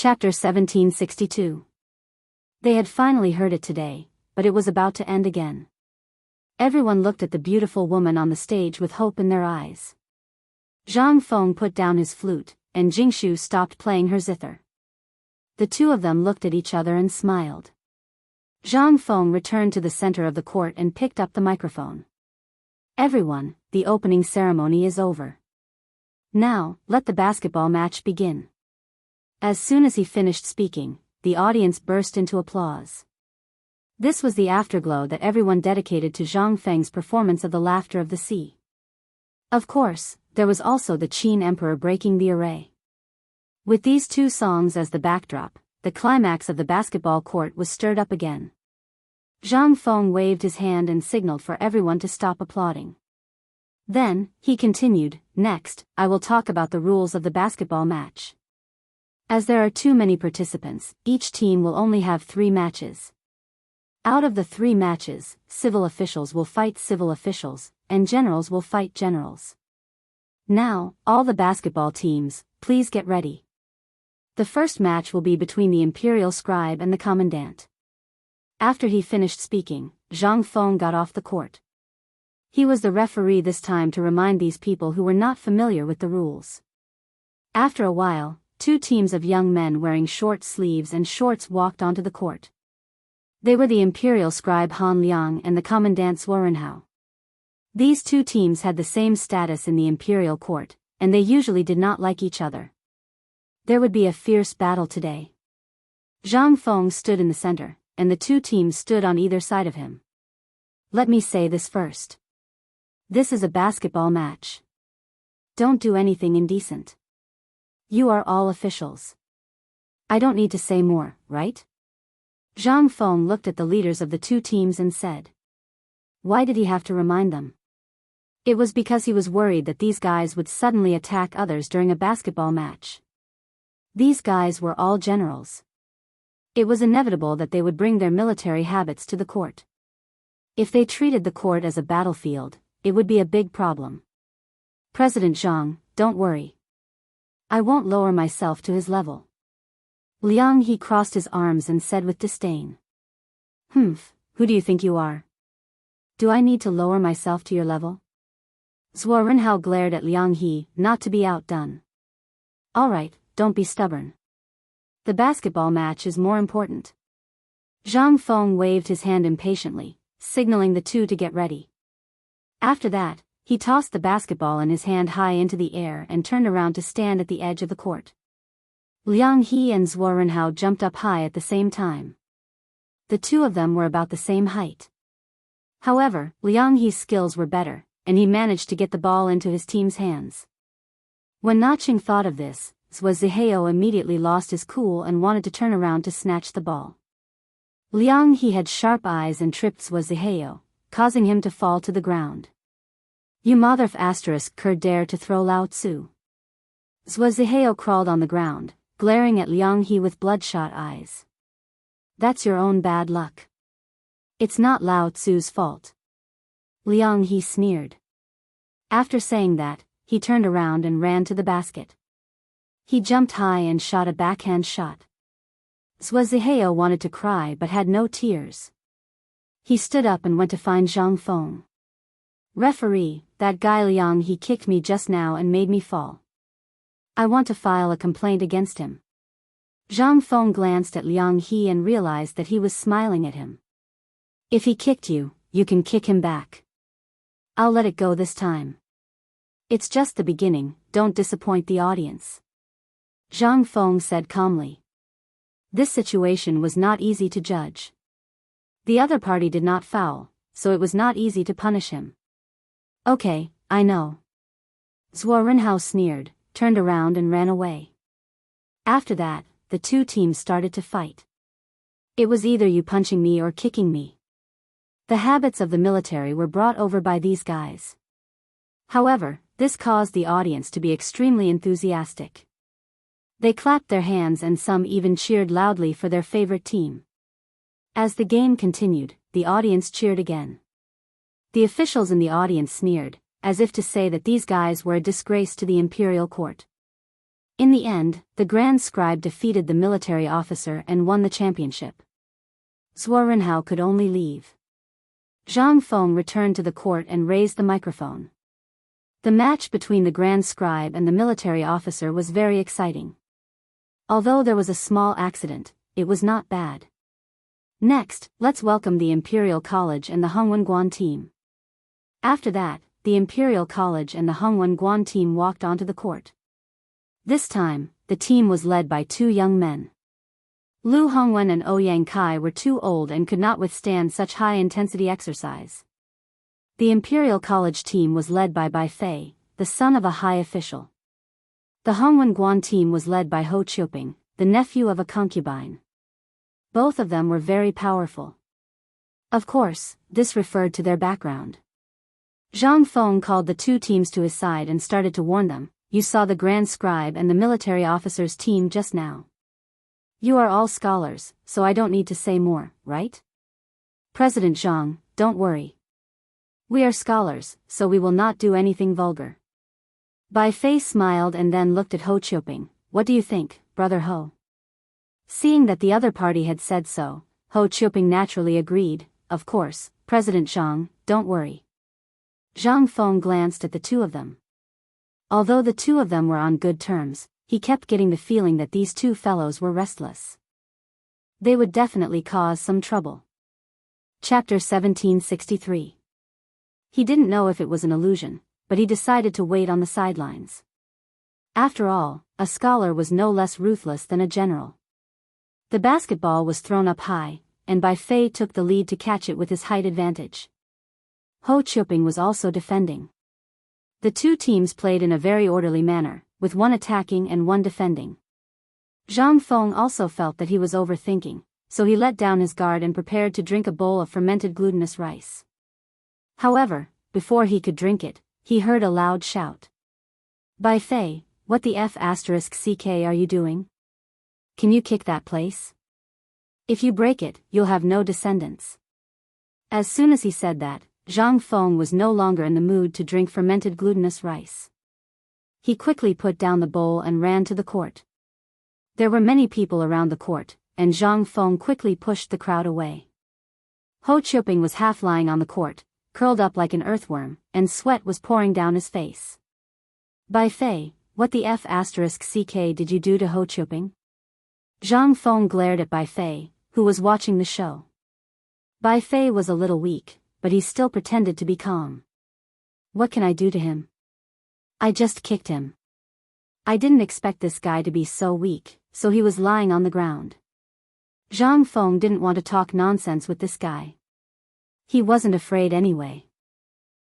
Chapter 1762. They had finally heard it today, but it was about to end again. Everyone looked at the beautiful woman on the stage with hope in their eyes. Zhang Feng put down his flute, and Jingshu stopped playing her zither. The two of them looked at each other and smiled. Zhang Feng returned to the center of the court and picked up the microphone. Everyone, the opening ceremony is over. Now, let the basketball match begin. As soon as he finished speaking, the audience burst into applause. This was the afterglow that everyone dedicated to Zhang Feng's performance of The Laughter of the Sea. Of course, there was also the Qin Emperor breaking the array. With these two songs as the backdrop, the climax of the basketball court was stirred up again. Zhang Feng waved his hand and signaled for everyone to stop applauding. Then, he continued, "Next, I will talk about the rules of the basketball match. As there are too many participants, each team will only have 3 matches. Out of the 3 matches, civil officials will fight civil officials, and generals will fight generals. Now, all the basketball teams, please get ready. The first match will be between the imperial scribe and the commandant." After he finished speaking, Zhang Feng got off the court. He was the referee this time to remind these people who were not familiar with the rules. After a while, 2 teams of young men wearing short sleeves and shorts walked onto the court. They were the imperial scribe Han Liang and the commandant Zhuo Renhao. These 2 teams had the same status in the imperial court, and they usually did not like each other. There would be a fierce battle today. Zhang Feng stood in the center, and the 2 teams stood on either side of him. Let me say this first. This is a basketball match. Don't do anything indecent. You are all officials. I don't need to say more, right? Zhang Feng looked at the leaders of the 2 teams and said. Why did he have to remind them? It was because he was worried that these guys would suddenly attack others during a basketball match. These guys were all generals. It was inevitable that they would bring their military habits to the court. If they treated the court as a battlefield, it would be a big problem. President Zhang, don't worry. I won't lower myself to his level. Liang He crossed his arms and said with disdain. Who do you think you are? Do I need to lower myself to your level? Zhuo Renhao glared at Liang He, not to be outdone. Alright, don't be stubborn. The basketball match is more important. Zhang Feng waved his hand impatiently, signaling the 2 to get ready. After that, he tossed the basketball in his hand high into the air and turned around to stand at the edge of the court. Liang He and Zhuo Renhao jumped up high at the same time. The 2 of them were about the same height. However, Liang He's skills were better, and he managed to get the ball into his team's hands. When Na Qing thought of this, Zhuo Zihao immediately lost his cool and wanted to turn around to snatch the ball. Liang He had sharp eyes and tripped Zhuo Zihao, causing him to fall to the ground. You motherf *, dare to throw Lao Tzu. Zhuo Zihao crawled on the ground, glaring at Liang He with bloodshot eyes. That's your own bad luck. It's not Lao Tzu's fault. Liang He sneered. After saying that, he turned around and ran to the basket. He jumped high and shot a backhand shot. Zhuo Zihao wanted to cry but had no tears. He stood up and went to find Zhang Feng. Referee, that guy Liang He kicked me just now and made me fall. I want to file a complaint against him. Zhang Feng glanced at Liang He and realized that he was smiling at him. If he kicked you, you can kick him back. I'll let it go this time. It's just the beginning, don't disappoint the audience. Zhang Feng said calmly. This situation was not easy to judge. The other party did not foul, so it was not easy to punish him. Okay, I know. Zhuo Renhao sneered, turned around and ran away. After that, the 2 teams started to fight. It was either you punching me or kicking me. The habits of the military were brought over by these guys. However, this caused the audience to be extremely enthusiastic. They clapped their hands and some even cheered loudly for their favorite team. As the game continued, the audience cheered again. The officials in the audience sneered, as if to say that these guys were a disgrace to the imperial court. In the end, the Grand Scribe defeated the military officer and won the championship. Zhuo Renhao could only leave. Zhang Feng returned to the court and raised the microphone. The match between the Grand Scribe and the military officer was very exciting. Although there was a small accident, it was not bad. Next, let's welcome the Imperial College and the Hongwen Guan team. After that, the Imperial College and the Hongwen Guan team walked onto the court. This time, the team was led by two young men. Lu Hongwen and Ouyang Kai were too old and could not withstand such high-intensity exercise. The Imperial College team was led by Bai Fei, the son of a high official. The Hongwen Guan team was led by Ho Qiuping, the nephew of a concubine. Both of them were very powerful. Of course, this referred to their background. Zhang Feng called the two teams to his side and started to warn them. You saw the Grand Scribe and the military officer's team just now. You are all scholars, so I don't need to say more, right? President Zhang, don't worry. We are scholars, so we will not do anything vulgar. Bai Fei smiled and then looked at Ho Qiuping. What do you think, brother Ho? Seeing that the other party had said so, Ho Qiuping naturally agreed. Of course, President Zhang, don't worry. Zhang Feng glanced at the two of them. Although the two of them were on good terms, he kept getting the feeling that these two fellows were restless. They would definitely cause some trouble. Chapter 1763. He didn't know if it was an illusion, but he decided to wait on the sidelines. After all, a scholar was no less ruthless than a general. The basketball was thrown up high, and Bai Fei took the lead to catch it with his height advantage. Ho Qiuping was also defending. The two teams played in a very orderly manner, with one attacking and one defending. Zhang Feng also felt that he was overthinking, so he let down his guard and prepared to drink a bowl of fermented glutinous rice. However, before he could drink it, he heard a loud shout. Bai Fei, what the F***ck are you doing? Can you kick that place? If you break it, you'll have no descendants. As soon as he said that, Zhang Feng was no longer in the mood to drink fermented glutinous rice. He quickly put down the bowl and ran to the court. There were many people around the court, and Zhang Feng quickly pushed the crowd away. Ho Qiuping was half lying on the court, curled up like an earthworm, and sweat was pouring down his face. Bai Fei, what the F***ck did you do to Ho Qiuping? Zhang Feng glared at Bai Fei, who was watching the show. Bai Fei was a little weak, but he still pretended to be calm. What can I do to him? I just kicked him. I didn't expect this guy to be so weak, so he was lying on the ground. Zhang Feng didn't want to talk nonsense with this guy. He wasn't afraid anyway.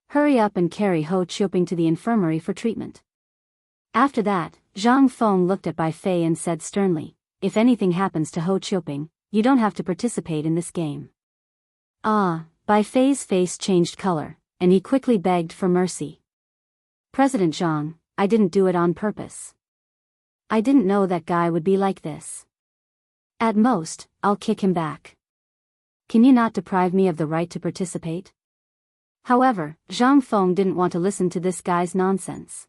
Hurry up and carry Ho Qiuping to the infirmary for treatment. After that, Zhang Feng looked at Bai Fei and said sternly, if anything happens to Ho Qiuping, you don't have to participate in this game. Bai Fei's face changed color, and he quickly begged for mercy. President Zhang, I didn't do it on purpose. I didn't know that guy would be like this. At most, I'll kick him back. Can you not deprive me of the right to participate? However, Zhang Feng didn't want to listen to this guy's nonsense.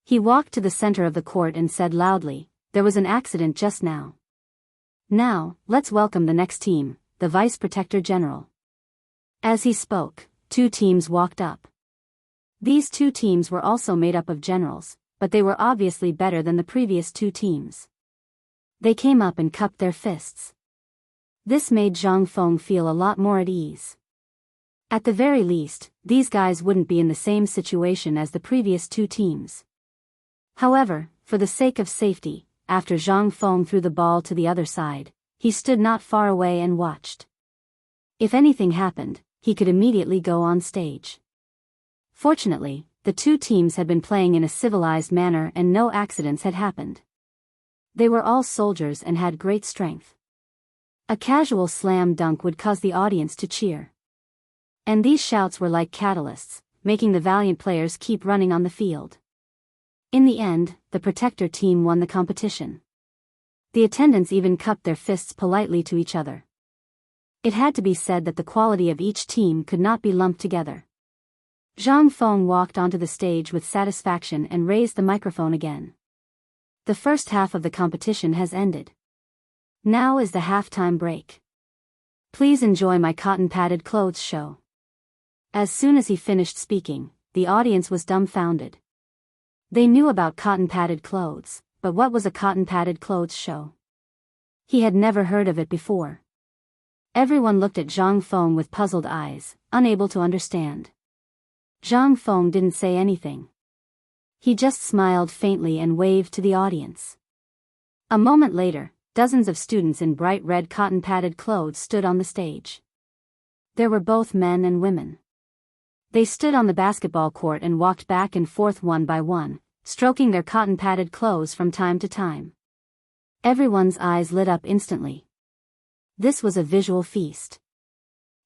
He walked to the center of the court and said loudly, there was an accident just now. Now, let's welcome the next team, the Vice Protector General. As he spoke, two teams walked up. These two teams were also made up of generals, but they were obviously better than the previous two teams. They came up and cupped their fists. This made Zhang Feng feel a lot more at ease. At the very least, these guys wouldn't be in the same situation as the previous two teams. However, for the sake of safety, after Zhang Feng threw the ball to the other side, he stood not far away and watched. If anything happened, he could immediately go on stage. Fortunately, the two teams had been playing in a civilized manner and no accidents had happened. They were all soldiers and had great strength. A casual slam dunk would cause the audience to cheer. And these shouts were like catalysts, making the valiant players keep running on the field. In the end, the Protector team won the competition. The attendants even cupped their fists politely to each other. It had to be said that the quality of each team could not be lumped together. Zhang Feng walked onto the stage with satisfaction and raised the microphone again. The first half of the competition has ended. Now is the halftime break. Please enjoy my cotton-padded clothes show. As soon as he finished speaking, the audience was dumbfounded. They knew about cotton-padded clothes, but what was a cotton-padded clothes show? He had never heard of it before. Everyone looked at Zhang Feng with puzzled eyes, unable to understand. Zhang Feng didn't say anything. He just smiled faintly and waved to the audience. A moment later, dozens of students in bright red cotton-padded clothes stood on the stage. There were both men and women. They stood on the basketball court and walked back and forth one by one, stroking their cotton-padded clothes from time to time. Everyone's eyes lit up instantly. This was a visual feast.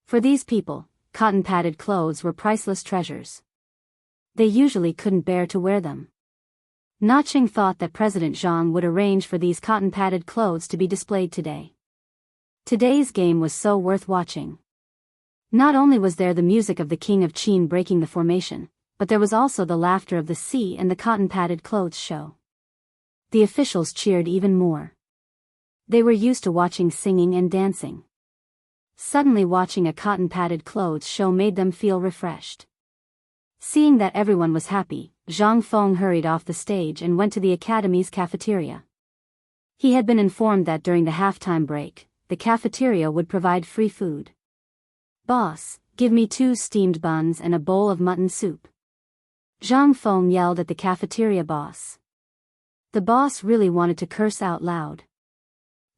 For these people, cotton-padded clothes were priceless treasures. They usually couldn't bear to wear them. Naching thought that President Zhang would arrange for these cotton-padded clothes to be displayed today. Today's game was so worth watching. Not only was there the music of the King of Qin breaking the formation, but there was also the laughter of the sea and the cotton-padded clothes show. The officials cheered even more. They were used to watching singing and dancing. Suddenly watching a cotton-padded clothes show made them feel refreshed. Seeing that everyone was happy, Zhang Feng hurried off the stage and went to the academy's cafeteria. He had been informed that during the halftime break, the cafeteria would provide free food. "Boss, give me 2 steamed buns and a bowl of mutton soup." Zhang Feng yelled at the cafeteria boss. The boss really wanted to curse out loud.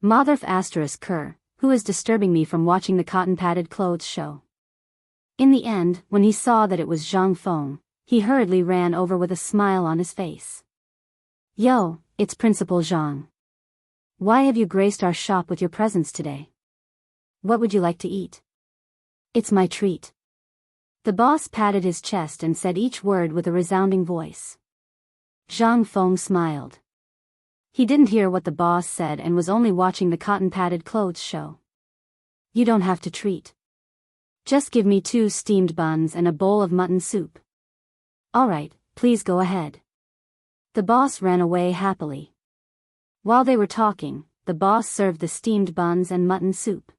"Motherf asterisk cur, who is disturbing me from watching the cotton-padded clothes show?" In the end, when he saw that it was Zhang Feng, he hurriedly ran over with a smile on his face. "Yo, it's Principal Zhang. Why have you graced our shop with your presence today? What would you like to eat? It's my treat." The boss patted his chest and said each word with a resounding voice. Zhang Feng smiled. He didn't hear what the boss said and was only watching the cotton-padded clothes show. "You don't have to treat. Just give me 2 steamed buns and a bowl of mutton soup." "Alright, please go ahead." The boss ran away happily. While they were talking, the boss served the steamed buns and mutton soup.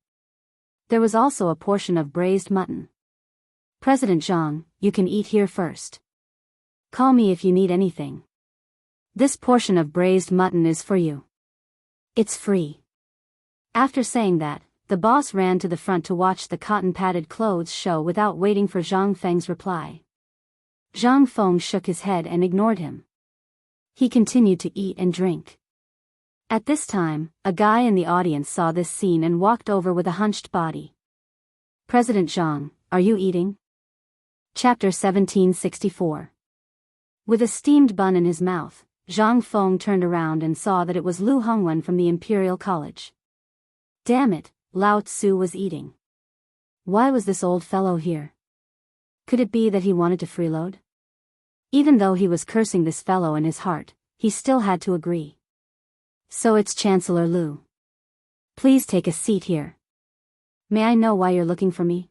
There was also a portion of braised mutton. "President Zhang, you can eat here first. Call me if you need anything. This portion of braised mutton is for you. It's free." After saying that, the boss ran to the front to watch the cotton-padded clothes show without waiting for Zhang Feng's reply. Zhang Feng shook his head and ignored him. He continued to eat and drink. At this time, a guy in the audience saw this scene and walked over with a hunched body. "President Zhang, are you eating?" Chapter 1764. With a steamed bun in his mouth, Zhang Feng turned around and saw that it was Lu Hongwen from the Imperial College. Damn it, Lao Tzu was eating. Why was this old fellow here? Could it be that he wanted to freeload? Even though he was cursing this fellow in his heart, he still had to agree. "So it's Chancellor Lu. Please take a seat here. May I know why you're looking for me?"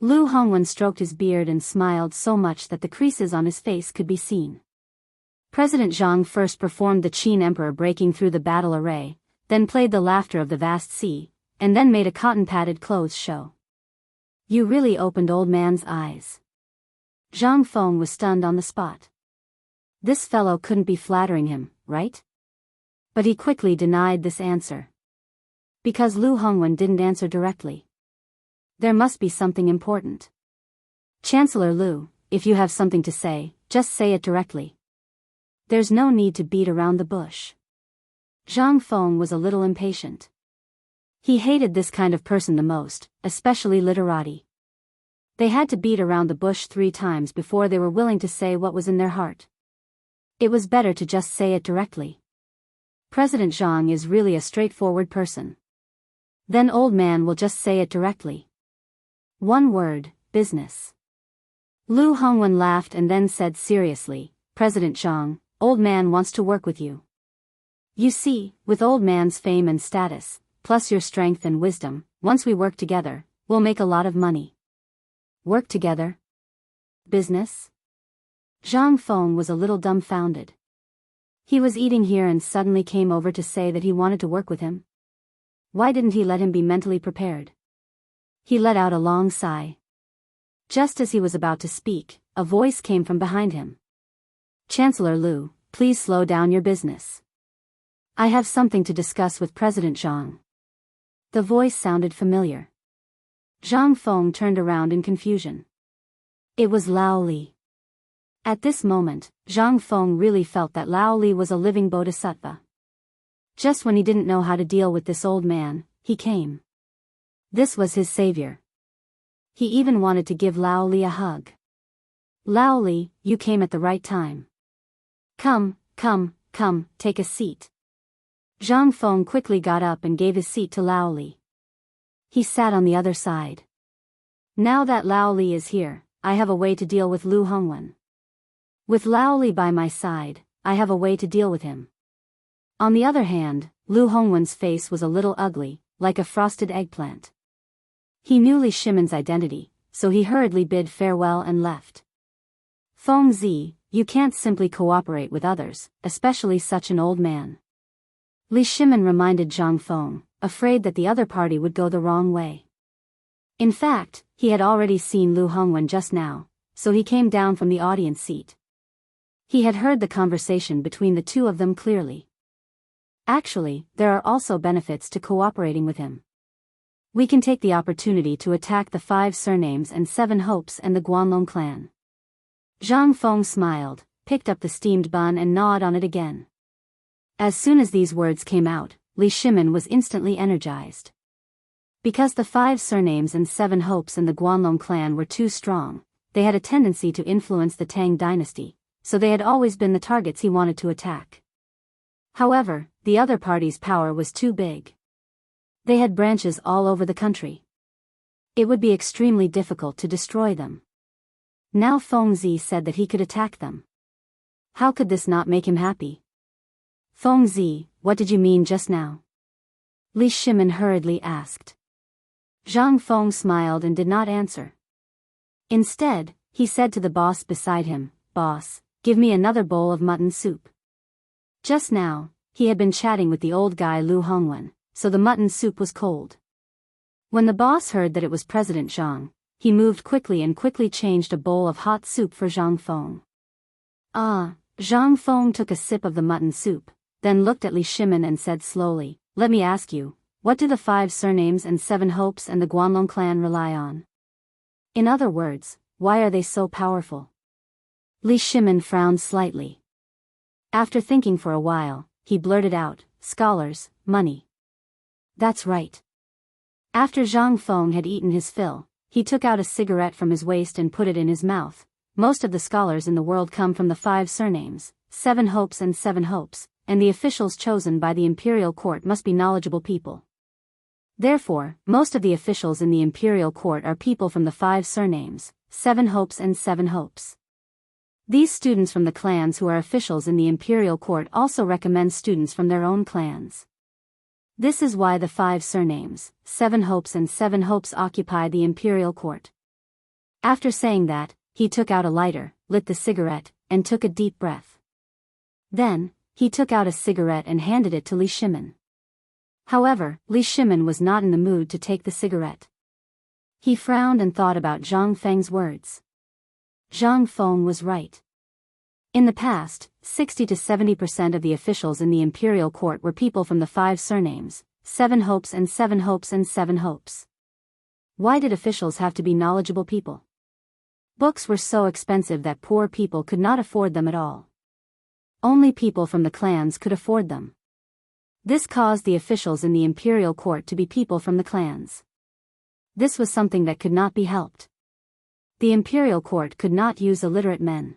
Lu Hongwen stroked his beard and smiled so much that the creases on his face could be seen. President Zhang first performed the Qin Emperor breaking through the battle array, then played the laughter of the vast sea, and then made a cotton-padded clothes show. You really opened old man's eyes. Zhang Feng was stunned on the spot. This fellow couldn't be flattering him, right? But he quickly denied this answer. Because Lu Hongwen didn't answer directly. There must be something important. "Chancellor Lu, if you have something to say, just say it directly. There's no need to beat around the bush." Zhang Feng was a little impatient. He hated this kind of person the most, especially literati. They had to beat around the bush 3 times before they were willing to say what was in their heart. It was better to just say it directly. President Zhang is really a straightforward person. Then old man will just say it directly. One word, business. Lu Hongwen laughed and then said seriously, "President Zhang, old man wants to work with you. You see, with old man's fame and status, plus your strength and wisdom, once we work together, we'll make a lot of money." Work together? Business? Zhang Feng was a little dumbfounded. He was eating here and suddenly came over to say that he wanted to work with him. Why didn't he let him be mentally prepared? He let out a long sigh. Just as he was about to speak, a voice came from behind him. Chancellor Liu, please slow down your business. I have something to discuss with President Zhang. The voice sounded familiar. Zhang Feng turned around in confusion. It was Lao Li. At this moment, Zhang Feng really felt that Lao Li was a living bodhisattva. Just when he didn't know how to deal with this old man, he came. This was his savior. He even wanted to give Lao Li a hug. Lao Li, you came at the right time. Come, take a seat. Zhang Feng quickly got up and gave his seat to Lao Li. He sat on the other side. Now that Lao Li is here, I have a way to deal with Lu Hongwen. With Lao Li by my side, I have a way to deal with him. On the other hand, Lu Hongwen's face was a little ugly, like a frosted eggplant. He knew Li Shimon's identity, so he hurriedly bid farewell and left. Feng Zi, you can't simply cooperate with others, especially such an old man. Li Shimon reminded Zhang Feng, afraid that the other party would go the wrong way. In fact, he had already seen Lu Hongwen just now, so he came down from the audience seat. He had heard the conversation between the two of them clearly. Actually, there are also benefits to cooperating with him. We can take the opportunity to attack the 5 surnames and 7 hopes and the Guanlong clan. Zhang Feng smiled, picked up the steamed bun and gnawed on it again. As soon as these words came out, Li Shimon was instantly energized. Because the 5 surnames and 7 hopes and the Guanlong clan were too strong, they had a tendency to influence the Tang dynasty, so they had always been the targets he wanted to attack. However, the other party's power was too big. They had branches all over the country. It would be extremely difficult to destroy them. Now Feng Zi said that he could attack them. How could this not make him happy? Feng Zi, what did you mean just now? Li Shimon hurriedly asked. Zhang Feng smiled and did not answer. Instead, he said to the boss beside him, Boss, give me another bowl of mutton soup. Just now, he had been chatting with the old guy Lu Hongwen, so the mutton soup was cold. When the boss heard that it was President Zhang, he moved quickly and quickly changed a bowl of hot soup for Zhang Feng. Zhang Feng took a sip of the mutton soup, then looked at Li Shimon and said slowly, Let me ask you, what do the 5 surnames and 7 hopes and the Guanlong clan rely on? In other words, why are they so powerful? Li Shimon frowned slightly. After thinking for a while, he blurted out, Scholars, money. That's right. After Zhang Feng had eaten his fill, he took out a cigarette from his waist and put it in his mouth. Most of the scholars in the world come from the 5 surnames, 7 hopes and 7 hopes, and the officials chosen by the imperial court must be knowledgeable people. Therefore, most of the officials in the imperial court are people from the 5 surnames, 7 hopes and 7 hopes. These students from the clans who are officials in the imperial court also recommend students from their own clans. This is why the 5 surnames, 7 hopes and 7 hopes occupy the imperial court. After saying that, he took out a lighter, lit the cigarette, and took a deep breath. Then, he took out a cigarette and handed it to Li Shimon. However, Li Shimon was not in the mood to take the cigarette. He frowned and thought about Zhang Feng's words. Zhang Feng was right. In the past, 60 to 70% of the officials in the imperial court were people from the 5 surnames, 7 hopes and 7 hopes and 7 hopes. Why did officials have to be knowledgeable people? Books were so expensive that poor people could not afford them at all. Only people from the clans could afford them. This caused the officials in the imperial court to be people from the clans. This was something that could not be helped. The imperial court could not use illiterate men.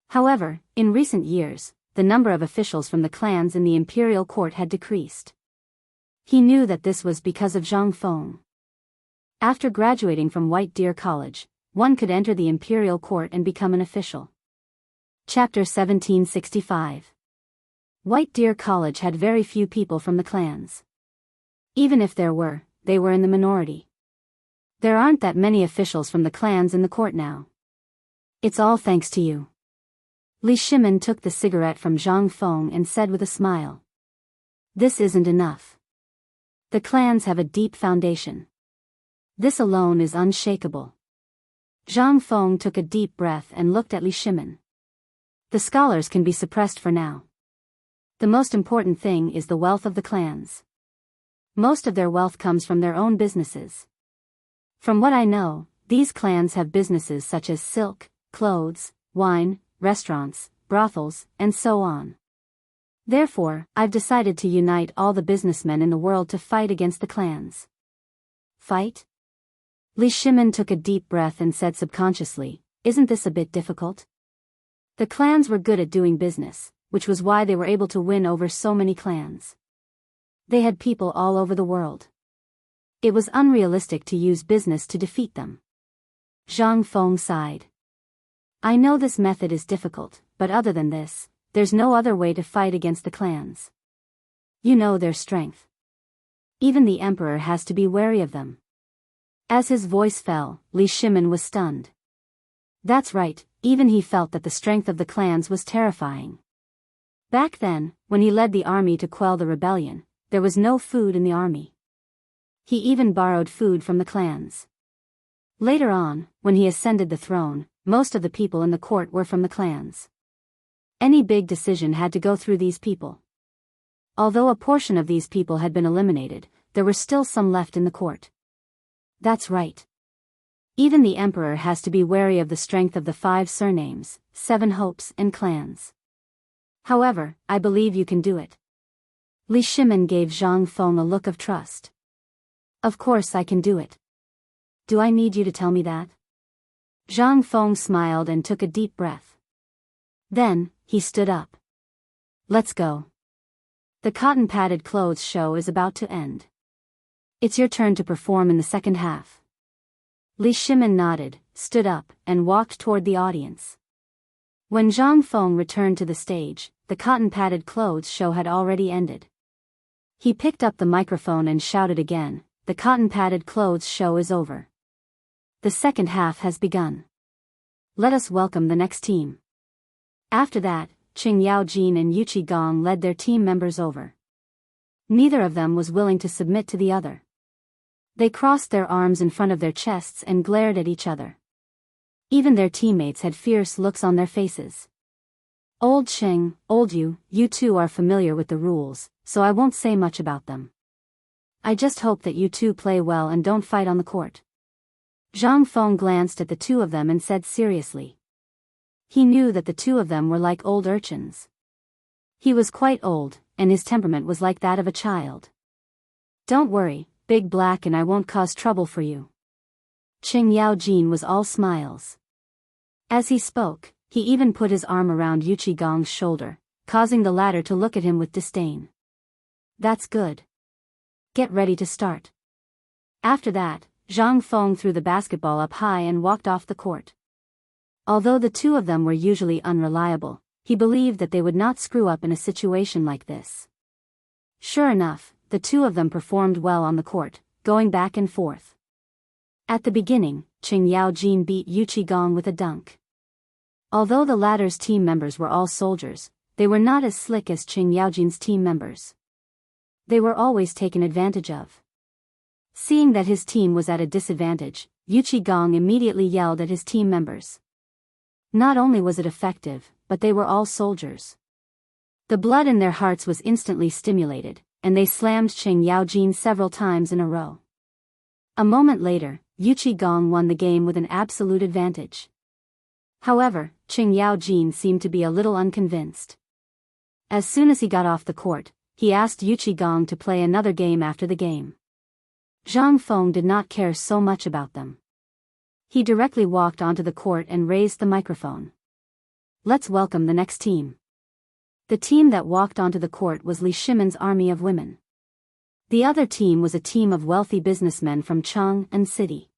However, in recent years, the number of officials from the clans in the imperial court had decreased. He knew that this was because of Zhang Feng. After graduating from White Deer College, one could enter the imperial court and become an official. Chapter 1765. White Deer College had very few people from the clans. Even if there were, they were in the minority. There aren't that many officials from the clans in the court now. It's all thanks to you. Li Shimin took the cigarette from Zhang Feng and said with a smile. This isn't enough. The clans have a deep foundation. This alone is unshakable. Zhang Feng took a deep breath and looked at Li Shimin. The scholars can be suppressed for now. The most important thing is the wealth of the clans. Most of their wealth comes from their own businesses. From what I know, these clans have businesses such as silk, clothes, wine, restaurants, brothels, and so on. Therefore, I've decided to unite all the businessmen in the world to fight against the clans. Fight? Li Shimin took a deep breath and said subconsciously, isn't this a bit difficult? The clans were good at doing business, which was why they were able to win over so many clans. They had people all over the world. It was unrealistic to use business to defeat them. Zhang Feng sighed. I know this method is difficult, but other than this, there's no other way to fight against the clans. You know their strength. Even the emperor has to be wary of them. As his voice fell, Li Shimin was stunned. That's right, even he felt that the strength of the clans was terrifying. Back then, when he led the army to quell the rebellion, there was no food in the army. He even borrowed food from the clans. Later on, when he ascended the throne, most of the people in the court were from the clans. Any big decision had to go through these people. Although a portion of these people had been eliminated, there were still some left in the court. That's right. Even the emperor has to be wary of the strength of the 5 surnames, 7 hopes and clans. However, I believe you can do it. Li Shimin gave Zhang Feng a look of trust. Of course I can do it. Do I need you to tell me that? Zhang Feng smiled and took a deep breath. Then, he stood up. Let's go. The cotton-padded clothes show is about to end. It's your turn to perform in the second half. Li Shimin nodded, stood up, and walked toward the audience. When Zhang Feng returned to the stage, the cotton-padded clothes show had already ended. He picked up the microphone and shouted again, the cotton-padded clothes show is over. The second half has begun. Let us welcome the next team. After that, Qing Yaojin and Yuqi Gong led their team members over. Neither of them was willing to submit to the other. They crossed their arms in front of their chests and glared at each other. Even their teammates had fierce looks on their faces. Old Qing, old you two are familiar with the rules, so I won't say much about them. I just hope that you two play well and don't fight on the court. Zhang Feng glanced at the two of them and said seriously. He knew that the two of them were like old urchins. He was quite old, and his temperament was like that of a child. Don't worry, Big Black, and I won't cause trouble for you. Qing Yaojin was all smiles. As he spoke, he even put his arm around Yuqi Gong's shoulder, causing the latter to look at him with disdain. That's good. Get ready to start. After that, Zhang Feng threw the basketball up high and walked off the court. Although the two of them were usually unreliable, he believed that they would not screw up in a situation like this. Sure enough, the two of them performed well on the court, going back and forth. At the beginning, Qing Yaojin beat Yuqi Gong with a dunk. Although the latter's team members were all soldiers, they were not as slick as Qing Yaojin's team members. They were always taken advantage of. Seeing that his team was at a disadvantage, Yuqi Gong immediately yelled at his team members. Not only was it effective, but they were all soldiers. The blood in their hearts was instantly stimulated, and they slammed Qing Yaojin several times in a row. A moment later, Yuqi Gong won the game with an absolute advantage. However, Qing Yaojin seemed to be a little unconvinced. As soon as he got off the court, he asked Yuqi Gong to play another game after the game. Zhang Feng did not care so much about them. He directly walked onto the court and raised the microphone. Let's welcome the next team. The team that walked onto the court was Li Shimin's army of women. The other team was a team of wealthy businessmen from Chang'an City.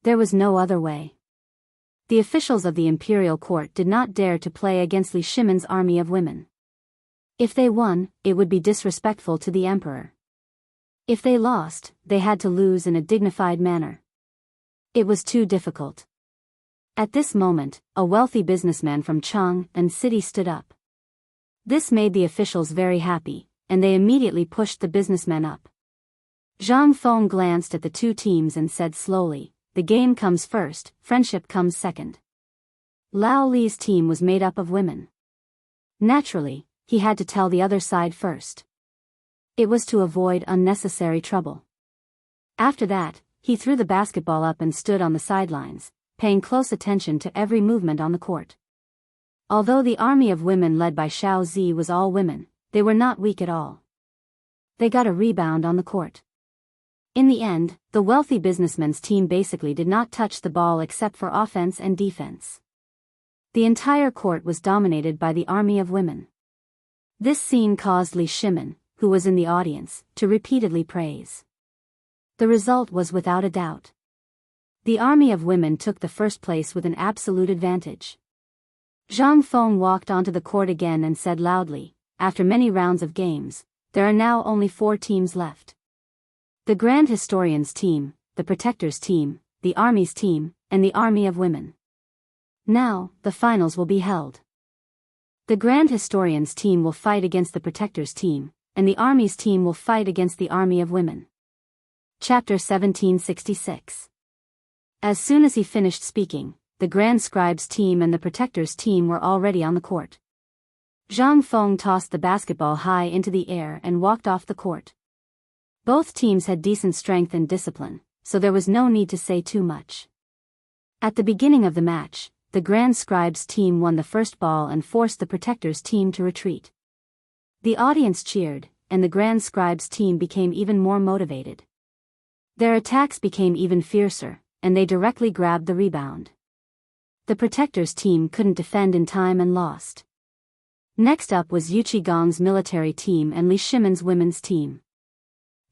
There was no other way. The officials of the imperial court did not dare to play against Li Shimin's army of women. If they won, it would be disrespectful to the emperor. If they lost, they had to lose in a dignified manner. It was too difficult. At this moment, a wealthy businessman from Chang'an City stood up. This made the officials very happy, and they immediately pushed the businessman up. Zhang Feng glanced at the two teams and said slowly, "The game comes first, friendship comes second." Lao Li's team was made up of women. Naturally, he had to tell the other side first. It was to avoid unnecessary trouble. After that, he threw the basketball up and stood on the sidelines, paying close attention to every movement on the court. Although the army of women led by Xiao Zi was all women, they were not weak at all. They got a rebound on the court. In the end, the wealthy businessman's team basically did not touch the ball except for offense and defense. The entire court was dominated by the army of women. This scene caused Li Shimin, who was in the audience, to repeatedly praise. The result was without a doubt. The army of women took the first place with an absolute advantage. Zhang Feng walked onto the court again and said loudly, "After many rounds of games, there are now only 4 teams left. The Grand Historian's team, the Protector's team, the Army's team, and the Army of Women. Now, the finals will be held. The Grand Historian's team will fight against the Protector's team, and the Army's team will fight against the Army of Women." Chapter 1766. As soon as he finished speaking, the Grand Scribe's team and the Protector's team were already on the court. Zhang Feng tossed the basketball high into the air and walked off the court. Both teams had decent strength and discipline, so there was no need to say too much. At the beginning of the match, the Grand Scribe's team won the first ball and forced the Protector's team to retreat. The audience cheered, and the Grand Scribe's team became even more motivated. Their attacks became even fiercer, and they directly grabbed the rebound. The Protector's team couldn't defend in time and lost. Next up was Yuqigong's military team and Li Shimin's women's team.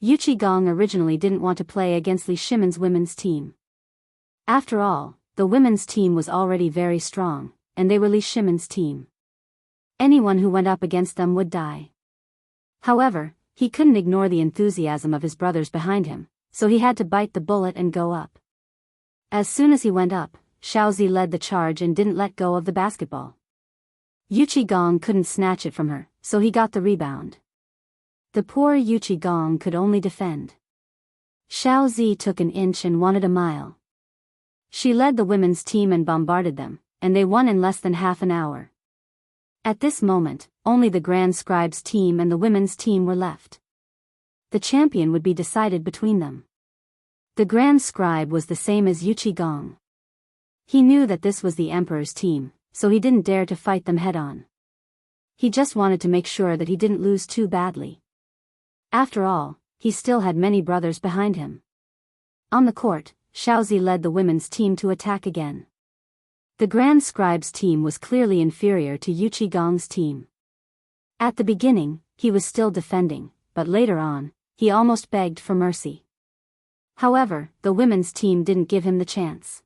Yuqigong originally didn't want to play against Li Shimin's women's team. After all, the women's team was already very strong, and they were Li Shimin's team. Anyone who went up against them would die. However, he couldn't ignore the enthusiasm of his brothers behind him, so he had to bite the bullet and go up. As soon as he went up, Xiaozi led the charge and didn't let go of the basketball. Yuqigong couldn't snatch it from her, so he got the rebound. The poor Yuqigong could only defend. Xiaozi took an inch and wanted a mile. She led the women's team and bombarded them, and they won in less than half an hour. At this moment, only the Grand Scribe's team and the women's team were left. The champion would be decided between them. The Grand Scribe was the same as Yuqigong. He knew that this was the Emperor's team, so he didn't dare to fight them head-on. He just wanted to make sure that he didn't lose too badly. After all, he still had many brothers behind him. On the court, Xiaozi led the women's team to attack again. The Grand Scribe's team was clearly inferior to Yuqigong's team. At the beginning, he was still defending, but later on, he almost begged for mercy. However, the women's team didn't give him the chance.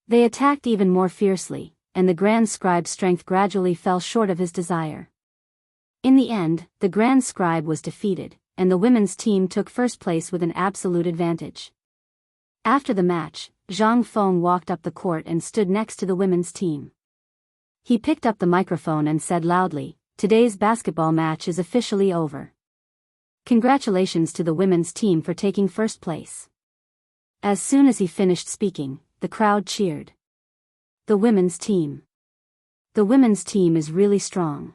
They attacked even more fiercely, and the Grand Scribe's strength gradually fell short of his desire. In the end, the Grand Scribe was defeated, and the women's team took first place with an absolute advantage. After the match, Zhang Feng walked up the court and stood next to the women's team. He picked up the microphone and said loudly, "Today's basketball match is officially over. Congratulations to the women's team for taking first place." As soon as he finished speaking, the crowd cheered. The women's team. The women's team is really strong.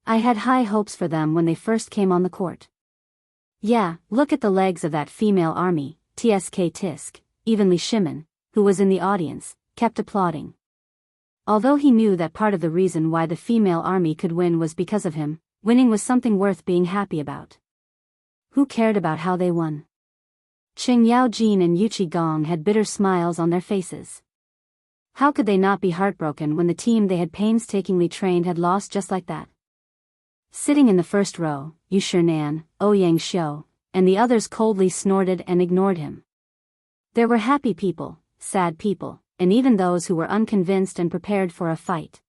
I had high hopes for them when they first came on the court. Yeah, look at the legs of that female army, TSK Tisk. Even Li Shimin, who was in the audience, kept applauding. Although he knew that part of the reason why the female army could win was because of him, winning was something worth being happy about. Who cared about how they won? Qing Yaojin and Yuqigong had bitter smiles on their faces. How could they not be heartbroken when the team they had painstakingly trained had lost just like that? Sitting in the first row, Yu Shinan, Ouyang Xiu, and the others coldly snorted and ignored him. There were happy people, sad people, and even those who were unconvinced and prepared for a fight.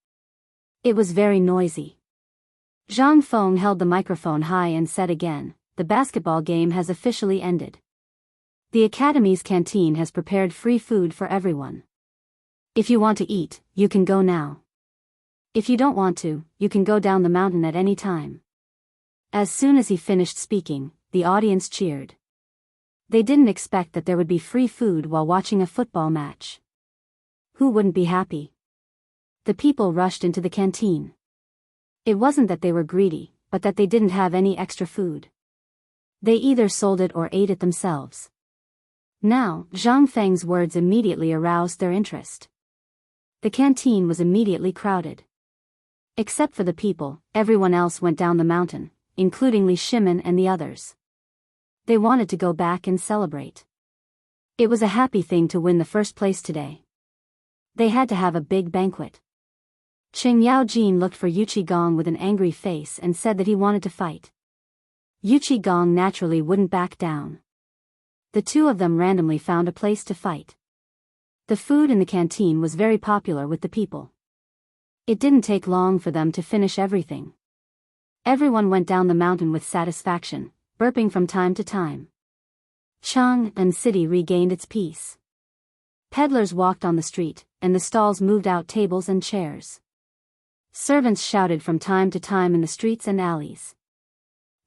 It was very noisy. Zhang Feng held the microphone high and said again, "The basketball game has officially ended. The Academy's canteen has prepared free food for everyone. If you want to eat, you can go now. If you don't want to, you can go down the mountain at any time. As soon as he finished speaking, the audience cheered. They didn't expect that there would be free food while watching a football match. Who wouldn't be happy? The people rushed into the canteen. It wasn't that they were greedy, but that they didn't have any extra food. They either sold it or ate it themselves. Now, Zhang Feng's words immediately aroused their interest. The canteen was immediately crowded. Except for the people, everyone else went down the mountain, including Li Shimin and the others. They wanted to go back and celebrate. It was a happy thing to win the first place today. They had to have a big banquet. Qing Yaojin looked for Yu Qigong with an angry face and said that he wanted to fight. Yu Qigong naturally wouldn't back down. The two of them randomly found a place to fight. The food in the canteen was very popular with the people. It didn't take long for them to finish everything. Everyone went down the mountain with satisfaction, burping from time to time. Chang'an City regained its peace. Peddlers walked on the street, and the stalls moved out tables and chairs. Servants shouted from time to time in the streets and alleys.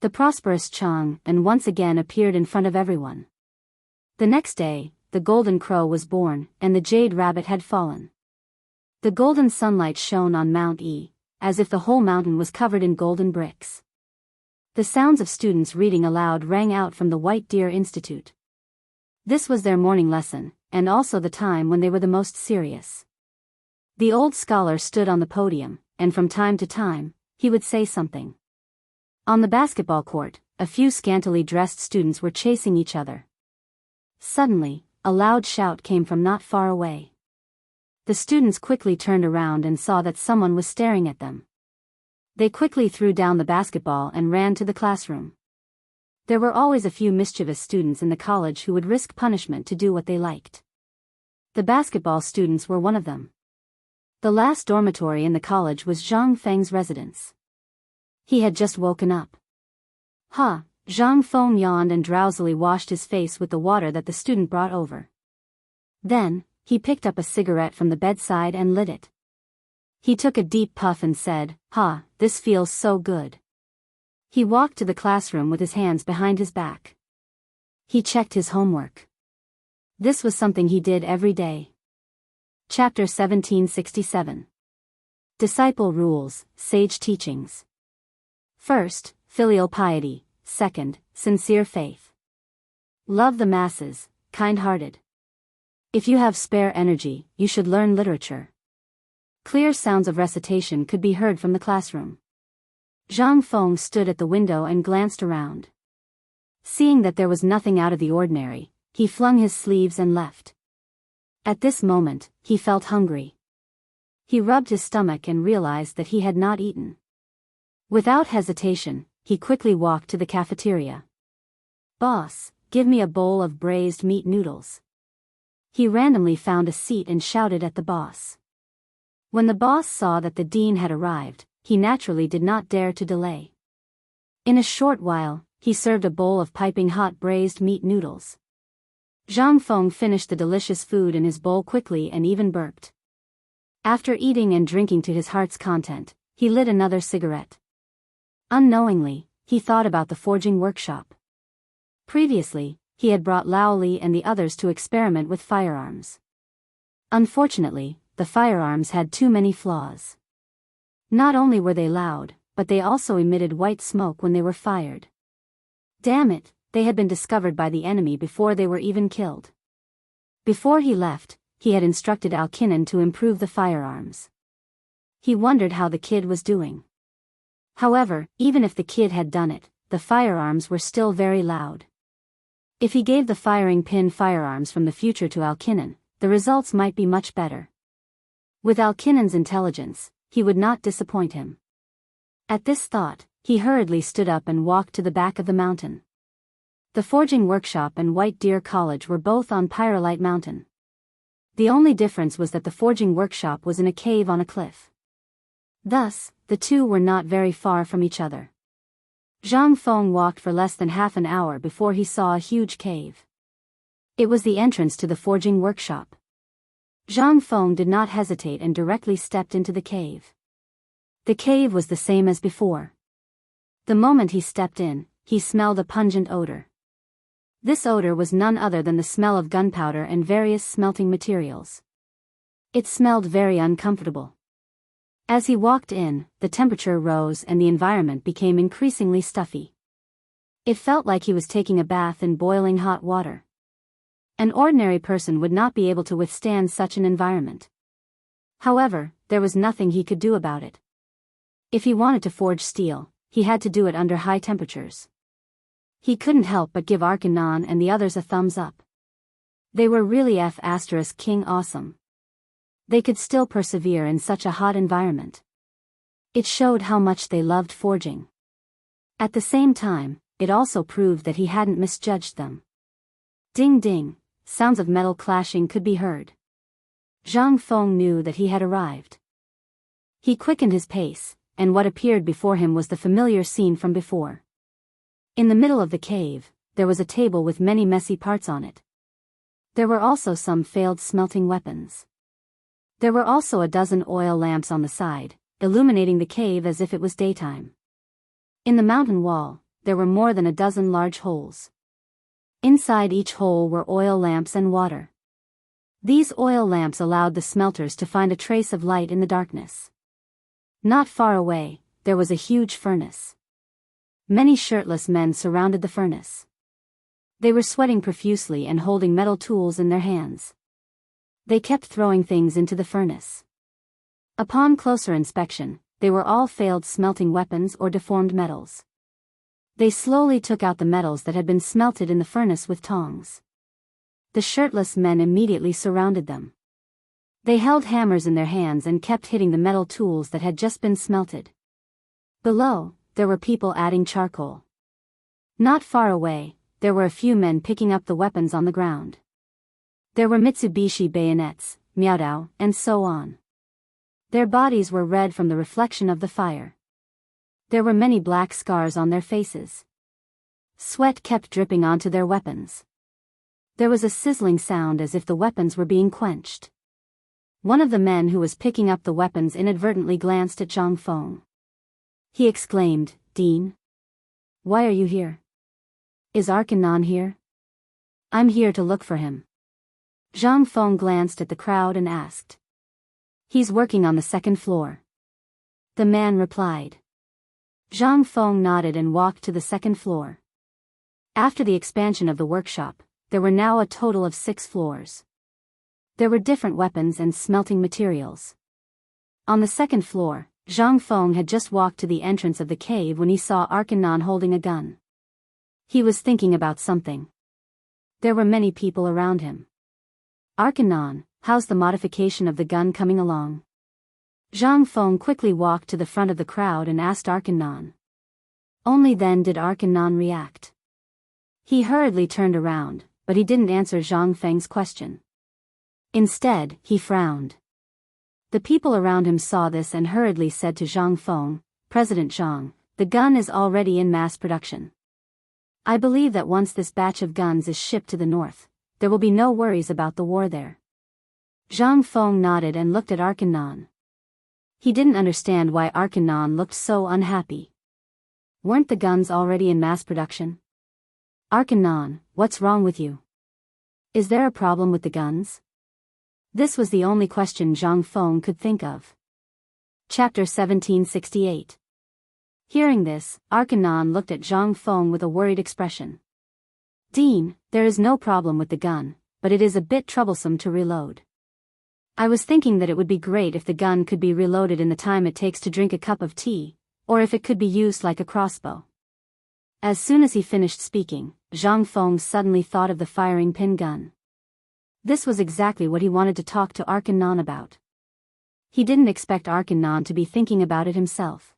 The prosperous Chang'an once again appeared in front of everyone. The next day, the golden crow was born, and the jade rabbit had fallen. The golden sunlight shone on Mount E, as if the whole mountain was covered in golden bricks. The sounds of students reading aloud rang out from the White Deer Institute. This was their morning lesson, and also the time when they were the most serious. The old scholar stood on the podium, and from time to time, he would say something. On the basketball court, a few scantily dressed students were chasing each other. Suddenly, a loud shout came from not far away. The students quickly turned around and saw that someone was staring at them. They quickly threw down the basketball and ran to the classroom. There were always a few mischievous students in the college who would risk punishment to do what they liked. The basketball students were one of them. The last dormitory in the college was Zhang Feng's residence. He had just woken up. Zhang Feng yawned and drowsily washed his face with the water that the student brought over. Then, he picked up a cigarette from the bedside and lit it. He took a deep puff and said, this feels so good. He walked to the classroom with his hands behind his back. He checked his homework. This was something he did every day. Chapter 1767. Disciple Rules, Sage Teachings. First, filial piety. Second, sincere faith. Love the masses, kind-hearted. If you have spare energy, you should learn literature. Clear sounds of recitation could be heard from the classroom. Zhang Feng stood at the window and glanced around. Seeing that there was nothing out of the ordinary, he flung his sleeves and left. At this moment, he felt hungry. He rubbed his stomach and realized that he had not eaten. Without hesitation, he quickly walked to the cafeteria. "Boss, give me a bowl of braised meat noodles." He randomly found a seat and shouted at the boss. When the boss saw that the dean had arrived, he naturally did not dare to delay. In a short while, he served a bowl of piping hot braised meat noodles. Zhang Feng finished the delicious food in his bowl quickly and even burped. After eating and drinking to his heart's content, he lit another cigarette. Unknowingly, he thought about the forging workshop. Previously, he had brought Lao Li and the others to experiment with firearms. Unfortunately, the firearms had too many flaws. Not only were they loud, but they also emitted white smoke when they were fired. Damn it, they had been discovered by the enemy before they were even killed. Before he left, he had instructed Alkinan to improve the firearms. He wondered how the kid was doing. However, even if the kid had done it, the firearms were still very loud. If he gave the firing pin firearms from the future to Alkinan, the results might be much better. With Alkinan's intelligence, he would not disappoint him. At this thought, he hurriedly stood up and walked to the back of the mountain. The forging workshop and White Deer College were both on Pyrolite Mountain. The only difference was that the forging workshop was in a cave on a cliff. Thus, the two were not very far from each other. Zhang Feng walked for less than half an hour before he saw a huge cave. It was the entrance to the forging workshop. Zhang Feng did not hesitate and directly stepped into the cave. The cave was the same as before. The moment he stepped in, he smelled a pungent odor. This odor was none other than the smell of gunpowder and various smelting materials. It smelled very uncomfortable. As he walked in, the temperature rose and the environment became increasingly stuffy. It felt like he was taking a bath in boiling hot water. An ordinary person would not be able to withstand such an environment. However, there was nothing he could do about it. If he wanted to forge steel, he had to do it under high temperatures. He couldn't help but give Arkanon and the others a thumbs up. They were really King awesome. They could still persevere in such a hot environment. It showed how much they loved forging. At the same time, it also proved that he hadn't misjudged them. Ding ding, sounds of metal clashing could be heard. Zhang Feng knew that he had arrived. He quickened his pace, and what appeared before him was the familiar scene from before. In the middle of the cave, there was a table with many messy parts on it. There were also some failed smelting weapons. There were also a dozen oil lamps on the side, illuminating the cave as if it was daytime. In the mountain wall, there were more than a dozen large holes. Inside each hole were oil lamps and water. These oil lamps allowed the smelters to find a trace of light in the darkness. Not far away, there was a huge furnace. Many shirtless men surrounded the furnace. They were sweating profusely and holding metal tools in their hands. They kept throwing things into the furnace. Upon closer inspection, they were all failed smelting weapons or deformed metals. They slowly took out the metals that had been smelted in the furnace with tongs. The shirtless men immediately surrounded them. They held hammers in their hands and kept hitting the metal tools that had just been smelted. Below, there were people adding charcoal. Not far away, there were a few men picking up the weapons on the ground. There were Mitsubishi bayonets, Miaodao, and so on. Their bodies were red from the reflection of the fire. There were many black scars on their faces. Sweat kept dripping onto their weapons. There was a sizzling sound as if the weapons were being quenched. One of the men who was picking up the weapons inadvertently glanced at Zhang Feng. He exclaimed, "Dean? Why are you here? Is Arkanon here?" "I'm here to look for him." Zhang Feng glanced at the crowd and asked. "He's working on the second floor." The man replied. Zhang Feng nodded and walked to the second floor. After the expansion of the workshop, there were now a total of 6 floors. There were different weapons and smelting materials. On the second floor, Zhang Feng had just walked to the entrance of the cave when he saw Arkanon holding a gun. He was thinking about something. There were many people around him. "Arkanon, how's the modification of the gun coming along?" Zhang Feng quickly walked to the front of the crowd and asked Arkanon. Only then did Arkanon react. He hurriedly turned around, but he didn't answer Zhang Feng's question. Instead, he frowned. The people around him saw this and hurriedly said to Zhang Feng, "President Zhang, the gun is already in mass production. I believe that once this batch of guns is shipped to the north, there will be no worries about the war there." Zhang Feng nodded and looked at Arkanon. He didn't understand why Arkanon looked so unhappy. Weren't the guns already in mass production? "Arkanon, what's wrong with you? Is there a problem with the guns?" This was the only question Zhang Feng could think of. Chapter 1768. Hearing this, Arkanon looked at Zhang Feng with a worried expression. "Dean, there is no problem with the gun, but it is a bit troublesome to reload. I was thinking that it would be great if the gun could be reloaded in the time it takes to drink a cup of tea, or if it could be used like a crossbow." As soon as he finished speaking, Zhang Feng suddenly thought of the firing pin gun. This was exactly what he wanted to talk to Arkanon about. He didn't expect Arkanon to be thinking about it himself.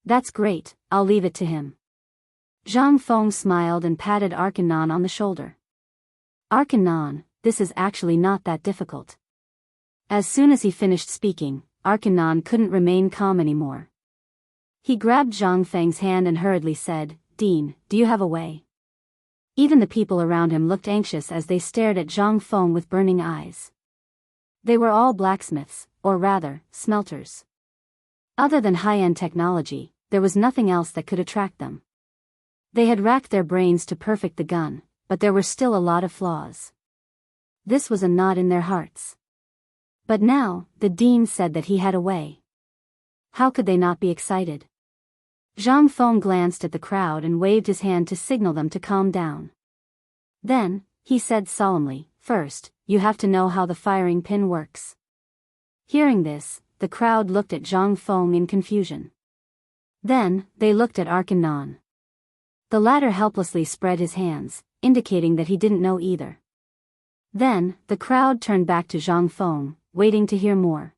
"That's great, I'll leave it to him." Zhang Feng smiled and patted Arkanon on the shoulder. "Arkanon, this is actually not that difficult." As soon as he finished speaking, Arkanon couldn't remain calm anymore. He grabbed Zhang Feng's hand and hurriedly said, "Dean, do you have a way?" Even the people around him looked anxious as they stared at Zhang Feng with burning eyes. They were all blacksmiths, or rather, smelters. Other than high-end technology, there was nothing else that could attract them. They had racked their brains to perfect the gun, but there were still a lot of flaws. This was a knot in their hearts. But now, the dean said that he had a way. How could they not be excited? Zhang Feng glanced at the crowd and waved his hand to signal them to calm down. Then, he said solemnly, "First, you have to know how the firing pin works." Hearing this, the crowd looked at Zhang Feng in confusion. Then, they looked at Arkanon. The latter helplessly spread his hands, indicating that he didn't know either. Then, the crowd turned back to Zhang Feng, waiting to hear more.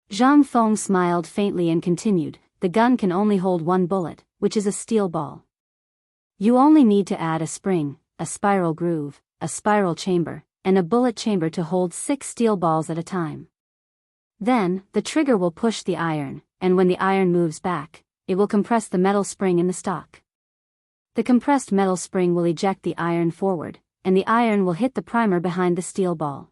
Zhang Feng smiled faintly and continued, "The gun can only hold one bullet, which is a steel ball. You only need to add a spring, a spiral groove, a spiral chamber, and a bullet chamber to hold 6 steel balls at a time. Then, the trigger will push the iron, and when the iron moves back, it will compress the metal spring in the stock. The compressed metal spring will eject the iron forward, and the iron will hit the primer behind the steel ball.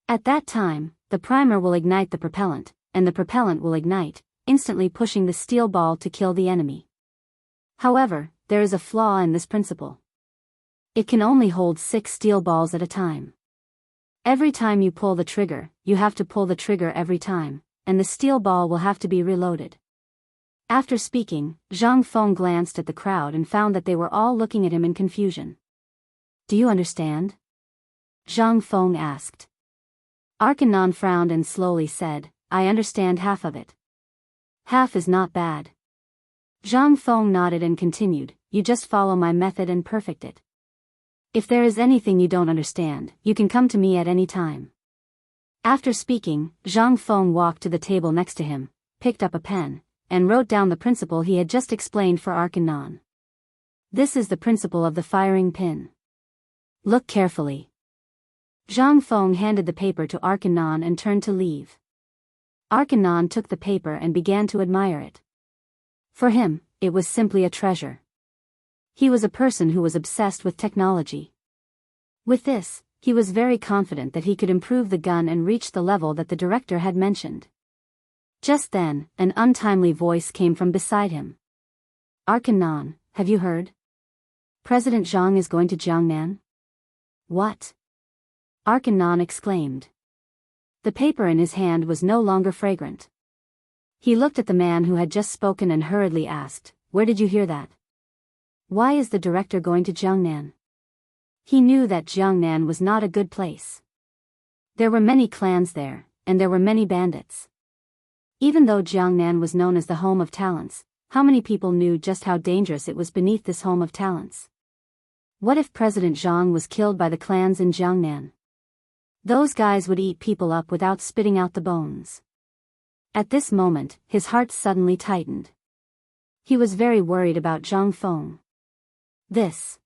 At that time, the primer will ignite the propellant, and the propellant will ignite, instantly pushing the steel ball to kill the enemy. However, there is a flaw in this principle. It can only hold 6 steel balls at a time. Every time you pull the trigger, you have to pull the trigger every time, and the steel ball will have to be reloaded." After speaking, Zhang Feng glanced at the crowd and found that they were all looking at him in confusion. "Do you understand?" Zhang Feng asked. Arkanon frowned and slowly said, "I understand half of it." "Half is not bad." Zhang Feng nodded and continued, "You just follow my method and perfect it. If there is anything you don't understand, you can come to me at any time." After speaking, Zhang Feng walked to the table next to him, picked up a pen, and wrote down the principle he had just explained for Arkanon. "This is the principle of the firing pin. Look carefully." Zhang Feng handed the paper to Arkanon and turned to leave. Arkanon took the paper and began to admire it. For him, it was simply a treasure. He was a person who was obsessed with technology. With this, he was very confident that he could improve the gun and reach the level that the director had mentioned. Just then, an untimely voice came from beside him. "Arkanon, have you heard? President Zhang is going to Jiangnan." "What?" Arkanon exclaimed. The paper in his hand was no longer fragrant. He looked at the man who had just spoken and hurriedly asked, "Where did you hear that? Why is the director going to Jiangnan?" He knew that Jiangnan was not a good place. There were many clans there, and there were many bandits. Even though Jiangnan was known as the home of talents, how many people knew just how dangerous it was beneath this home of talents? What if President Zhang was killed by the clans in Jiangnan? Those guys would eat people up without spitting out the bones. At this moment, his heart suddenly tightened. He was very worried about Zhang Feng. "This."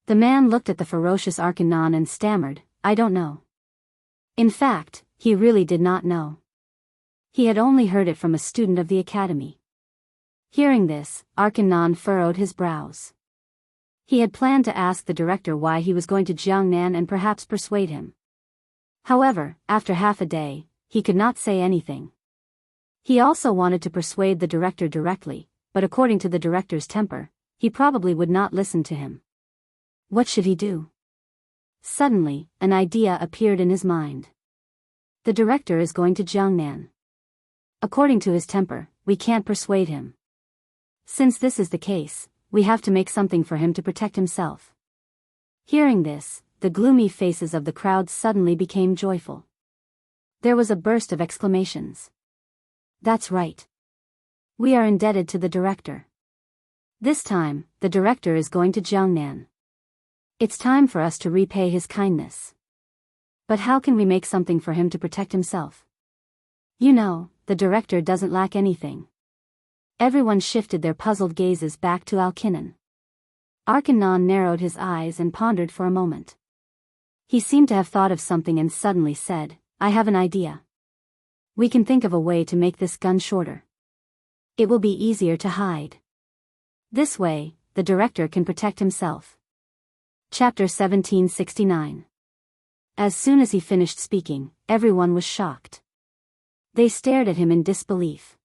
The man looked at the ferocious Arkanon and stammered, "I don't know." In fact, he really did not know. He had only heard it from a student of the academy. Hearing this, Arkanon furrowed his brows. He had planned to ask the director why he was going to Jiangnan and perhaps persuade him. However, after half a day, he could not say anything. He also wanted to persuade the director directly, but according to the director's temper, he probably would not listen to him. What should he do? Suddenly, an idea appeared in his mind. The director is going to Jiangnan. According to his temper, we can't persuade him. Since this is the case, we have to make something for him to protect himself. Hearing this, the gloomy faces of the crowd suddenly became joyful. There was a burst of exclamations. "That's right. We are indebted to the director. This time, the director is going to Jiangnan. It's time for us to repay his kindness. But how can we make something for him to protect himself? You know, the director doesn't lack anything." Everyone shifted their puzzled gazes back to Alkinon. Arkanon narrowed his eyes and pondered for a moment. He seemed to have thought of something and suddenly said, "I have an idea. We can think of a way to make this gun shorter. It will be easier to hide. This way, the director can protect himself." Chapter 1769. As soon as he finished speaking, everyone was shocked. They stared at him in disbelief.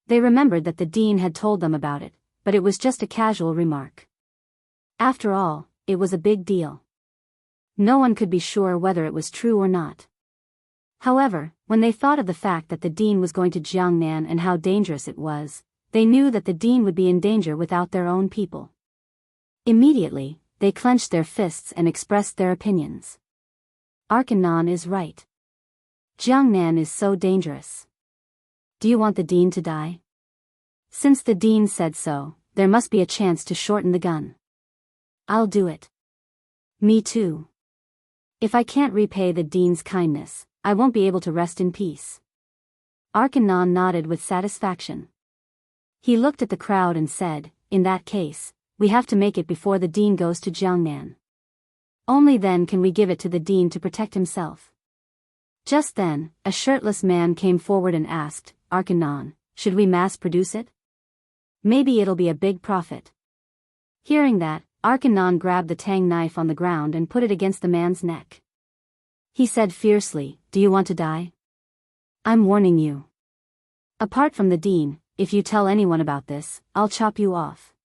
They remembered that the dean had told them about it, but it was just a casual remark. After all, it was a big deal. No one could be sure whether it was true or not. However, when they thought of the fact that the dean was going to Jiangnan and how dangerous it was, they knew that the dean would be in danger without their own people. Immediately, they clenched their fists and expressed their opinions. Arkanon is right. Jiangnan is so dangerous. Do you want the dean to die? Since the dean said so, there must be a chance to shorten the gun. I'll do it. Me too. If I can't repay the dean's kindness, I won't be able to rest in peace. Arkanon nodded with satisfaction. He looked at the crowd and said, in that case, we have to make it before the dean goes to Jiangnan. Only then can we give it to the dean to protect himself. Just then, a shirtless man came forward and asked, Arkanon, should we mass produce it? Maybe it'll be a big profit. Hearing that, Arkanon grabbed the tang knife on the ground and put it against the man's neck. He said fiercely, do you want to die? I'm warning you. Apart from the dean, if you tell anyone about this, I'll chop you off.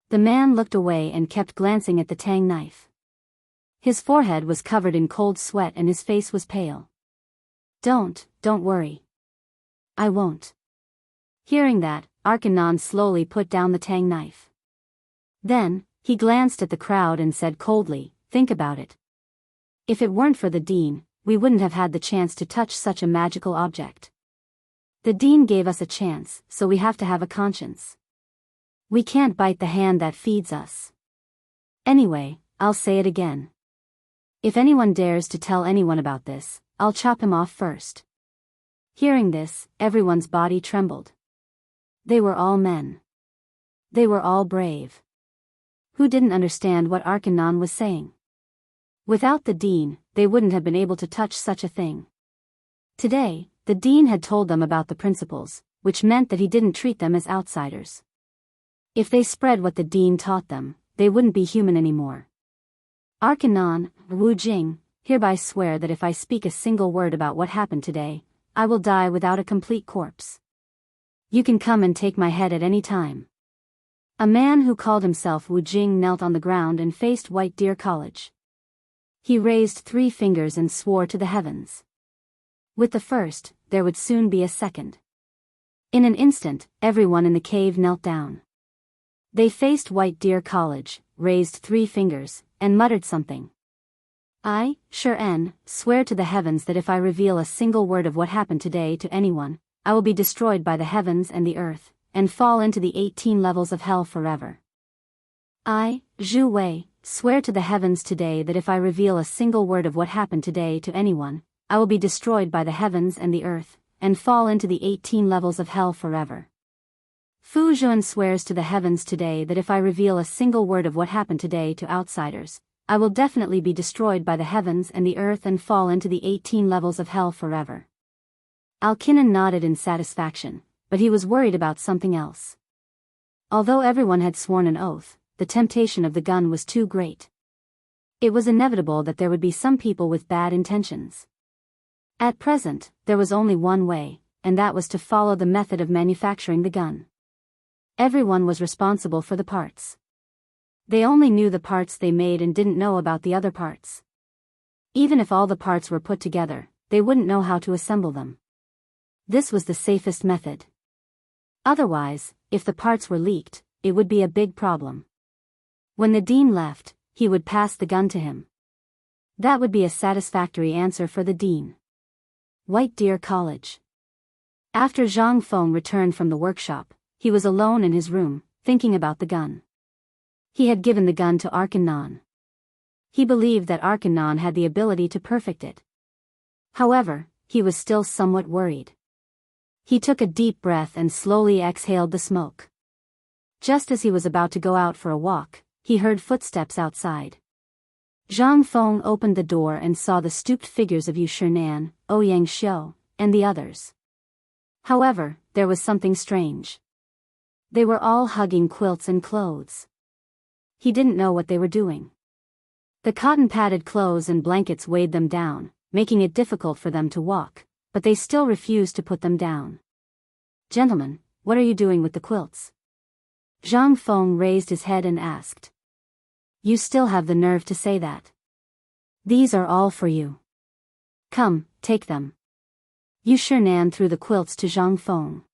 The man looked away and kept glancing at the tang knife. His forehead was covered in cold sweat and his face was pale. Don't worry. I won't. Hearing that, Arkanon slowly put down the tang knife. Then, he glanced at the crowd and said coldly, think about it. If it weren't for the dean, we wouldn't have had the chance to touch such a magical object. The dean gave us a chance, so we have to have a conscience. We can't bite the hand that feeds us. Anyway, I'll say it again. If anyone dares to tell anyone about this, I'll chop him off first. Hearing this, everyone's body trembled. They were all men. They were all brave. Who didn't understand what Arkanon was saying? Without the dean, they wouldn't have been able to touch such a thing. Today, the dean had told them about the principles, which meant that he didn't treat them as outsiders. If they spread what the dean taught them, they wouldn't be human anymore. Arkanon, Wu Jing, hereby swear that if I speak a single word about what happened today, I will die without a complete corpse. You can come and take my head at any time. A man who called himself Wu Jing knelt on the ground and faced White Deer College. He raised 3 fingers and swore to the heavens. With the first, there would soon be a second. In an instant, everyone in the cave knelt down. They faced White Deer College, raised 3 fingers, and muttered something. I, swear to the heavens that if I reveal a single word of what happened today to anyone, I will be destroyed by the heavens and the earth, and fall into the 18 levels of hell forever. I, Zhu Wei, swear to the heavens today that if I reveal a single word of what happened today to anyone, I will be destroyed by the heavens and the earth, and fall into the 18 levels of hell forever. Fu Zhuan swears to the heavens today that if I reveal a single word of what happened today to outsiders, I will definitely be destroyed by the heavens and the earth and fall into the 18 levels of hell forever. Alkinon nodded in satisfaction, but he was worried about something else. Although everyone had sworn an oath, the temptation of the gun was too great. It was inevitable that there would be some people with bad intentions. At present, there was only one way, and that was to follow the method of manufacturing the gun. Everyone was responsible for the parts. They only knew the parts they made and didn't know about the other parts. Even if all the parts were put together, they wouldn't know how to assemble them. This was the safest method. Otherwise, if the parts were leaked, it would be a big problem. When the dean left, he would pass the gun to him. That would be a satisfactory answer for the dean. White Deer College. After Zhang Feng returned from the workshop, he was alone in his room, thinking about the gun. He had given the gun to Arkanon. He believed that Arkanon had the ability to perfect it. However, he was still somewhat worried. He took a deep breath and slowly exhaled the smoke. Just as he was about to go out for a walk, he heard footsteps outside. Zhang Feng opened the door and saw the stooped figures of Yu Shinan, Ouyang Xiu, and the others. However, there was something strange. They were all hugging quilts and clothes. He didn't know what they were doing. The cotton-padded clothes and blankets weighed them down, making it difficult for them to walk, but they still refused to put them down. "Gentlemen, what are you doing with the quilts?" Zhang Feng raised his head and asked. "You still have the nerve to say that? These are all for you. Come, take them." Yu Shinan threw the quilts to Zhang Feng.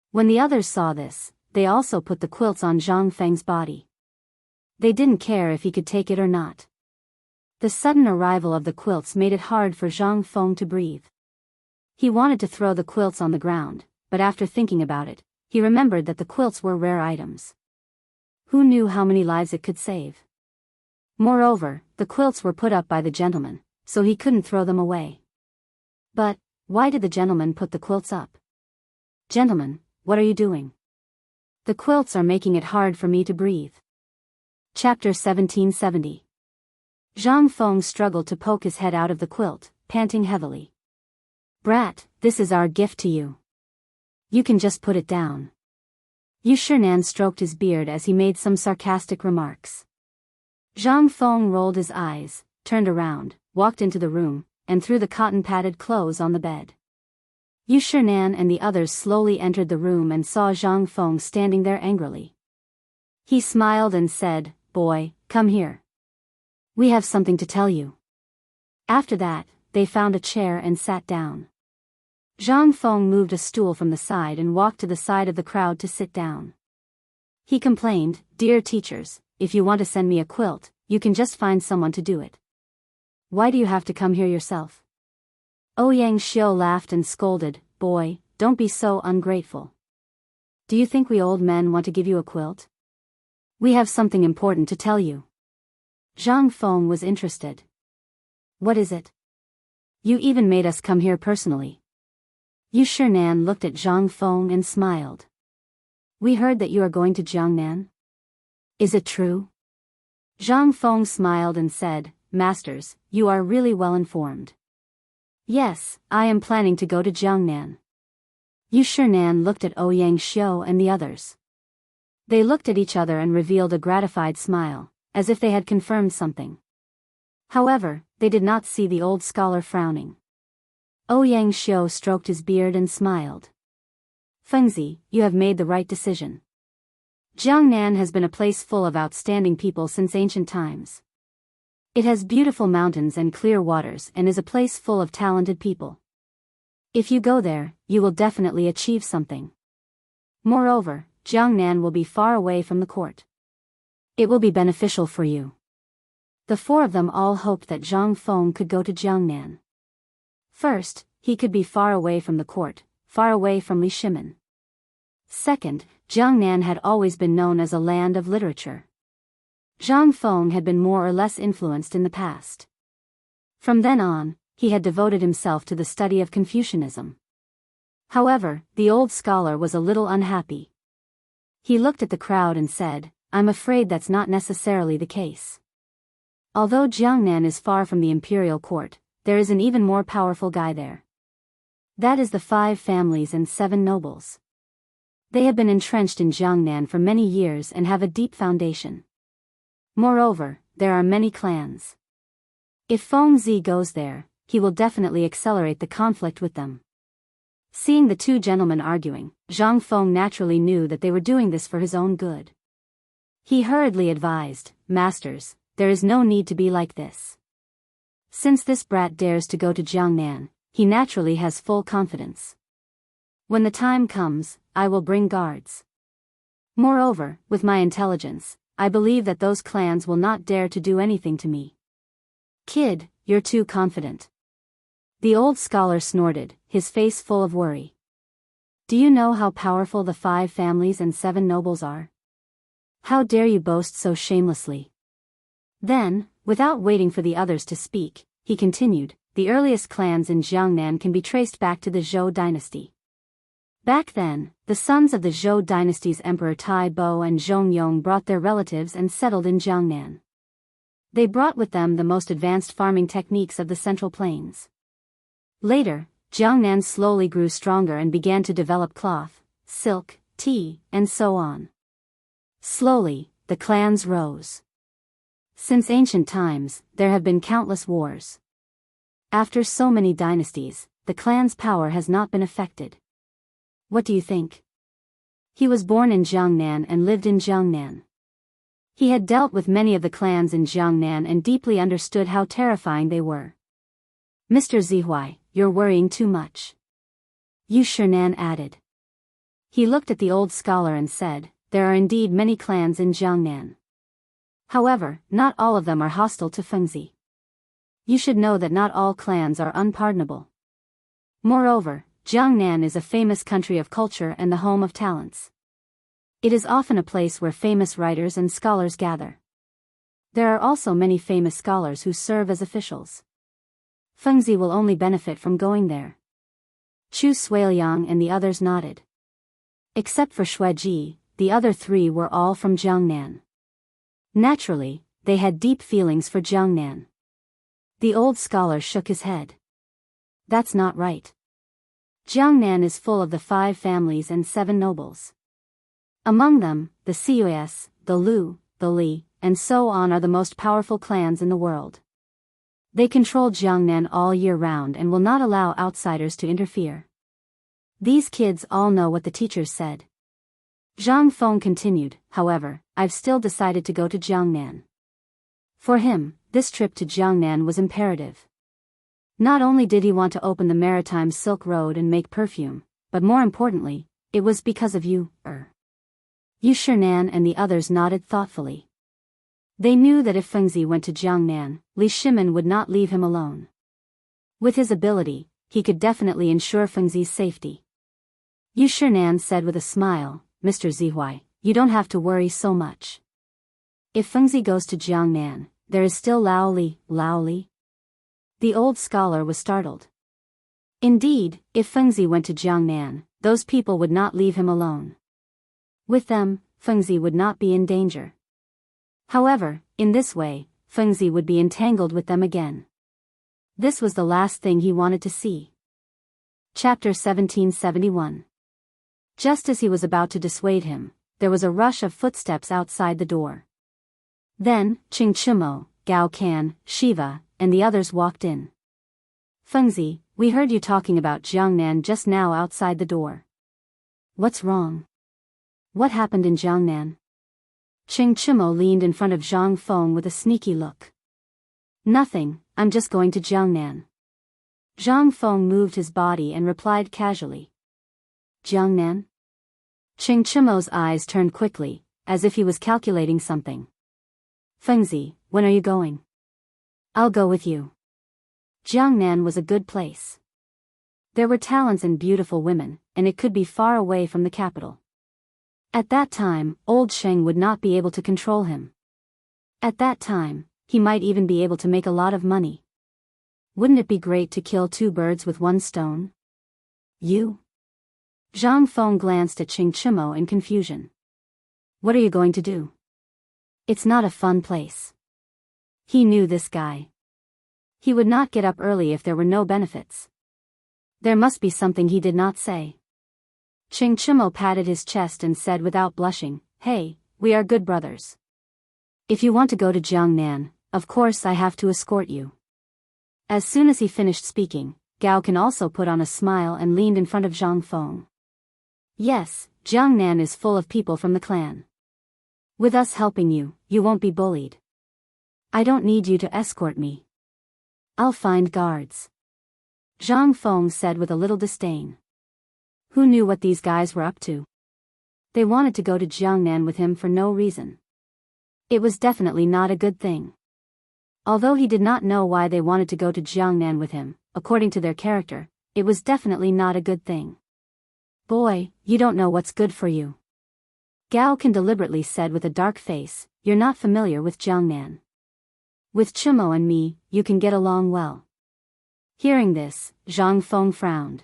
When the others saw this, they also put the quilts on Zhang Feng's body. They didn't care if he could take it or not. The sudden arrival of the quilts made it hard for Zhang Feng to breathe. He wanted to throw the quilts on the ground, but after thinking about it, he remembered that the quilts were rare items. Who knew how many lives it could save? Moreover, the quilts were put up by the gentleman, so he couldn't throw them away. But, why did the gentleman put the quilts up? "Gentlemen, what are you doing? The quilts are making it hard for me to breathe." Chapter 1770. Zhang Feng struggled to poke his head out of the quilt, panting heavily. "Brat, this is our gift to you. You can just put it down." Yu Shinan stroked his beard as he made some sarcastic remarks. Zhang Feng rolled his eyes, turned around, walked into the room, and threw the cotton-padded clothes on the bed. Yu Shinan and the others slowly entered the room and saw Zhang Feng standing there angrily. He smiled and said, "Boy, come here. We have something to tell you." After that, they found a chair and sat down. Zhang Feng moved a stool from the side and walked to the side of the crowd to sit down. He complained, "Dear teachers, if you want to send me a quilt, you can just find someone to do it. Why do you have to come here yourself?" Ouyang Xiu laughed and scolded, "Boy, don't be so ungrateful. Do you think we old men want to give you a quilt? We have something important to tell you." Zhang Feng was interested. "What is it? You even made us come here personally." Yu Shinan looked at Zhang Feng and smiled. "We heard that you are going to Jiangnan. Is it true?" Zhang Feng smiled and said, "Masters, you are really well informed." "Yes, I am planning to go to Jiangnan." Yu Shinan looked at Ouyang Xiu and the others. They looked at each other and revealed a gratified smile, as if they had confirmed something. However, they did not see the old scholar frowning. Ouyang Xiu stroked his beard and smiled. "Fengzi, you have made the right decision. Jiangnan has been a place full of outstanding people since ancient times. It has beautiful mountains and clear waters and is a place full of talented people. If you go there, you will definitely achieve something. Moreover, Jiangnan will be far away from the court. It will be beneficial for you." The four of them all hoped that Zhang Feng could go to Jiangnan. First, he could be far away from the court, far away from Li Shimin. Second, Jiangnan had always been known as a land of literature. Zhang Feng had been more or less influenced in the past. From then on, he had devoted himself to the study of Confucianism. However, the old scholar was a little unhappy. He looked at the crowd and said, "I'm afraid that's not necessarily the case. Although Jiangnan is far from the imperial court, there is an even more powerful guy there. That is the 5 families and 7 nobles. They have been entrenched in Jiangnan for many years and have a deep foundation. Moreover, there are many clans. If Fengzi goes there, he will definitely accelerate the conflict with them." Seeing the two gentlemen arguing, Zhang Feng naturally knew that they were doing this for his own good. He hurriedly advised, "Masters, there is no need to be like this. Since this brat dares to go to Jiangnan, he naturally has full confidence. When the time comes, I will bring guards. Moreover, with my intelligence, I believe that those clans will not dare to do anything to me." "Kid, you're too confident." The old scholar snorted, his face full of worry. "Do you know how powerful the 5 families and 7 nobles are? How dare you boast so shamelessly?" Then, without waiting for the others to speak, he continued, "The earliest clans in Jiangnan can be traced back to the Zhou dynasty. Back then, the sons of the Zhou dynasty's Emperor Tai Bo and Zhongyong brought their relatives and settled in Jiangnan. They brought with them the most advanced farming techniques of the Central Plains. Later, Jiangnan slowly grew stronger and began to develop cloth, silk, tea, and so on. Slowly, the clans rose. Since ancient times, there have been countless wars. After so many dynasties, the clan's power has not been affected. What do you think? He was born in Jiangnan and lived in Jiangnan. He had dealt with many of the clans in Jiangnan and deeply understood how terrifying they were. Mr. Zihuai, you're worrying too much. Yu Shinan added. He looked at the old scholar and said, there are indeed many clans in Jiangnan. However, not all of them are hostile to Fengzi. You should know that not all clans are unpardonable. Moreover, Jiangnan is a famous country of culture and the home of talents. It is often a place where famous writers and scholars gather. There are also many famous scholars who serve as officials. Fengzi will only benefit from going there. Chu Suiliang and the others nodded. Except for Xueji, the other three were all from Jiangnan. Naturally, they had deep feelings for Jiangnan. The old scholar shook his head. That's not right. Jiangnan is full of the 5 families and 7 nobles. Among them, the Cus, the Lu, the Li, and so on are the most powerful clans in the world. They control Jiangnan all year round and will not allow outsiders to interfere. These kids all know what the teachers said. Zhang Feng continued, however, I've still decided to go to Jiangnan. For him, this trip to Jiangnan was imperative. Not only did he want to open the maritime Silk Road and make perfume, but more importantly, it was because of you, Yu Shinan and the others nodded thoughtfully. They knew that if Fengzi went to Jiangnan, Li Shimin would not leave him alone. With his ability, he could definitely ensure Fengzi's safety. Yu Shinan said with a smile, Mr. Zihuai, you don't have to worry so much. If Fengzi goes to Jiangnan, there is still Lao Li. The old scholar was startled. Indeed, if Fengzi went to Jiangnan, those people would not leave him alone. With them, Fengzi would not be in danger. However, in this way, Fengzi would be entangled with them again. This was the last thing he wanted to see. Chapter 1771. Just as he was about to dissuade him, there was a rush of footsteps outside the door. Then, Qing Chimo, Gao Can, Shiva, and the others walked in. Fengzi, we heard you talking about Jiangnan just now outside the door. What's wrong? What happened in Jiangnan? Qing Chimo leaned in front of Zhang Feng with a sneaky look. Nothing, I'm just going to Jiangnan. Zhang Feng moved his body and replied casually. Jiangnan? Qing Chimo's eyes turned quickly, as if he was calculating something. Fengzi, when are you going? I'll go with you. Jiangnan was a good place. There were talents and beautiful women, and it could be far away from the capital. At that time, old Sheng would not be able to control him. At that time, he might even be able to make a lot of money. Wouldn't it be great to kill 2 birds with 1 stone? You? Zhang Feng glanced at Qing Chimo in confusion. What are you going to do? It's not a fun place. He knew this guy. He would not get up early if there were no benefits. There must be something he did not say. Qing Chimo patted his chest and said without blushing, Hey, we are good brothers. If you want to go to Jiangnan, of course I have to escort you. As soon as he finished speaking, Gao Can also put on a smile and leaned in front of Zhang Feng. Yes, Jiangnan is full of people from the clan. With us helping you, you won't be bullied. I don't need you to escort me. I'll find guards. Zhang Feng said with a little disdain. Who knew what these guys were up to? They wanted to go to Jiangnan with him for no reason. It was definitely not a good thing. Although he did not know why they wanted to go to Jiangnan with him, according to their character, it was definitely not a good thing. Boy, you don't know what's good for you. Gao Can deliberately said with a dark face, you're not familiar with Jiangnan. With Chimo and me, you can get along well. Hearing this, Zhang Feng frowned.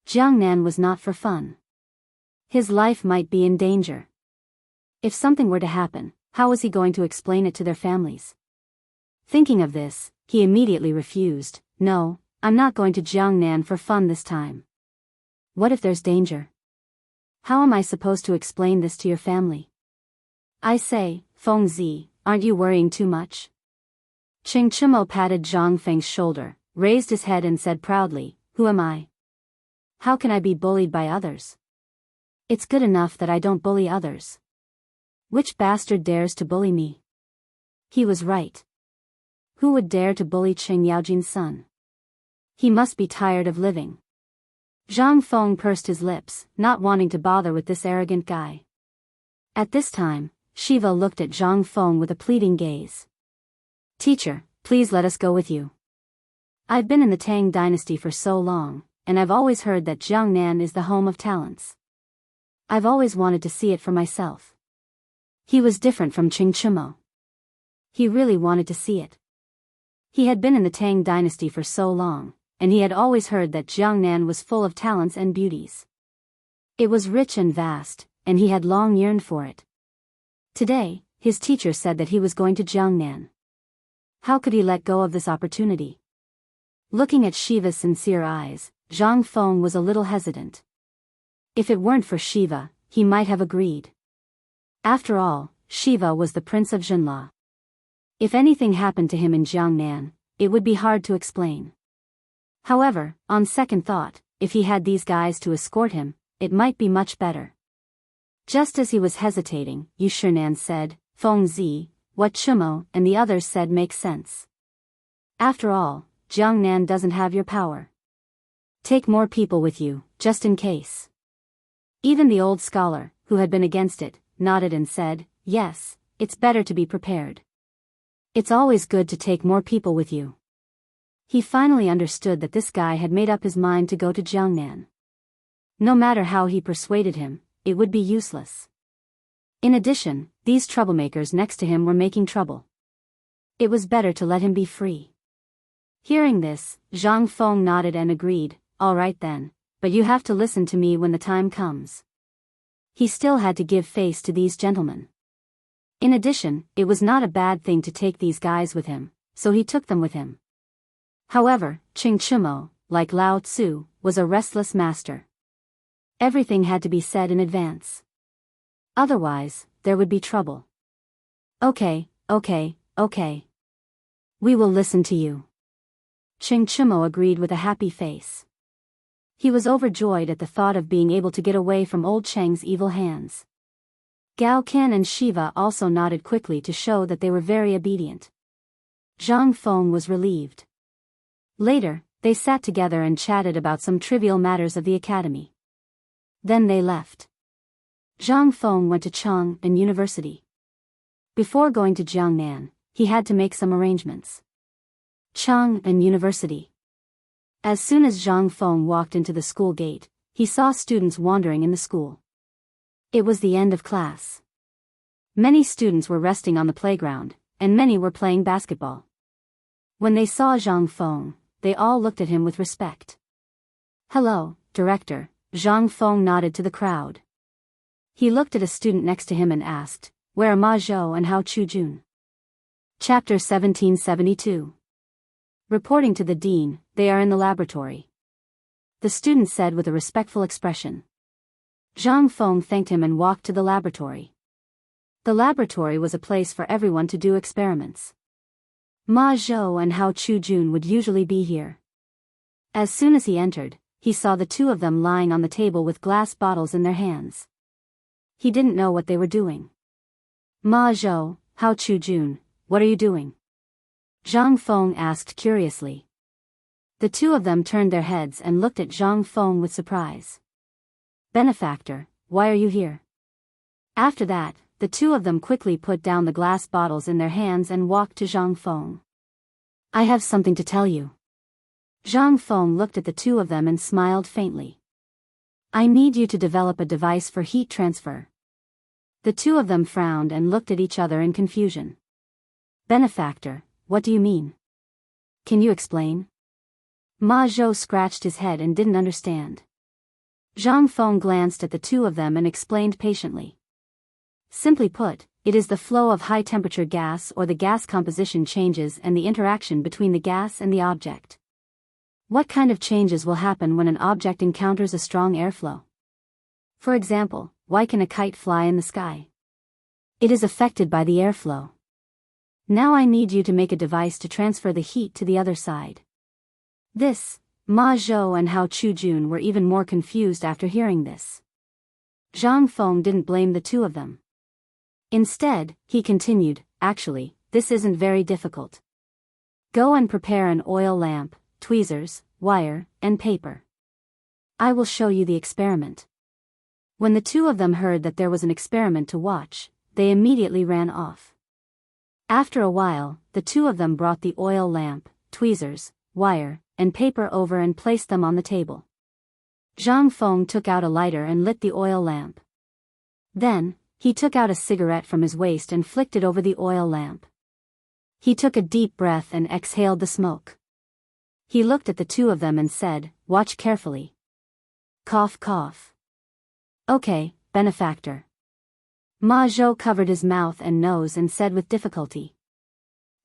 Jiangnan was not for fun. His life might be in danger. If something were to happen, how was he going to explain it to their families? Thinking of this, he immediately refused. No, I'm not going to Jiangnan for fun this time. What if there's danger? How am I supposed to explain this to your family? I say, Fengzi, aren't you worrying too much? Ching Chumo patted Zhang Feng's shoulder, raised his head and said proudly, who am I? How can I be bullied by others? It's good enough that I don't bully others. Which bastard dares to bully me? He was right. Who would dare to bully Ching Yaojin's son? He must be tired of living. Zhang Feng pursed his lips, not wanting to bother with this arrogant guy. At this time, Shiva looked at Zhang Feng with a pleading gaze. Teacher, please let us go with you. I've been in the Tang dynasty for so long, and I've always heard that Jiangnan is the home of talents. I've always wanted to see it for myself. He was different from Ching Chumo. He really wanted to see it. He had been in the Tang dynasty for so long, and he had always heard that Jiangnan was full of talents and beauties. It was rich and vast, and he had long yearned for it. Today, his teacher said that he was going to Jiangnan. How could he let go of this opportunity? Looking at Shiva's sincere eyes, Zhang Feng was a little hesitant. If it weren't for Shiva, he might have agreed. After all, Shiva was the prince of Jinla. If anything happened to him in Jiangnan, it would be hard to explain. However, on second thought, if he had these guys to escort him, it might be much better. Just as he was hesitating, Yu Shinan said, Feng Zi, what Chumo and the others said makes sense. After all, Jiangnan doesn't have your power. Take more people with you, just in case. Even the old scholar, who had been against it, nodded and said, yes, it's better to be prepared. It's always good to take more people with you. He finally understood that this guy had made up his mind to go to Jiangnan. No matter how he persuaded him, it would be useless. In addition, these troublemakers next to him were making trouble. It was better to let him be free. Hearing this, Zhang Feng nodded and agreed, all right then, but you have to listen to me when the time comes. He still had to give face to these gentlemen. In addition, it was not a bad thing to take these guys with him, so he took them with him. However, Ching Chumo, like Lao Tzu, was a restless master. Everything had to be said in advance. Otherwise, there would be trouble. Okay. We will listen to you. Ching Chumo agreed with a happy face. He was overjoyed at the thought of being able to get away from old Cheng's evil hands. Gao Qian and Shiva also nodded quickly to show that they were very obedient. Zhang Feng was relieved. Later, they sat together and chatted about some trivial matters of the academy. Then they left. Zhang Feng went to Chang'an University. Before going to Jiangnan, he had to make some arrangements. Chang'an University. As soon as Zhang Feng walked into the school gate, he saw students wandering in the school. It was the end of class. Many students were resting on the playground, and many were playing basketball. When they saw Zhang Feng, they all looked at him with respect. Hello, director, Zhang Feng nodded to the crowd. He looked at a student next to him and asked, where are Ma Zhou and Hao Chujun? Chapter 1772. Reporting to the dean, they are in the laboratory. The student said with a respectful expression. Zhang Feng thanked him and walked to the laboratory. The laboratory was a place for everyone to do experiments. Ma Zhou and Hao Chujun would usually be here. As soon as he entered, he saw the two of them lying on the table with glass bottles in their hands. He didn't know what they were doing. Ma Zhou, Hao Chujun, what are you doing? Zhang Feng asked curiously. The two of them turned their heads and looked at Zhang Feng with surprise. Benefactor, why are you here? After that, the two of them quickly put down the glass bottles in their hands and walked to Zhang Feng. I have something to tell you. Zhang Feng looked at the two of them and smiled faintly. I need you to develop a device for heat transfer. The two of them frowned and looked at each other in confusion. Benefactor, what do you mean? Can you explain? Ma Zhou scratched his head and didn't understand. Zhang Feng glanced at the two of them and explained patiently. Simply put, it is the flow of high-temperature gas or the gas composition changes and the interaction between the gas and the object. What kind of changes will happen when an object encounters a strong airflow? For example, why can a kite fly in the sky? It is affected by the airflow. Now I need you to make a device to transfer the heat to the other side. This, Ma Zhou and Hao Chujun were even more confused after hearing this. Zhang Feng didn't blame the two of them. Instead, he continued, actually, this isn't very difficult. Go and prepare an oil lamp, tweezers, wire, and paper. I will show you the experiment. When the two of them heard that there was an experiment to watch, they immediately ran off. After a while, the two of them brought the oil lamp, tweezers, wire, and paper over and placed them on the table. Zhang Feng took out a lighter and lit the oil lamp. Then, he took out a cigarette from his waist and flicked it over the oil lamp. He took a deep breath and exhaled the smoke. He looked at the two of them and said, "Watch carefully." Cough cough. Okay, benefactor. Ma Zhou covered his mouth and nose and said with difficulty.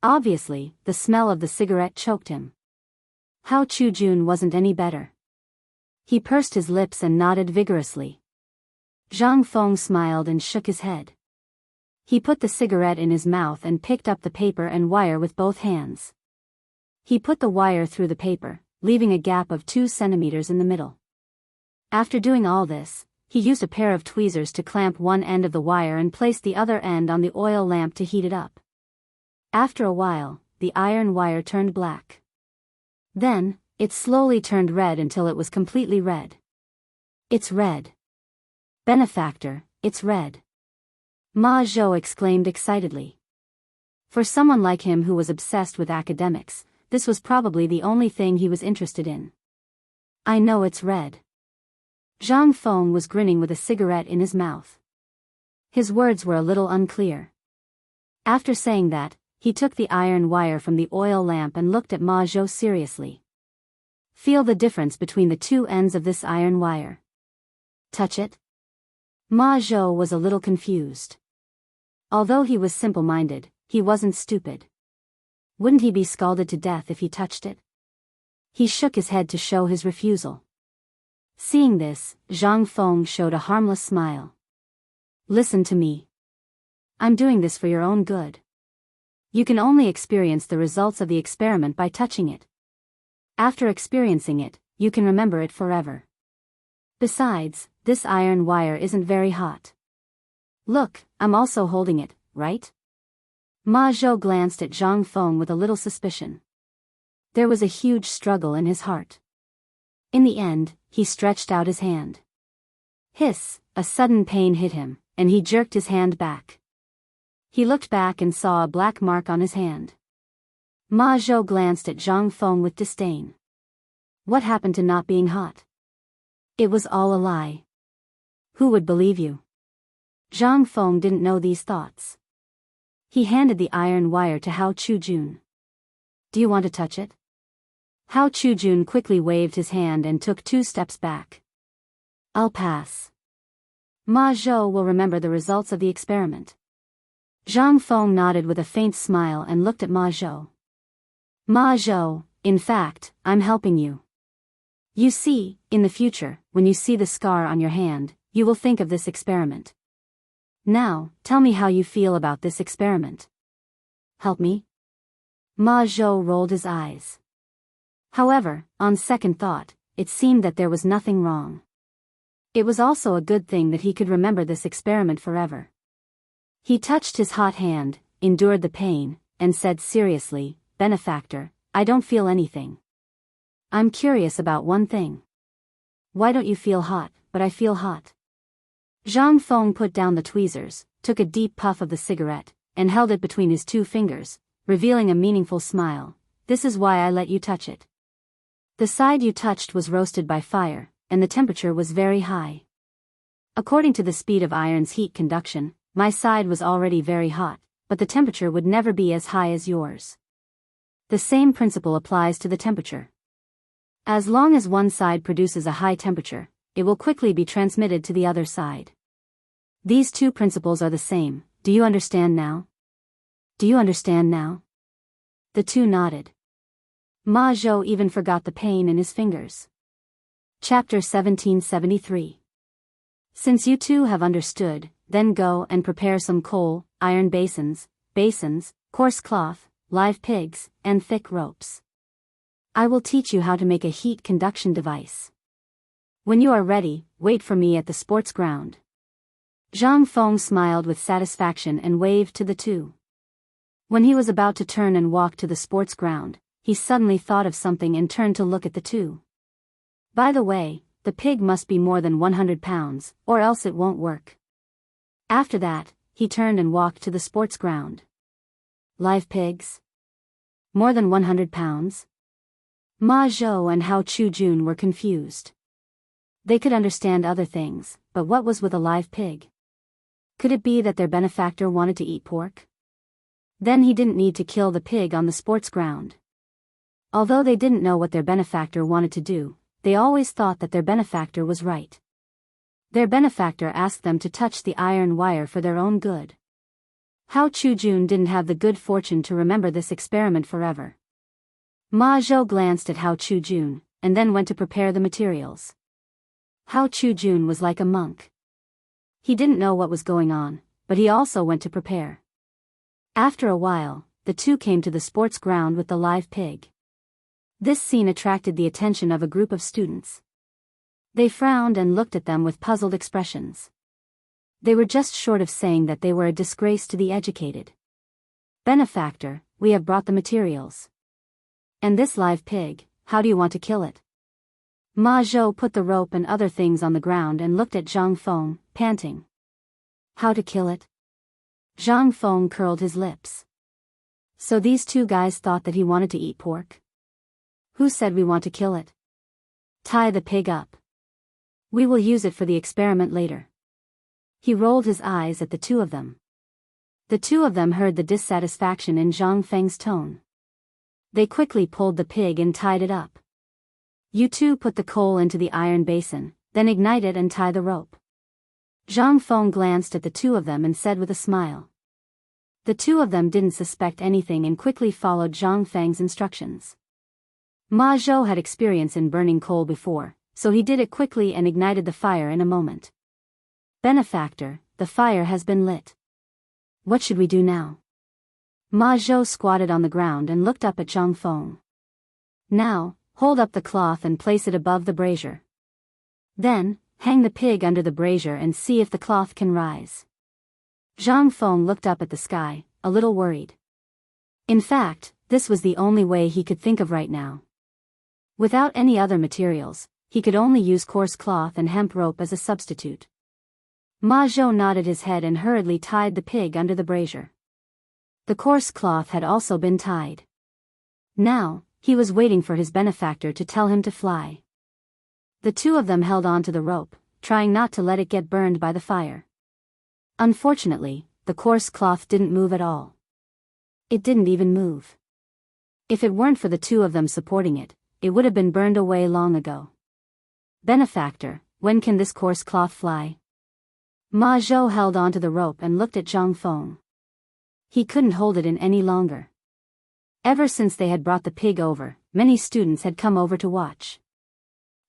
Obviously, the smell of the cigarette choked him. Hao Chujun wasn't any better. He pursed his lips and nodded vigorously. Zhang Feng smiled and shook his head. He put the cigarette in his mouth and picked up the paper and wire with both hands. He put the wire through the paper, leaving a gap of 2 centimeters in the middle. After doing all this, he used a pair of tweezers to clamp one end of the wire and placed the other end on the oil lamp to heat it up. After a while, the iron wire turned black. Then, it slowly turned red until it was completely red. It's red. Benefactor, it's red. Ma Zhou exclaimed excitedly. For someone like him who was obsessed with academics, this was probably the only thing he was interested in. I know it's red. Zhang Feng was grinning with a cigarette in his mouth. His words were a little unclear. After saying that, he took the iron wire from the oil lamp and looked at Ma Zhou seriously. Feel the difference between the two ends of this iron wire. Touch it? Ma Zhou was a little confused. Although he was simple-minded, he wasn't stupid. Wouldn't he be scalded to death if he touched it? He shook his head to show his refusal. Seeing this, Zhang Feng showed a harmless smile. Listen to me. I'm doing this for your own good. You can only experience the results of the experiment by touching it. After experiencing it, you can remember it forever. Besides, this iron wire isn't very hot. Look, I'm also holding it, right? Ma Zhou glanced at Zhang Feng with a little suspicion. There was a huge struggle in his heart. In the end, he stretched out his hand. Hiss, a sudden pain hit him, and he jerked his hand back. He looked back and saw a black mark on his hand. Ma Zhou glanced at Zhang Feng with disdain. What happened to not being hot? It was all a lie. Who would believe you? Zhang Feng didn't know these thoughts. He handed the iron wire to Hao Chujun. Do you want to touch it? Hao Chujun quickly waved his hand and took 2 steps back. I'll pass. Ma Zhou will remember the results of the experiment. Zhang Feng nodded with a faint smile and looked at Ma Zhou. Ma Zhou, in fact, I'm helping you. You see, in the future, when you see the scar on your hand, you will think of this experiment. Now, tell me how you feel about this experiment. Help me? Ma Zhou rolled his eyes. However, on second thought, it seemed that there was nothing wrong. It was also a good thing that he could remember this experiment forever. He touched his hot hand, endured the pain, and said seriously, Benefactor, I don't feel anything. I'm curious about one thing. Why don't you feel hot, but I feel hot? Zhang Feng put down the tweezers, took a deep puff of the cigarette, and held it between his 2 fingers, revealing a meaningful smile. This is why I let you touch it. The side you touched was roasted by fire, and the temperature was very high. According to the speed of iron's heat conduction, my side was already very hot, but the temperature would never be as high as yours. The same principle applies to the temperature. As long as one side produces a high temperature, it will quickly be transmitted to the other side. These 2 principles are the same. Do you understand now? Do you understand now? The 2 nodded. Ma Zhou even forgot the pain in his fingers. Chapter 1773. Since you 2 have understood, then go and prepare some coal, iron basins, coarse cloth, live pigs, and thick ropes. I will teach you how to make a heat conduction device. When you are ready, wait for me at the sports ground. Zhang Feng smiled with satisfaction and waved to the two. When he was about to turn and walk to the sports ground, he suddenly thought of something and turned to look at the two. By the way, the pig must be more than 100 pounds, or else it won't work. After that, he turned and walked to the sports ground. Live pigs? More than 100 pounds? Ma Zhou and Hao Chu-jun were confused. They could understand other things, but what was with a live pig? Could it be that their benefactor wanted to eat pork? Then he didn't need to kill the pig on the sports ground. Although they didn't know what their benefactor wanted to do, they always thought that their benefactor was right. Their benefactor asked them to touch the iron wire for their own good. Hao Chu-jun didn't have the good fortune to remember this experiment forever. Ma Zhou glanced at Hao Chu-jun, and then went to prepare the materials. Hao Chu-jun was like a monk. He didn't know what was going on, but he also went to prepare. After a while, the two came to the sports ground with the live pig. This scene attracted the attention of a group of students. They frowned and looked at them with puzzled expressions. They were just short of saying that they were a disgrace to the educated. Benefactor, we have brought the materials. And this live pig, how do you want to kill it? Ma Zhou put the rope and other things on the ground and looked at Zhang Feng, panting. How to kill it? Zhang Feng curled his lips. So these two guys thought that he wanted to eat pork? Who said we want to kill it? Tie the pig up. We will use it for the experiment later. He rolled his eyes at the two of them. The two of them heard the dissatisfaction in Zhang Feng's tone. They quickly pulled the pig and tied it up. You two put the coal into the iron basin, then ignite it and tie the rope. Zhang Feng glanced at the two of them and said with a smile. The two of them didn't suspect anything and quickly followed Zhang Feng's instructions. Ma Zhou had experience in burning coal before, so he did it quickly and ignited the fire in a moment. Benefactor, the fire has been lit. What should we do now? Ma Zhou squatted on the ground and looked up at Zhang Feng. Now, hold up the cloth and place it above the brazier. Then, hang the pig under the brazier and see if the cloth can rise. Zhang Feng looked up at the sky, a little worried. In fact, this was the only way he could think of right now. Without any other materials, he could only use coarse cloth and hemp rope as a substitute. Ma Zhou nodded his head and hurriedly tied the pig under the brazier. The coarse cloth had also been tied. Now, he was waiting for his benefactor to tell him to fly. The two of them held on to the rope, trying not to let it get burned by the fire. Unfortunately, the coarse cloth didn't move at all. It didn't even move. If it weren't for the two of them supporting it, it would have been burned away long ago. Benefactor, when can this coarse cloth fly? Ma Zhou held onto the rope and looked at Zhang Feng. He couldn't hold it in any longer. Ever since they had brought the pig over, many students had come over to watch.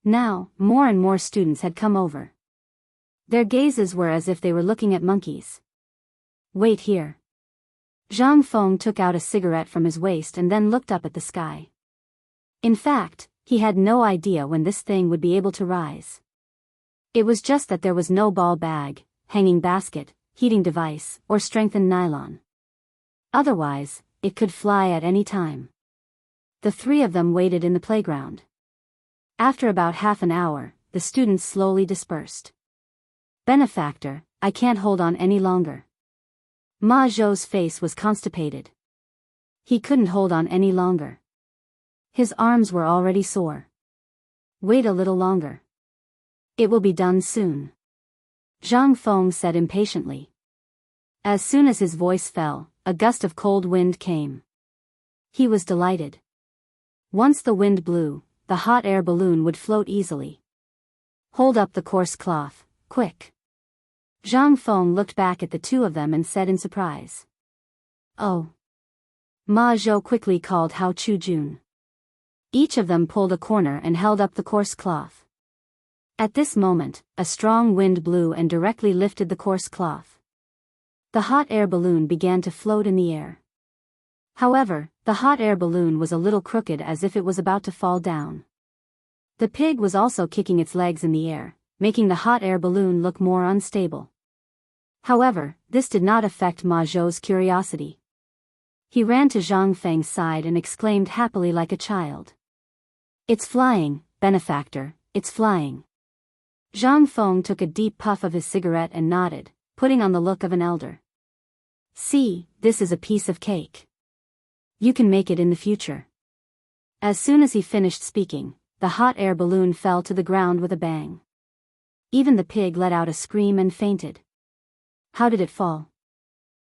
Now, more and more students had come over. Their gazes were as if they were looking at monkeys. Wait here. Zhang Feng took out a cigarette from his waist and then looked up at the sky. In fact, he had no idea when this thing would be able to rise. It was just that there was no ball bag, hanging basket, heating device, or strengthened nylon. Otherwise, it could fly at any time. The three of them waited in the playground. After about half an hour, the students slowly dispersed. Benefactor, I can't hold on any longer. Ma Zhou's face was constipated. He couldn't hold on any longer. His arms were already sore. Wait a little longer. It will be done soon. Zhang Feng said impatiently. As soon as his voice fell, a gust of cold wind came. He was delighted. Once the wind blew, the hot air balloon would float easily. Hold up the coarse cloth, quick. Zhang Feng looked back at the two of them and said in surprise. Oh. Ma Zhou quickly called Hao Chu-jun. Each of them pulled a corner and held up the coarse cloth. At this moment, a strong wind blew and directly lifted the coarse cloth. The hot air balloon began to float in the air. However, the hot air balloon was a little crooked as if it was about to fall down. The pig was also kicking its legs in the air, making the hot air balloon look more unstable. However, this did not affect Ma Zhou's curiosity. He ran to Zhang Feng's side and exclaimed happily like a child. "It's flying, benefactor, it's flying." Zhang Feng took a deep puff of his cigarette and nodded, putting on the look of an elder. "See, this is a piece of cake. You can make it in the future." As soon as he finished speaking, the hot air balloon fell to the ground with a bang. Even the pig let out a scream and fainted. How did it fall?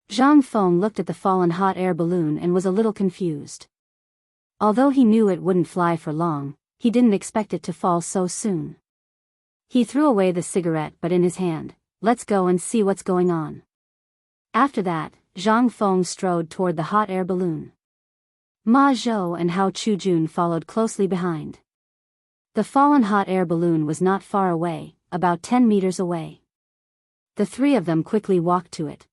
Zhang Feng looked at the fallen hot air balloon and was a little confused. Although he knew it wouldn't fly for long, he didn't expect it to fall so soon. He threw away the cigarette but in his hand, "Let's go and see what's going on." After that, Zhang Feng strode toward the hot air balloon. Ma Zhou and Hao Chujun followed closely behind. The fallen hot air balloon was not far away, about 10 meters away. The three of them quickly walked to it.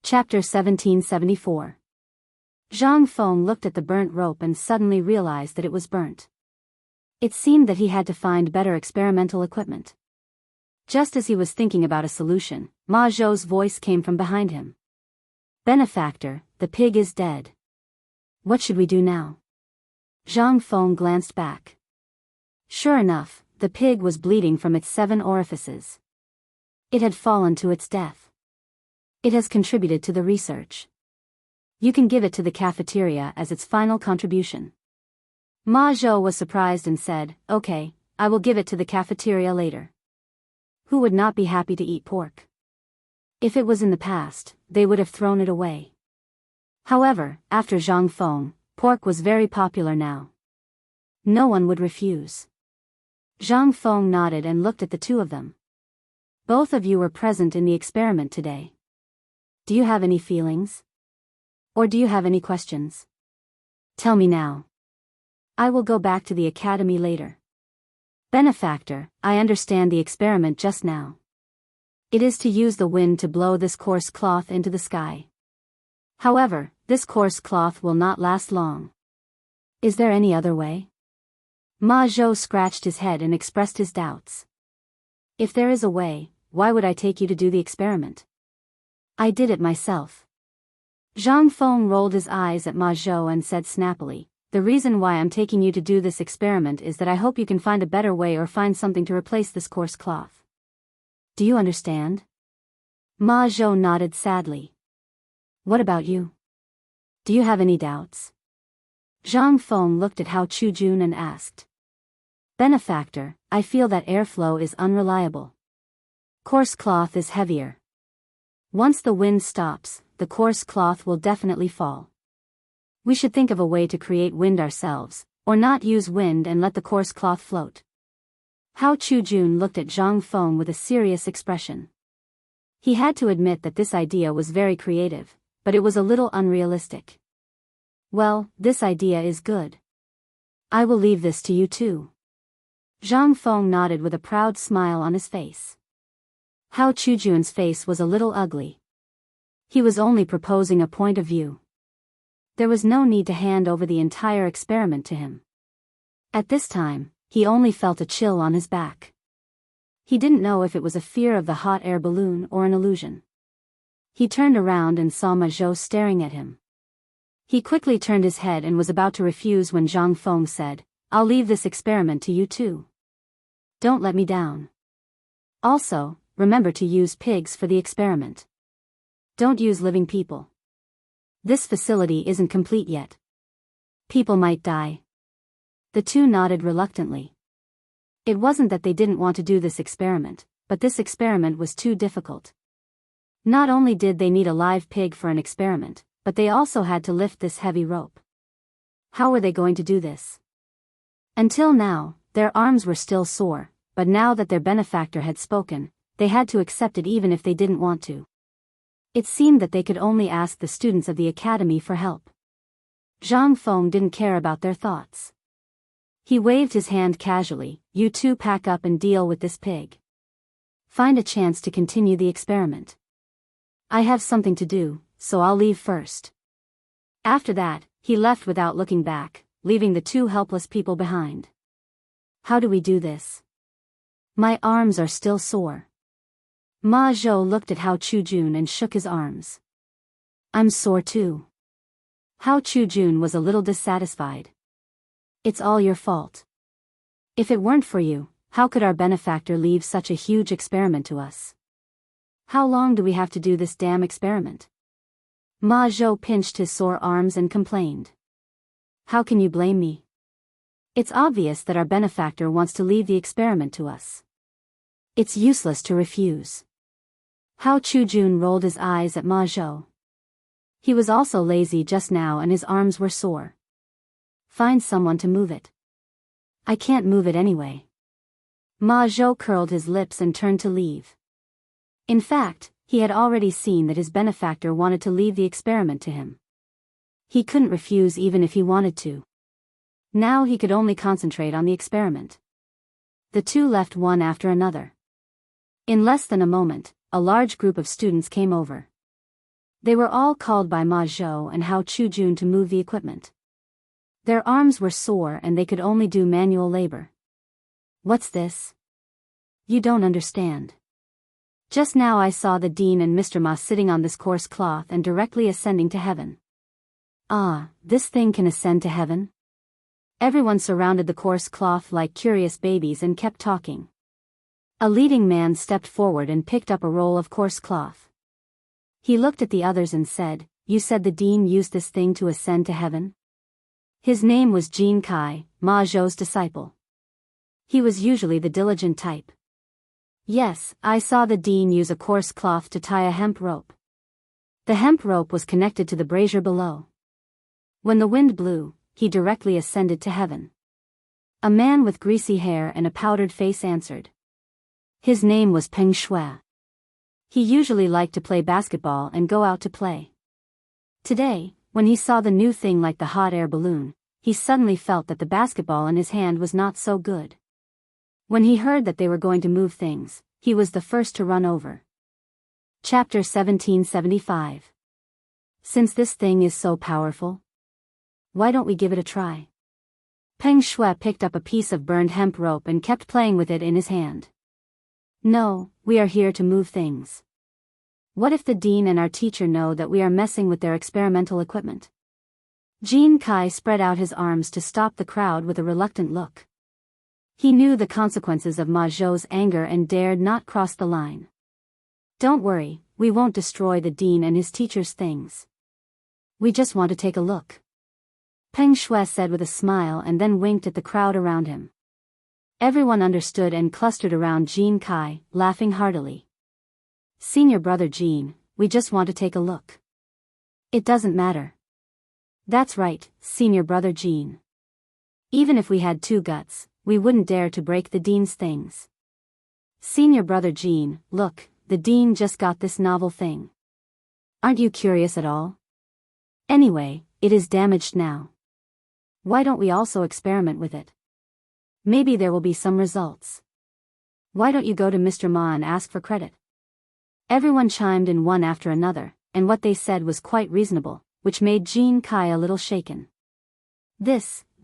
Chapter 1774. Zhang Feng looked at the burnt rope and suddenly realized that it was burnt. It seemed that he had to find better experimental equipment. Just as he was thinking about a solution, Ma Zhou's voice came from behind him. "Benefactor, the pig is dead. What should we do now?" Zhang Feng glanced back. Sure enough, the pig was bleeding from its 7 orifices. It had fallen to its death. It has contributed to the research. You can give it to the cafeteria as its final contribution. Ma Zhou was surprised and said, "Okay, I will give it to the cafeteria later." Who would not be happy to eat pork? If it was in the past, they would have thrown it away. However, after Zhang Feng, pork was very popular now. No one would refuse. Zhang Feng nodded and looked at the two of them. "Both of you were present in the experiment today. Do you have any feelings? Or do you have any questions? Tell me now. I will go back to the academy later." "Benefactor, I understand the experiment just now. It is to use the wind to blow this coarse cloth into the sky. However, this coarse cloth will not last long. Is there any other way?" Ma Zhou scratched his head and expressed his doubts. "If there is a way, why would I take you to do the experiment? I did it myself." Zhang Feng rolled his eyes at Ma Zhou and said snappily, "The reason why I'm taking you to do this experiment is that I hope you can find a better way or find something to replace this coarse cloth. Do you understand?" Ma Zhou nodded sadly. "What about you? Do you have any doubts?" Zhang Feng looked at Hao Chujun and asked. "Benefactor, I feel that airflow is unreliable. Coarse cloth is heavier. Once the wind stops, the coarse cloth will definitely fall. We should think of a way to create wind ourselves, or not use wind and let the coarse cloth float." Hao Chujun looked at Zhang Feng with a serious expression. He had to admit that this idea was very creative, but it was a little unrealistic. "Well, this idea is good. I will leave this to you too." Zhang Feng nodded with a proud smile on his face. Hao Chujun's face was a little ugly. He was only proposing a point of view. There was no need to hand over the entire experiment to him. At this time, he only felt a chill on his back. He didn't know if it was a fear of the hot air balloon or an illusion. He turned around and saw Ma Zhou staring at him. He quickly turned his head and was about to refuse when Zhang Feng said, "I'll leave this experiment to you too. Don't let me down. Also, remember to use pigs for the experiment. Don't use living people. This facility isn't complete yet. People might die." The two nodded reluctantly. It wasn't that they didn't want to do this experiment, but this experiment was too difficult. Not only did they need a live pig for an experiment, but they also had to lift this heavy rope. How were they going to do this? Until now, their arms were still sore, but now that their benefactor had spoken, they had to accept it even if they didn't want to. It seemed that they could only ask the students of the academy for help. Zhang Feng didn't care about their thoughts. He waved his hand casually, "You two pack up and deal with this pig. Find a chance to continue the experiment. I have something to do, so I'll leave first." After that, he left without looking back, leaving the two helpless people behind. How do we do this? My arms are still sore. Ma Zhou looked at Hao Chujun and shook his arms. I'm sore too. Hao Chujun was a little dissatisfied. It's all your fault. If it weren't for you, how could our benefactor leave such a huge experiment to us? How long do we have to do this damn experiment? Ma Zhou pinched his sore arms and complained. How can you blame me? It's obvious that our benefactor wants to leave the experiment to us. It's useless to refuse. Hao Chujun rolled his eyes at Ma Zhou. He was also lazy just now and his arms were sore. Find someone to move it. I can't move it anyway. Ma Zhou curled his lips and turned to leave. In fact, he had already seen that his benefactor wanted to leave the experiment to him. He couldn't refuse even if he wanted to. Now he could only concentrate on the experiment. The two left one after another. In less than a moment, a large group of students came over. They were all called by Ma Zhou and Hao Chujun to move the equipment. Their arms were sore and they could only do manual labor. What's this? You don't understand. Just now I saw the Dean and Mr. Ma sitting on this coarse cloth and directly ascending to heaven. Ah, this thing can ascend to heaven? Everyone surrounded the coarse cloth like curious babies and kept talking. A leading man stepped forward and picked up a roll of coarse cloth. He looked at the others and said, You said the Dean used this thing to ascend to heaven? His name was Jin Kai, Ma Zhou's disciple. He was usually the diligent type. Yes, I saw the Dean use a coarse cloth to tie a hemp rope. The hemp rope was connected to the brazier below. When the wind blew, he directly ascended to heaven. A man with greasy hair and a powdered face answered. His name was Peng Shui. He usually liked to play basketball and go out to play. Today, when he saw the new thing like the hot air balloon, he suddenly felt that the basketball in his hand was not so good. When he heard that they were going to move things, he was the first to run over. Chapter 1775. Since this thing is so powerful, why don't we give it a try? Peng Shui picked up a piece of burned hemp rope and kept playing with it in his hand. No, we are here to move things. What if the Dean and our teacher know that we are messing with their experimental equipment? Jin Kai spread out his arms to stop the crowd with a reluctant look. He knew the consequences of Ma Zhou's anger and dared not cross the line. Don't worry, we won't destroy the Dean and his teacher's things. We just want to take a look. Peng Shui said with a smile and then winked at the crowd around him. Everyone understood and clustered around Jin Kai, laughing heartily. Senior brother Jin, we just want to take a look. It doesn't matter. That's right, senior brother Jin. Even if we had two guts, we wouldn't dare to break the Dean's things. Senior brother Jin, look, the Dean just got this novel thing. Aren't you curious at all? Anyway, it is damaged now. Why don't we also experiment with it? Maybe there will be some results. Why don't you go to Mr. Ma and ask for credit? Everyone chimed in one after another, and what they said was quite reasonable, which made Jin Kai a little shaken.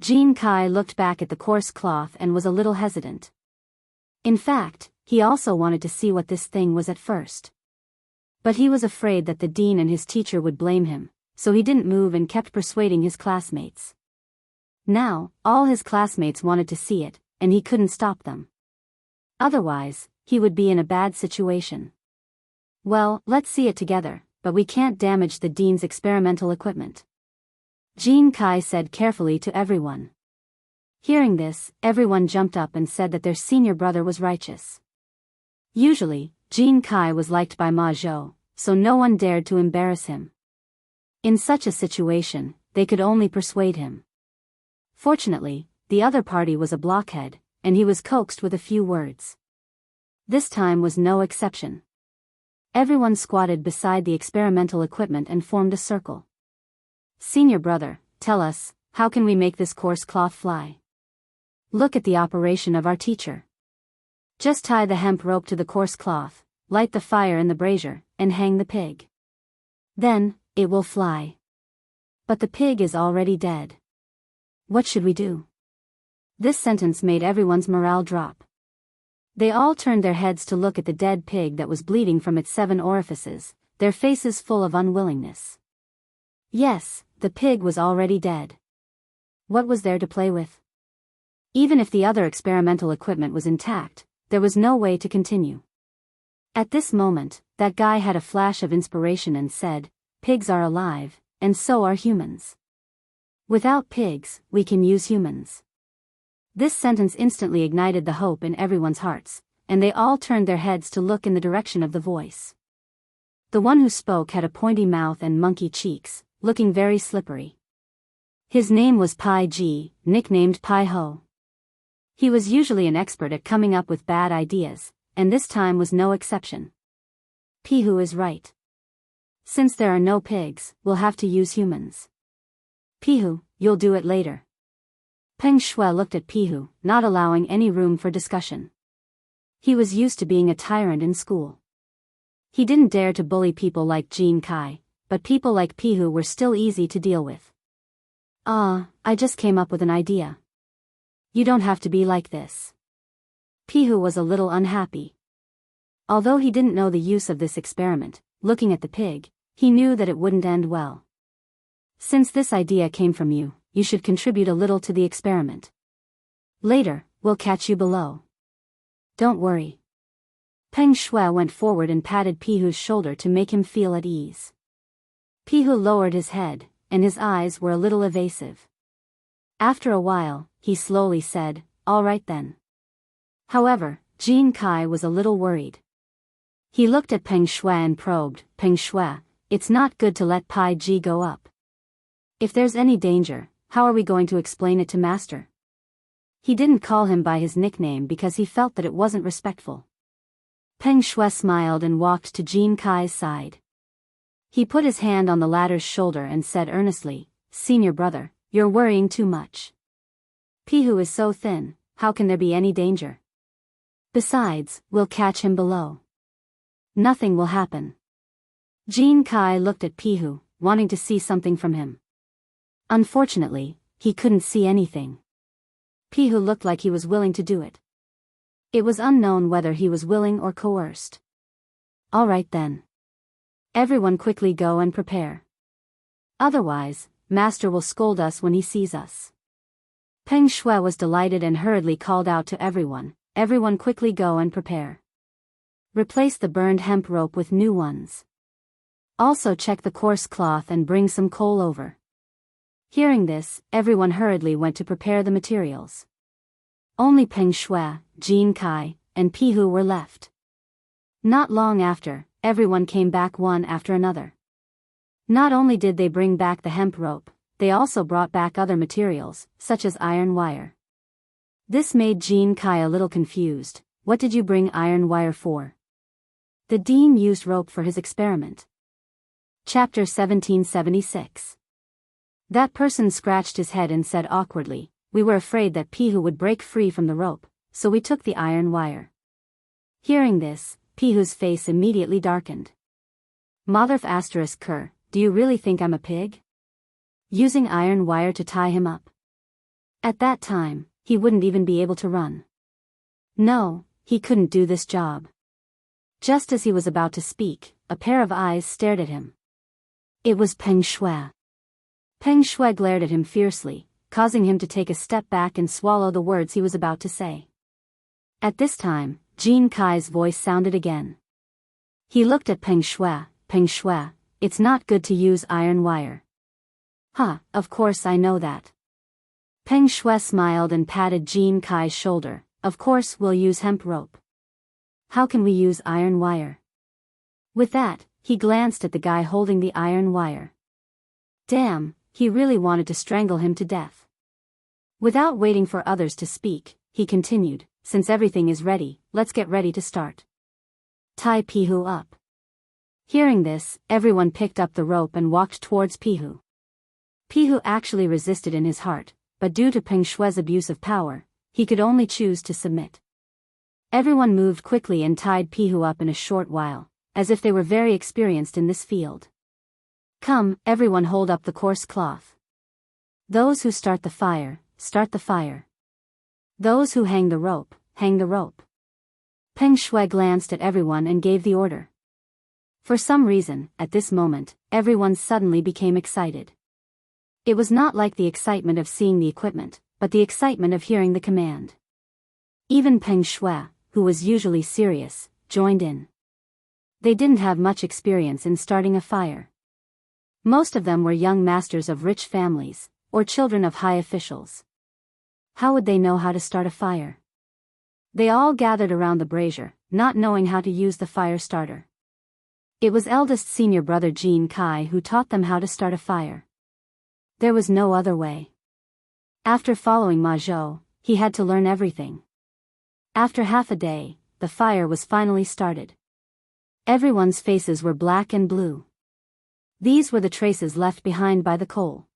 Jin Kai looked back at the coarse cloth and was a little hesitant. In fact, he also wanted to see what this thing was at first. But he was afraid that the Dean and his teacher would blame him, so he didn't move and kept persuading his classmates. Now, all his classmates wanted to see it, and he couldn't stop them. Otherwise, he would be in a bad situation. Well, let's see it together, but we can't damage the Dean's experimental equipment. Jin Kai said carefully to everyone. Hearing this, everyone jumped up and said that their senior brother was righteous. Usually, Jin Kai was liked by Ma Zhou, so no one dared to embarrass him. In such a situation, they could only persuade him. Fortunately, the other party was a blockhead, and he was coaxed with a few words. This time was no exception. Everyone squatted beside the experimental equipment and formed a circle. Senior brother, tell us, how can we make this coarse cloth fly? Look at the operation of our teacher. Just tie the hemp rope to the coarse cloth, light the fire in the brazier, and hang the pig. Then, it will fly. But the pig is already dead. What should we do? This sentence made everyone's morale drop. They all turned their heads to look at the dead pig that was bleeding from its 7 orifices, their faces full of unwillingness. Yes, the pig was already dead. What was there to play with? Even if the other experimental equipment was intact, there was no way to continue. At this moment, that guy had a flash of inspiration and said, "Pigs are alive, and so are humans. Without pigs, we can use humans." This sentence instantly ignited the hope in everyone's hearts, and they all turned their heads to look in the direction of the voice. The one who spoke had a pointy mouth and monkey cheeks, looking very slippery. His name was Pai Ji, nicknamed Pai Ho. He was usually an expert at coming up with bad ideas, and this time was no exception. Pihu is right. Since there are no pigs, we'll have to use humans. Pihu, you'll do it later. Peng Shui looked at Pihu, not allowing any room for discussion. He was used to being a tyrant in school. He didn't dare to bully people like Jean Kai, but people like Pihu were still easy to deal with. I just came up with an idea. You don't have to be like this. Pihu was a little unhappy. Although he didn't know the use of this experiment, looking at the pig, he knew that it wouldn't end well. Since this idea came from you, you should contribute a little to the experiment. Later, we'll catch you below. Don't worry. Peng Shui went forward and patted Pihu's shoulder to make him feel at ease. Pihu lowered his head, and his eyes were a little evasive. After a while, he slowly said, "All right then." However, Jean Kai was a little worried. He looked at Peng Shui and probed, "Peng Shui, it's not good to let Pai Ji go up. If there's any danger, how are we going to explain it to Master?" He didn't call him by his nickname because he felt that it wasn't respectful. Peng Shui smiled and walked to Jean Kai's side. He put his hand on the latter's shoulder and said earnestly, "Senior brother, you're worrying too much. Pihu is so thin, how can there be any danger? Besides, we'll catch him below. Nothing will happen." Jean Kai looked at Pihu, wanting to see something from him. Unfortunately, he couldn't see anything. Pihu looked like he was willing to do it. It was unknown whether he was willing or coerced. "All right then. Everyone quickly go and prepare. Otherwise, Master will scold us when he sees us." Peng Shui was delighted and hurriedly called out to everyone, "Everyone quickly go and prepare. Replace the burned hemp rope with new ones. Also check the coarse cloth and bring some coal over." Hearing this, everyone hurriedly went to prepare the materials. Only Peng Shui, Jean Kai, and Pihu were left. Not long after, everyone came back one after another. Not only did they bring back the hemp rope, they also brought back other materials, such as iron wire. This made Jean Kai a little confused. "What did you bring iron wire for?" The dean used rope for his experiment. Chapter 1776. That person scratched his head and said awkwardly, "We were afraid that Pihu would break free from the rope, so we took the iron wire." Hearing this, Pihu's face immediately darkened. "Motherf asterisk cur, do you really think I'm a pig? Using iron wire to tie him up?" At that time, he wouldn't even be able to run. No, he couldn't do this job. Just as he was about to speak, a pair of eyes stared at him. It was Peng Shui. Peng Shui glared at him fiercely, causing him to take a step back and swallow the words he was about to say. At this time, Jean Kai's voice sounded again. He looked at Peng Shui. "Peng Shui, it's not good to use iron wire." Of course I know that." Peng Shui smiled and patted Jean Kai's shoulder. "Of course we'll use hemp rope. How can we use iron wire?" With that, he glanced at the guy holding the iron wire. Damn, he really wanted to strangle him to death. Without waiting for others to speak, he continued, "Since everything is ready, let's get ready to start. Tie Pihu up." Hearing this, everyone picked up the rope and walked towards Pihu. Pihu actually resisted in his heart, but due to Peng Shui's abuse of power, he could only choose to submit. Everyone moved quickly and tied Pihu up in a short while, as if they were very experienced in this field. Come, everyone hold up the coarse cloth. Those who start the fire, start the fire. Those who hang the rope, hang the rope. Peng Shuai glanced at everyone and gave the order. For some reason, at this moment, everyone suddenly became excited. It was not like the excitement of seeing the equipment, but the excitement of hearing the command. Even Peng Shuai, who was usually serious, joined in. They didn't have much experience in starting a fire. Most of them were young masters of rich families, or children of high officials. How would they know how to start a fire? They all gathered around the brazier, not knowing how to use the fire starter. It was eldest senior brother Jean Kai who taught them how to start a fire. There was no other way. After following Ma Zhou, he had to learn everything. After half a day, the fire was finally started. Everyone's faces were black and blue. These were the traces left behind by the coal.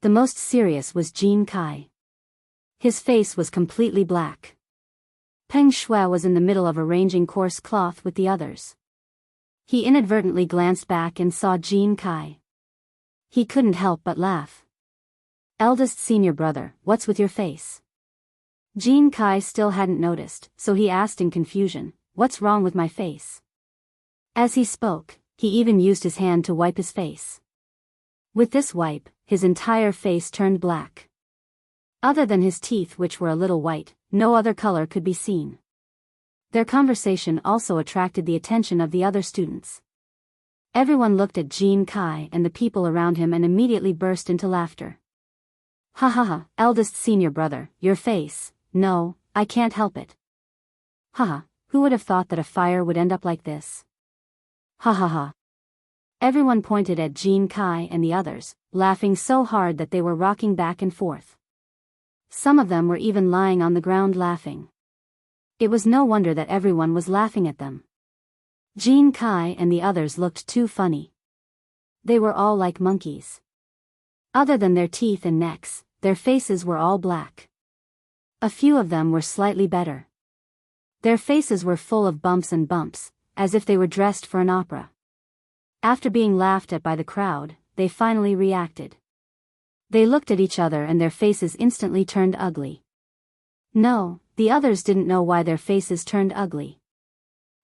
The most serious was Jean Kai. His face was completely black. Peng Shuai was in the middle of arranging coarse cloth with the others. He inadvertently glanced back and saw Jean Kai. He couldn't help but laugh. Eldest senior brother, what's with your face? Jean Kai still hadn't noticed, so he asked in confusion, what's wrong with my face? As he spoke, he even used his hand to wipe his face. With this wipe, his entire face turned black. Other than his teeth, which were a little white, no other color could be seen. Their conversation also attracted the attention of the other students. Everyone looked at Jean Kai and the people around him and immediately burst into laughter. Ha ha ha, eldest senior brother, your face, no, I can't help it. Ha ha, who would have thought that a fire would end up like this? Ha ha ha. Everyone pointed at Jean Kai and the others, laughing so hard that they were rocking back and forth. Some of them were even lying on the ground laughing. It was no wonder that everyone was laughing at them. Jean Kai and the others looked too funny. They were all like monkeys. Other than their teeth and necks, their faces were all black. A few of them were slightly better. Their faces were full of bumps and bumps, as if they were dressed for an opera. After being laughed at by the crowd, they finally reacted. They looked at each other and their faces instantly turned ugly. No, the others didn't know why their faces turned ugly.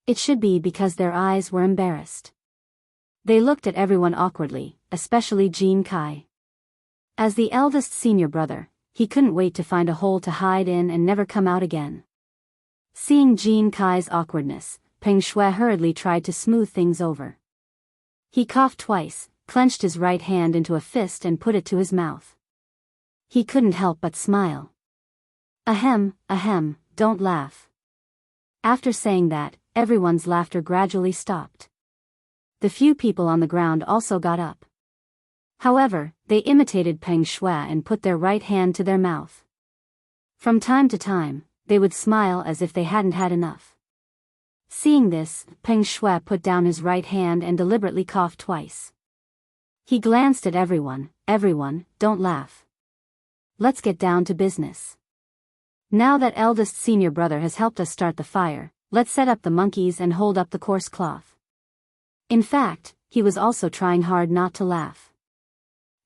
It should be because their eyes were embarrassed. They looked at everyone awkwardly, especially Jean Kai. As the eldest senior brother, he couldn't wait to find a hole to hide in and never come out again. Seeing Jean Kai's awkwardness, Peng Shuai hurriedly tried to smooth things over. He coughed twice, clenched his right hand into a fist and put it to his mouth. He couldn't help but smile. Ahem, don't laugh. After saying that, everyone's laughter gradually stopped. The few people on the ground also got up. However, they imitated Peng Shuai and put their right hand to their mouth. From time to time, they would smile as if they hadn't had enough. Seeing this, Peng Shuai put down his right hand and deliberately coughed twice. He glanced at everyone, don't laugh. Let's get down to business. Now that eldest senior brother has helped us start the fire, let's set up the monkeys and hold up the coarse cloth. In fact, he was also trying hard not to laugh.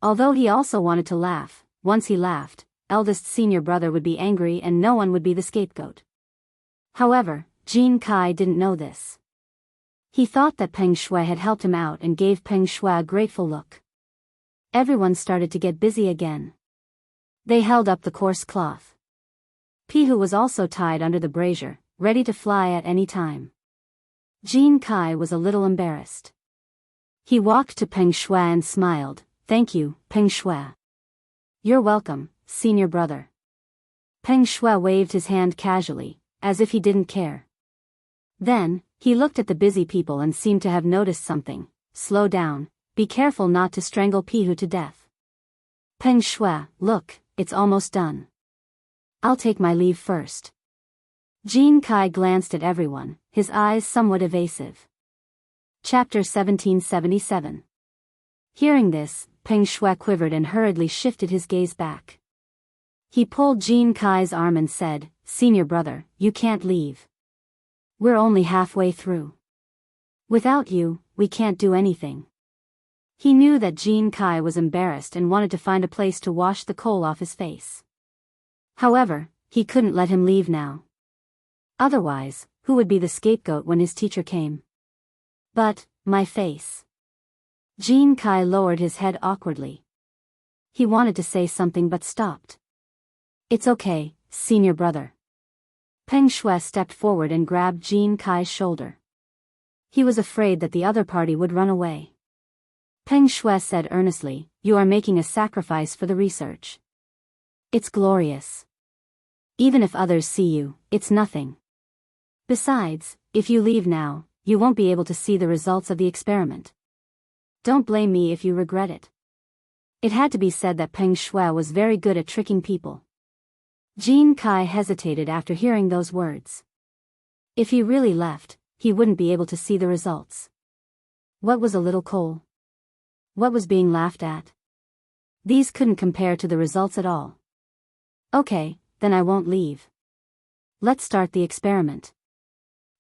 Although he also wanted to laugh, once he laughed, eldest senior brother would be angry and no one would be the scapegoat. However, Jean Kai didn't know this. He thought that Peng Shuai had helped him out and gave Peng Shuai a grateful look. Everyone started to get busy again. They held up the coarse cloth. Pihu was also tied under the brazier, ready to fly at any time. Jean Kai was a little embarrassed. He walked to Peng Shuai and smiled, "Thank you, Peng Shuai." "You're welcome, senior brother." Peng Shuai waved his hand casually, as if he didn't care. Then, he looked at the busy people and seemed to have noticed something. "Slow down, be careful not to strangle Pihu to death." "Peng Shuai, look, it's almost done. I'll take my leave first." Jean Kai glanced at everyone, his eyes somewhat evasive. Chapter 1777. Hearing this, Peng Shuai quivered and hurriedly shifted his gaze back. He pulled Jean Kai's arm and said, "Senior brother, you can't leave. We're only halfway through. Without you, we can't do anything." He knew that Jean Kai was embarrassed and wanted to find a place to wash the coal off his face. However, he couldn't let him leave now. Otherwise, who would be the scapegoat when his teacher came? But, my face. Jean Kai lowered his head awkwardly. He wanted to say something but stopped. It's okay, senior brother. Peng Shui stepped forward and grabbed Jean Kai's shoulder. He was afraid that the other party would run away. Peng Shui said earnestly, you are making a sacrifice for the research. It's glorious. Even if others see you, it's nothing. Besides, if you leave now, you won't be able to see the results of the experiment. Don't blame me if you regret it. It had to be said that Peng Shui was very good at tricking people. Jean Kai hesitated after hearing those words. If he really left, he wouldn't be able to see the results. What was a little coal? What was being laughed at? These couldn't compare to the results at all. Okay, then I won't leave. Let's start the experiment.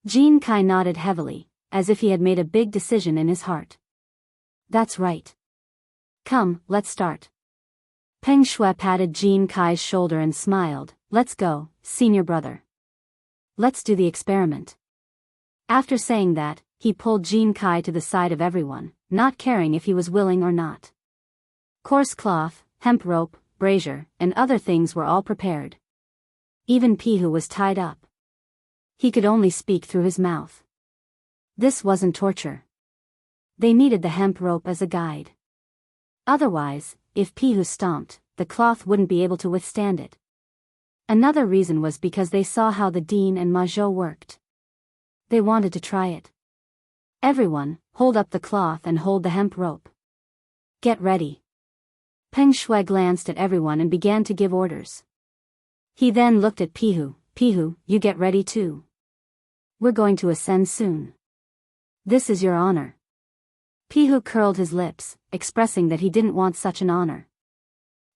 Jean Kai nodded heavily, as if he had made a big decision in his heart. That's right. Come, let's start. Peng Shui patted Jean Kai's shoulder and smiled. Let's go, senior brother. Let's do the experiment. After saying that, he pulled Jean Kai to the side of everyone, not caring if he was willing or not. Coarse cloth, hemp rope, brazier, and other things were all prepared. Even Pihu was tied up. He could only speak through his mouth. This wasn't torture. They needed the hemp rope as a guide. Otherwise, if Pihu stomped, the cloth wouldn't be able to withstand it. Another reason was because they saw how the Dean and Ma Zhou worked. They wanted to try it. Everyone, hold up the cloth and hold the hemp rope. Get ready. Peng Shui glanced at everyone and began to give orders. He then looked at Pihu. Pihu, you get ready too. We're going to ascend soon. This is your honor. Pihu curled his lips, expressing that he didn't want such an honor.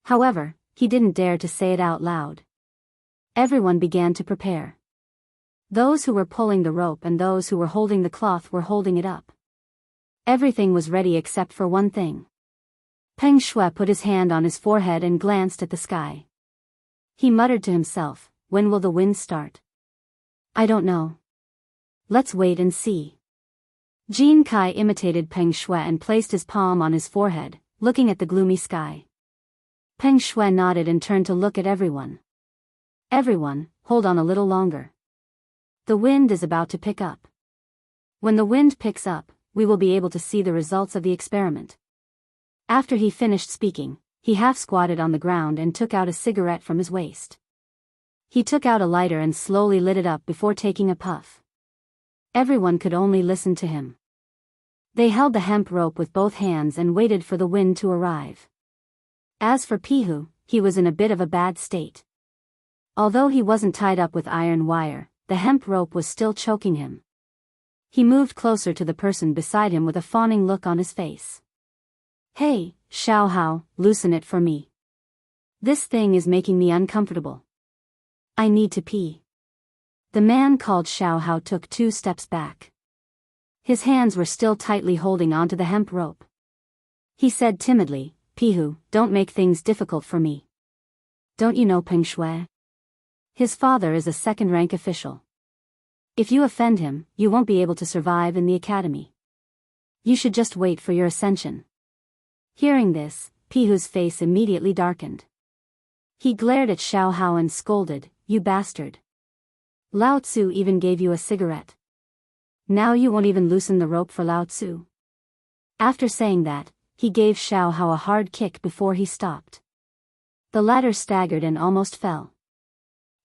However, he didn't dare to say it out loud. Everyone began to prepare. Those who were pulling the rope and those who were holding the cloth were holding it up. Everything was ready except for one thing. Peng Shui put his hand on his forehead and glanced at the sky. He muttered to himself, when will the wind start? I don't know. Let's wait and see. Jean Kai imitated Peng Shui and placed his palm on his forehead, looking at the gloomy sky. Peng Shui nodded and turned to look at everyone. Everyone, hold on a little longer. The wind is about to pick up. When the wind picks up, we will be able to see the results of the experiment. After he finished speaking, he half squatted on the ground and took out a cigarette from his waist. He took out a lighter and slowly lit it up before taking a puff. Everyone could only listen to him. They held the hemp rope with both hands and waited for the wind to arrive. As for Pihu, he was in a bit of a bad state. Although he wasn't tied up with iron wire, the hemp rope was still choking him. He moved closer to the person beside him with a fawning look on his face. Hey, Xiao Hao, loosen it for me. This thing is making me uncomfortable. I need to pee. The man called Xiao Hao took 2 steps back. His hands were still tightly holding onto the hemp rope. He said timidly, Pihu, don't make things difficult for me. Don't you know Peng Shui? His father is a second-rank official. If you offend him, you won't be able to survive in the academy. You should just wait for your ascension. Hearing this, Pihu's face immediately darkened. He glared at Xiao Hao and scolded, you bastard. Lao Tzu even gave you a cigarette. Now you won't even loosen the rope for Lao Tzu. After saying that, he gave Xiao Hao a hard kick before he stopped. The latter staggered and almost fell.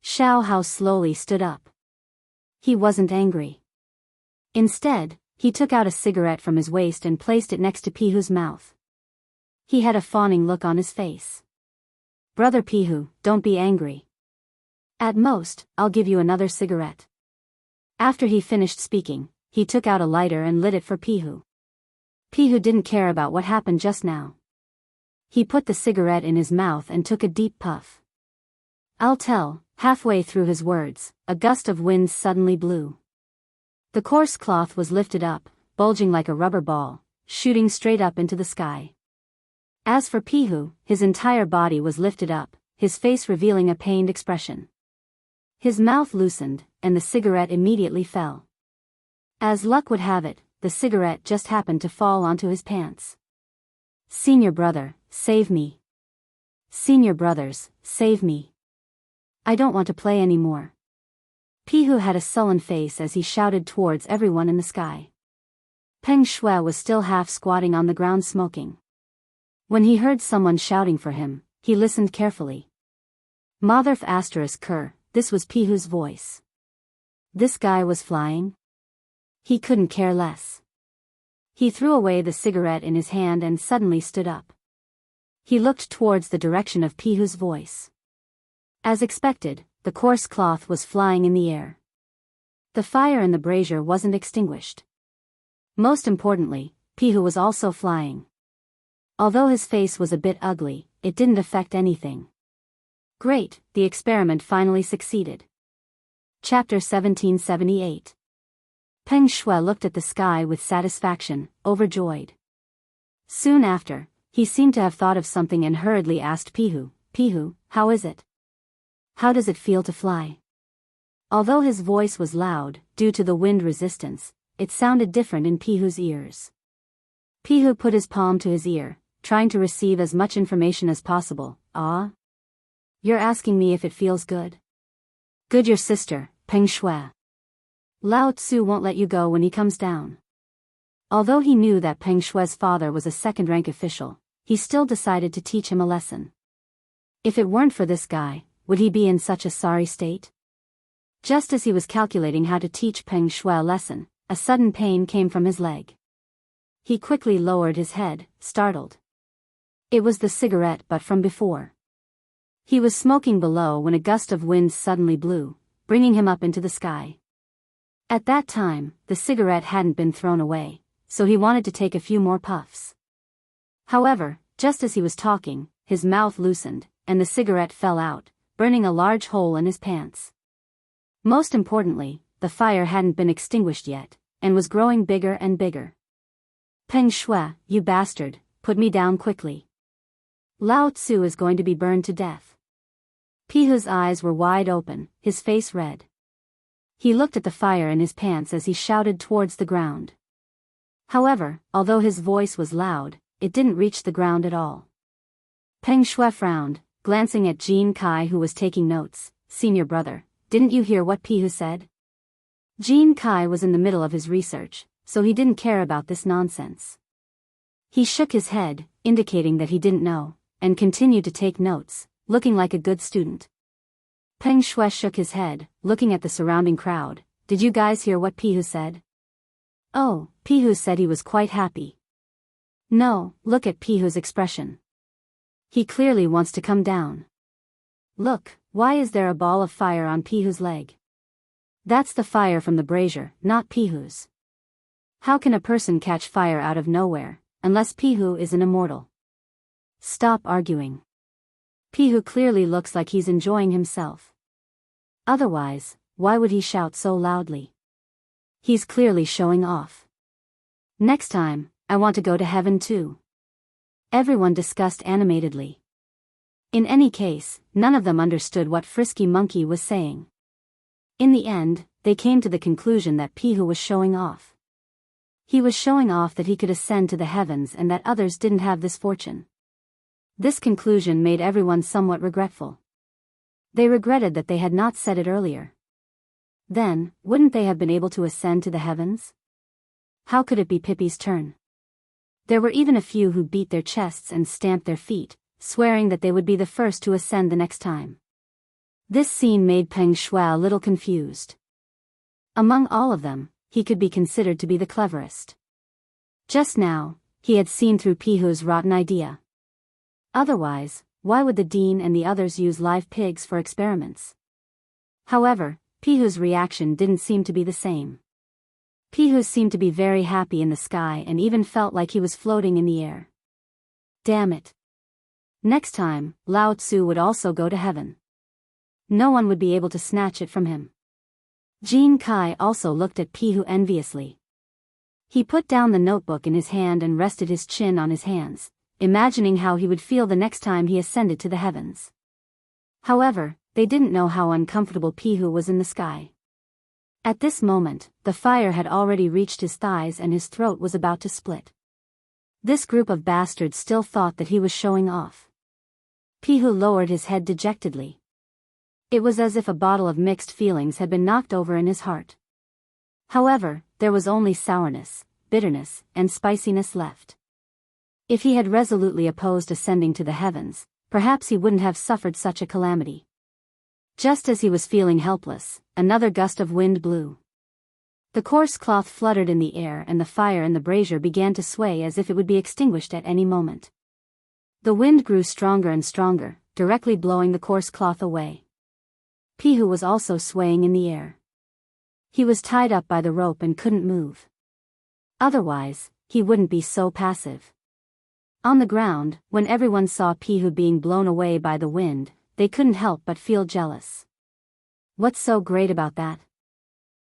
Xiao Hao slowly stood up. He wasn't angry. Instead, he took out a cigarette from his waist and placed it next to Pihu's mouth. He had a fawning look on his face. Brother Pihu, don't be angry. At most, I'll give you another cigarette. After he finished speaking, he took out a lighter and lit it for Pihu. Pihu didn't care about what happened just now. He put the cigarette in his mouth and took a deep puff. I'll tell, halfway through his words, a gust of wind suddenly blew. The coarse cloth was lifted up, bulging like a rubber ball, shooting straight up into the sky. As for Pihu, his entire body was lifted up, his face revealing a pained expression. His mouth loosened, and the cigarette immediately fell. As luck would have it, the cigarette just happened to fall onto his pants. Senior brother, save me. Senior brothers, save me. I don't want to play anymore. Pihu had a sullen face as he shouted towards everyone in the sky. Peng Shuai was still half squatting on the ground smoking. When he heard someone shouting for him, he listened carefully. Motherf asterisk Ker, this was Pihu's voice. This guy was flying? He couldn't care less. He threw away the cigarette in his hand and suddenly stood up. He looked towards the direction of Pihu's voice. As expected, the coarse cloth was flying in the air. The fire in the brazier wasn't extinguished. Most importantly, Pihu was also flying. Although his face was a bit ugly, it didn't affect anything. Great, the experiment finally succeeded. Chapter 1778. Peng Shuai looked at the sky with satisfaction, overjoyed. Soon after, he seemed to have thought of something and hurriedly asked Pihu, Pihu, how is it? How does it feel to fly? Although his voice was loud, due to the wind resistance, it sounded different in Pihu's ears. Pihu put his palm to his ear, trying to receive as much information as possible. Ah? You're asking me if it feels good? Good, your sister, Peng Shuai. Lao Tzu won't let you go when he comes down. Although he knew that Peng Shuai's father was a second-rank official, he still decided to teach him a lesson. If it weren't for this guy, would he be in such a sorry state? Just as he was calculating how to teach Peng Shuai a lesson, a sudden pain came from his leg. He quickly lowered his head, startled. It was the cigarette but from before. He was smoking below when a gust of wind suddenly blew, bringing him up into the sky. At that time, the cigarette hadn't been thrown away, so he wanted to take a few more puffs. However, just as he was talking, his mouth loosened, and the cigarette fell out, burning a large hole in his pants. Most importantly, the fire hadn't been extinguished yet, and was growing bigger and bigger. Peng Shuai, you bastard, put me down quickly. Lao Tzu is going to be burned to death. Pihu's eyes were wide open, his face red. He looked at the fire in his pants as he shouted towards the ground. However, although his voice was loud, it didn't reach the ground at all. Peng Shuai frowned, glancing at Jean Kai who was taking notes. Senior brother, didn't you hear what Pihu said? Jean Kai was in the middle of his research, so he didn't care about this nonsense. He shook his head, indicating that he didn't know, and continued to take notes, looking like a good student. Peng Shuai shook his head, looking at the surrounding crowd. Did you guys hear what Pihu said? Oh, Pihu said he was quite happy. No, look at Pihu's expression. He clearly wants to come down. Look, why is there a ball of fire on Pihu's leg? That's the fire from the brazier, not Pihu's. How can a person catch fire out of nowhere, unless Pihu is an immortal? Stop arguing. Pihu clearly looks like he's enjoying himself. Otherwise, why would he shout so loudly? He's clearly showing off. Next time, I want to go to heaven too. Everyone discussed animatedly. In any case, none of them understood what Frisky Monkey was saying. In the end, they came to the conclusion that Pihu was showing off. He was showing off that he could ascend to the heavens and that others didn't have this fortune. This conclusion made everyone somewhat regretful. They regretted that they had not said it earlier. Then, wouldn't they have been able to ascend to the heavens? How could it be Pippi's turn? There were even a few who beat their chests and stamped their feet, swearing that they would be the first to ascend the next time. This scene made Peng Shuai a little confused. Among all of them, he could be considered to be the cleverest. Just now, he had seen through Pihu's rotten idea. Otherwise, why would the dean and the others use live pigs for experiments? However, Pihu's reaction didn't seem to be the same. Pihu seemed to be very happy in the sky and even felt like he was floating in the air. Damn it. Next time, Lao Tzu would also go to heaven. No one would be able to snatch it from him. Jean Kai also looked at Pihu enviously. He put down the notebook in his hand and rested his chin on his hands, imagining how he would feel the next time he ascended to the heavens. However, they didn't know how uncomfortable Pihu was in the sky. At this moment, the fire had already reached his thighs and his throat was about to split. This group of bastards still thought that he was showing off. Pihu lowered his head dejectedly. It was as if a bottle of mixed feelings had been knocked over in his heart. However, there was only sourness, bitterness, and spiciness left. If he had resolutely opposed ascending to the heavens, perhaps he wouldn't have suffered such a calamity. Just as he was feeling helpless, another gust of wind blew. The coarse cloth fluttered in the air and the fire in the brazier began to sway as if it would be extinguished at any moment. The wind grew stronger and stronger, directly blowing the coarse cloth away. Pihu was also swaying in the air. He was tied up by the rope and couldn't move. Otherwise, he wouldn't be so passive. On the ground, when everyone saw Pihu being blown away by the wind, they couldn't help but feel jealous. What's so great about that?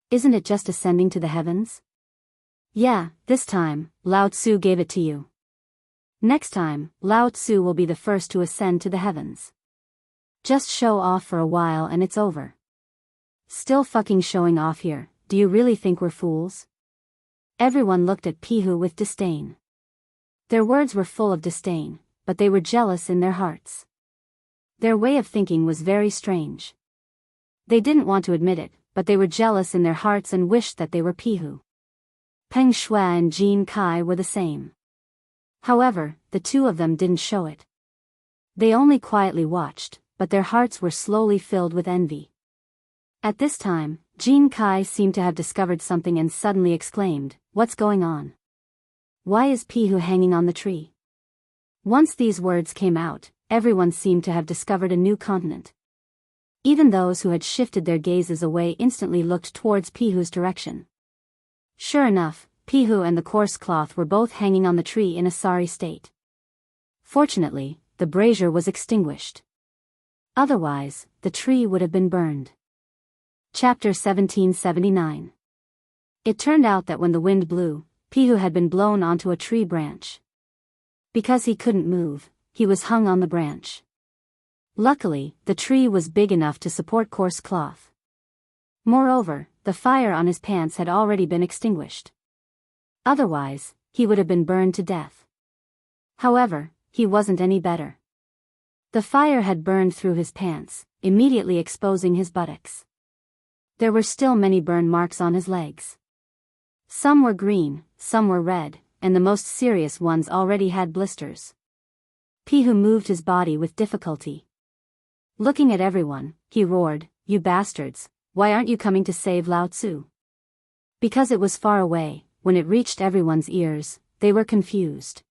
Isn't it just ascending to the heavens? Yeah, this time, Lao Tzu gave it to you. Next time, Lao Tzu will be the first to ascend to the heavens. Just show off for a while and it's over. Still fucking showing off here, do you really think we're fools? Everyone looked at Pihu with disdain. Their words were full of disdain, but they were jealous in their hearts. Their way of thinking was very strange. They didn't want to admit it, but they were jealous in their hearts and wished that they were Pihu. Peng Shui and Jin Kai were the same. However, the two of them didn't show it. They only quietly watched, but their hearts were slowly filled with envy. At this time, Jin Kai seemed to have discovered something and suddenly exclaimed, "What's going on? Why is Pihu hanging on the tree?" Once these words came out, everyone seemed to have discovered a new continent. Even those who had shifted their gazes away instantly looked towards Pihu's direction. Sure enough, Pihu and the coarse cloth were both hanging on the tree in a sorry state. Fortunately, the brazier was extinguished. Otherwise, the tree would have been burned. Chapter 1779. It turned out that when the wind blew, Pihu had been blown onto a tree branch. Because he couldn't move, he was hung on the branch. Luckily, the tree was big enough to support coarse cloth. Moreover, the fire on his pants had already been extinguished. Otherwise, he would have been burned to death. However, he wasn't any better. The fire had burned through his pants, immediately exposing his buttocks. There were still many burn marks on his legs. Some were green, some were red, and the most serious ones already had blisters. Pihu moved his body with difficulty. Looking at everyone, he roared, "You bastards, why aren't you coming to save Lao Tzu?" Because it was far away, when it reached everyone's ears, they were confused.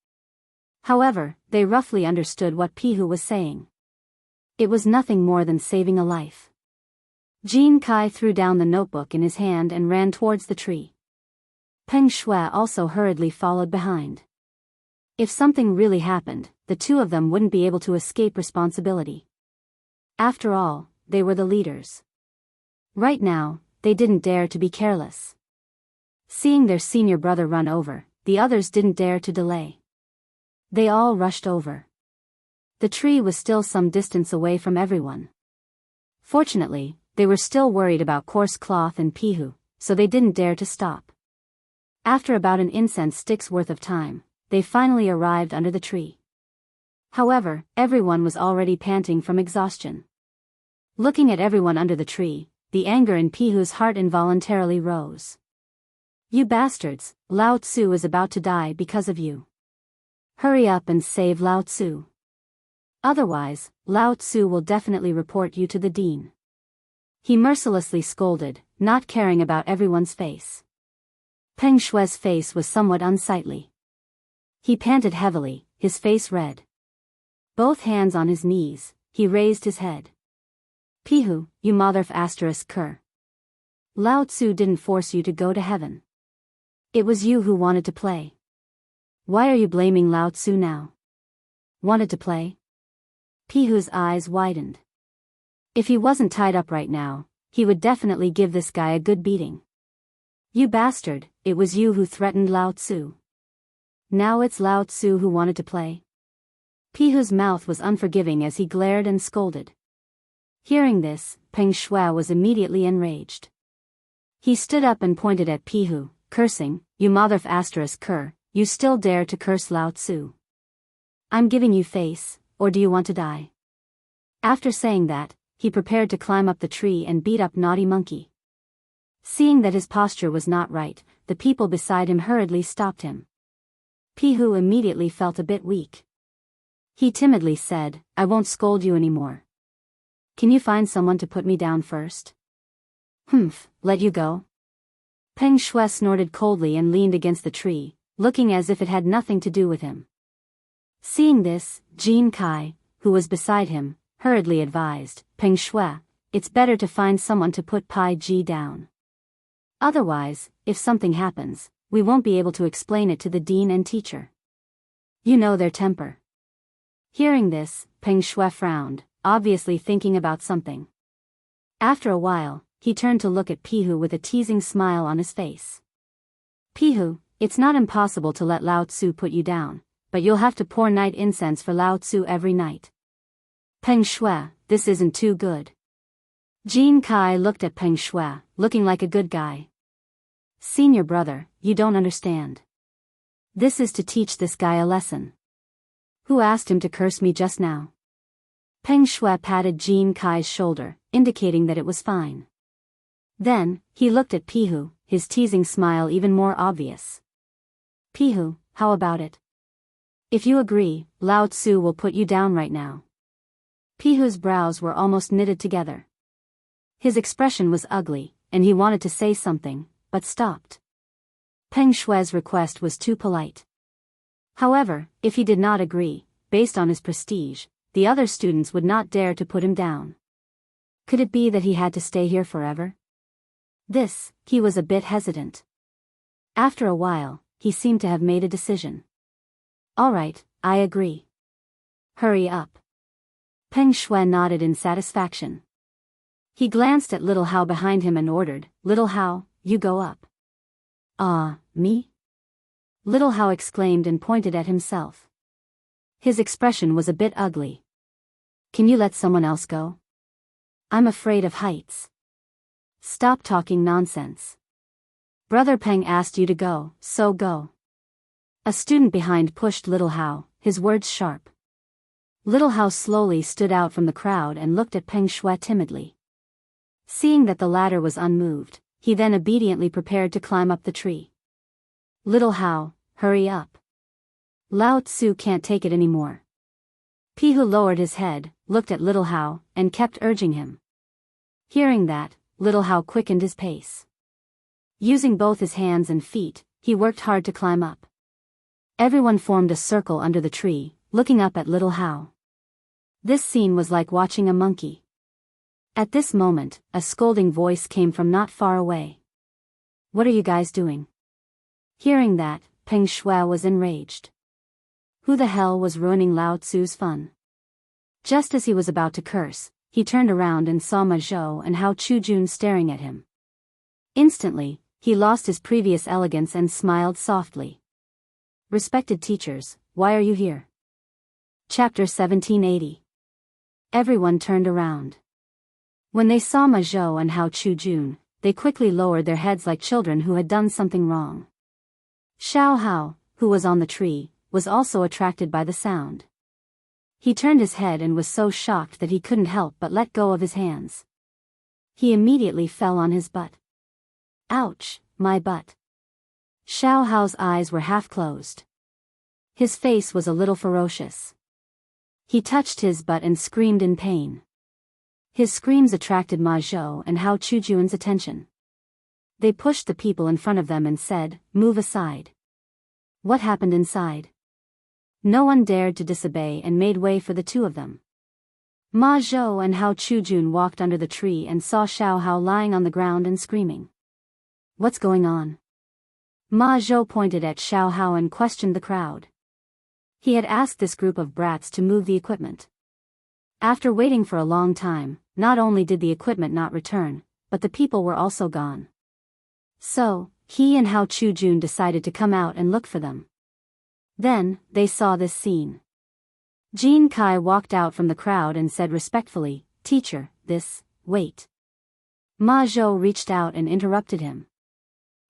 However, they roughly understood what Pihu was saying. It was nothing more than saving a life. Jin Kai threw down the notebook in his hand and ran towards the tree. Peng Shui also hurriedly followed behind. If something really happened, the two of them wouldn't be able to escape responsibility. After all, they were the leaders. Right now, they didn't dare to be careless. Seeing their senior brother run over, the others didn't dare to delay. They all rushed over. The tree was still some distance away from everyone. Fortunately, they were still worried about coarse cloth and Pihu, so they didn't dare to stop. After about an incense stick's worth of time, they finally arrived under the tree. However, everyone was already panting from exhaustion. Looking at everyone under the tree, the anger in Pihu's heart involuntarily rose. "You bastards, Lao Tzu is about to die because of you. Hurry up and save Lao Tzu. Otherwise, Lao Tzu will definitely report you to the dean." He mercilessly scolded, not caring about everyone's face. Peng Shui's face was somewhat unsightly. He panted heavily, his face red. Both hands on his knees, he raised his head. "Pihu, you motherf asterisk cur. Lao Tzu didn't force you to go to heaven. It was you who wanted to play. Why are you blaming Lao Tzu now? Wanted to play?" Pihu's eyes widened. If he wasn't tied up right now, he would definitely give this guy a good beating. You bastard, it was you who threatened Lao Tzu. Now it's Lao Tzu who wanted to play. Pihu's mouth was unforgiving as he glared and scolded. Hearing this, Peng Shuai was immediately enraged. He stood up and pointed at Pihu, cursing, "You motherf asterisk cur, you still dare to curse Lao Tzu. I'm giving you face, or do you want to die?" After saying that, he prepared to climb up the tree and beat up naughty monkey. Seeing that his posture was not right, the people beside him hurriedly stopped him. Pihu immediately felt a bit weak. He timidly said, "I won't scold you anymore. Can you find someone to put me down first?" "Humph, let you go?" Peng Shuai snorted coldly and leaned against the tree, looking as if it had nothing to do with him. Seeing this, Jin Kai, who was beside him, hurriedly advised, "Peng Shuai, it's better to find someone to put Pai Ji down. Otherwise, if something happens, we won't be able to explain it to the dean and teacher. You know their temper." Hearing this, Peng Shuai frowned, obviously thinking about something. After a while, he turned to look at Pihu with a teasing smile on his face. "Pihu, it's not impossible to let Lao Tzu put you down, but you'll have to pour night incense for Lao Tzu every night." "Peng Shuai, this isn't too good." Jin Kai looked at Peng Shuai, looking like a good guy. "Senior brother, you don't understand. This is to teach this guy a lesson." "Who asked him to curse me just now?" Peng Shuai patted Jin Kai's shoulder, indicating that it was fine. Then, he looked at Pihu, his teasing smile even more obvious. "Pihu, how about it? If you agree, Lao Tzu will put you down right now." Pihu's brows were almost knitted together. His expression was ugly, and he wanted to say something, but stopped. Peng Shuai's request was too polite. However, if he did not agree, based on his prestige, the other students would not dare to put him down. Could it be that he had to stay here forever? This, he was a bit hesitant. After a while, he seemed to have made a decision. "All right, I agree. Hurry up." Peng Shuai nodded in satisfaction. He glanced at Little Hao behind him and ordered, "Little Hao, you go up." "Ah, me?" Little Hao exclaimed and pointed at himself. His expression was a bit ugly. "Can you let someone else go? I'm afraid of heights." "Stop talking nonsense. Brother Peng asked you to go, so go." A student behind pushed Little Hao, his words sharp. Little Hao slowly stood out from the crowd and looked at Peng Shuai timidly. Seeing that the latter was unmoved, he then obediently prepared to climb up the tree. "Little Hao, hurry up. Lao Tzu can't take it anymore." Pihu lowered his head, looked at Little Hao, and kept urging him. Hearing that, Little Hao quickened his pace. Using both his hands and feet, he worked hard to climb up. Everyone formed a circle under the tree, looking up at Little Hao. This scene was like watching a monkey. At this moment, a scolding voice came from not far away. "What are you guys doing?" Hearing that, Peng Shuai was enraged. Who the hell was ruining Lao Tzu's fun? Just as he was about to curse, he turned around and saw Ma Zhou and Hao Chujun staring at him. Instantly, he lost his previous elegance and smiled softly. "Respected teachers, why are you here?" Chapter 1780. Everyone turned around. When they saw Ma Zhou and Hao Chujun, they quickly lowered their heads like children who had done something wrong. Xiao Hao, who was on the tree, was also attracted by the sound. He turned his head and was so shocked that he couldn't help but let go of his hands. He immediately fell on his butt. "Ouch, my butt." Xiao Hao's eyes were half closed. His face was a little ferocious. He touched his butt and screamed in pain. His screams attracted Ma Zhou and Hao Chujun's attention. They pushed the people in front of them and said, "Move aside." What happened inside? No one dared to disobey and made way for the two of them. Ma Zhou and Hao Chujun walked under the tree and saw Xiao Hao lying on the ground and screaming. "What's going on?" Ma Zhou pointed at Xiao Hao and questioned the crowd. He had asked this group of brats to move the equipment. After waiting for a long time, not only did the equipment not return, but the people were also gone. So, he and Hao Chujun decided to come out and look for them. Then, they saw this scene. Jin Kai walked out from the crowd and said respectfully, "Teacher, wait." Ma Zhou reached out and interrupted him.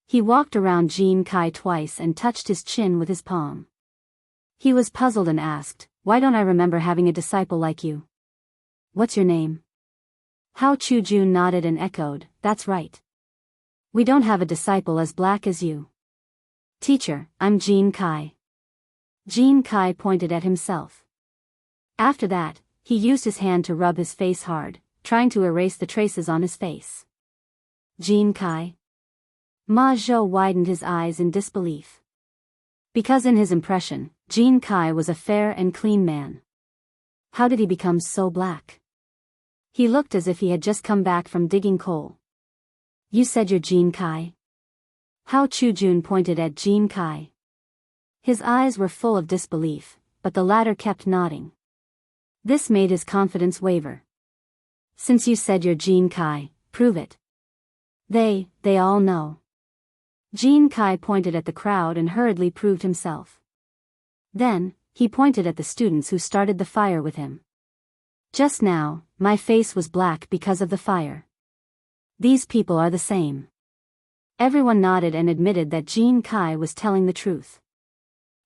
He walked around Jin Kai twice and touched his chin with his palm. He was puzzled and asked, "Why don't I remember having a disciple like you? What's your name?" Hao Chujun nodded and echoed, "That's right. We don't have a disciple as black as you." "Teacher, I'm Jin Kai." Jin Kai pointed at himself. After that, he used his hand to rub his face hard, trying to erase the traces on his face. "Jin Kai?" Ma Zhou widened his eyes in disbelief. Because in his impression, Jin Kai was a fair and clean man. How did he become so black? He looked as if he had just come back from digging coal. "You said you're Jin Kai?" Hao Chujun pointed at Jin Kai. His eyes were full of disbelief, but the latter kept nodding. This made his confidence waver. "Since you said you're Jin Kai, prove it." They all know." Jin Kai pointed at the crowd and hurriedly proved himself. Then, he pointed at the students who started the fire with him. "Just now, my face was black because of the fire. These people are the same." Everyone nodded and admitted that Jin Kai was telling the truth.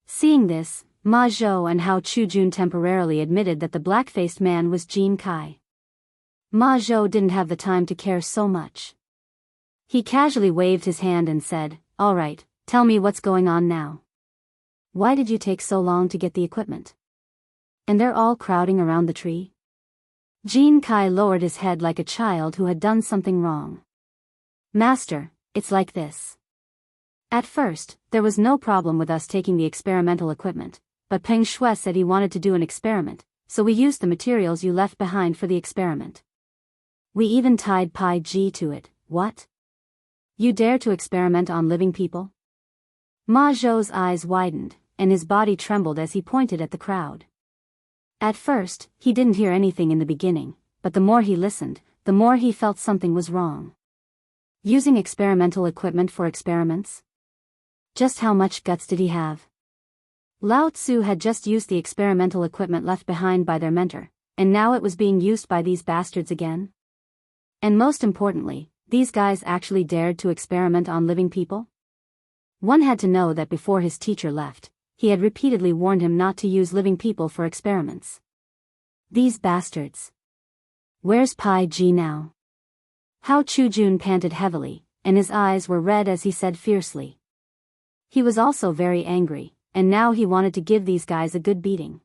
Seeing this, Ma Zhou and Hao Chujun temporarily admitted that the black-faced man was Jin Kai. Ma Zhou didn't have the time to care so much. He casually waved his hand and said, "All right, tell me what's going on now. Why did you take so long to get the equipment? And they're all crowding around the tree?" Jin Kai lowered his head like a child who had done something wrong. "Master, it's like this. At first, there was no problem with us taking the experimental equipment, but Peng Shui said he wanted to do an experiment, so we used the materials you left behind for the experiment. We even tied Pai Ji to it." "What? You dare to experiment on living people?" Ma Zhou's eyes widened, and his body trembled as he pointed at the crowd. At first, he didn't hear anything in the beginning, but the more he listened, the more he felt something was wrong. Using experimental equipment for experiments? Just how much guts did he have? Lao Tzu had just used the experimental equipment left behind by their mentor, and now it was being used by these bastards again? And most importantly, these guys actually dared to experiment on living people? One had to know that before his teacher left, he had repeatedly warned him not to use living people for experiments. These bastards. Where's Pai Ji now? Hao Chujun panted heavily, and his eyes were red as he said fiercely. He was also very angry, and now he wanted to give these guys a good beating.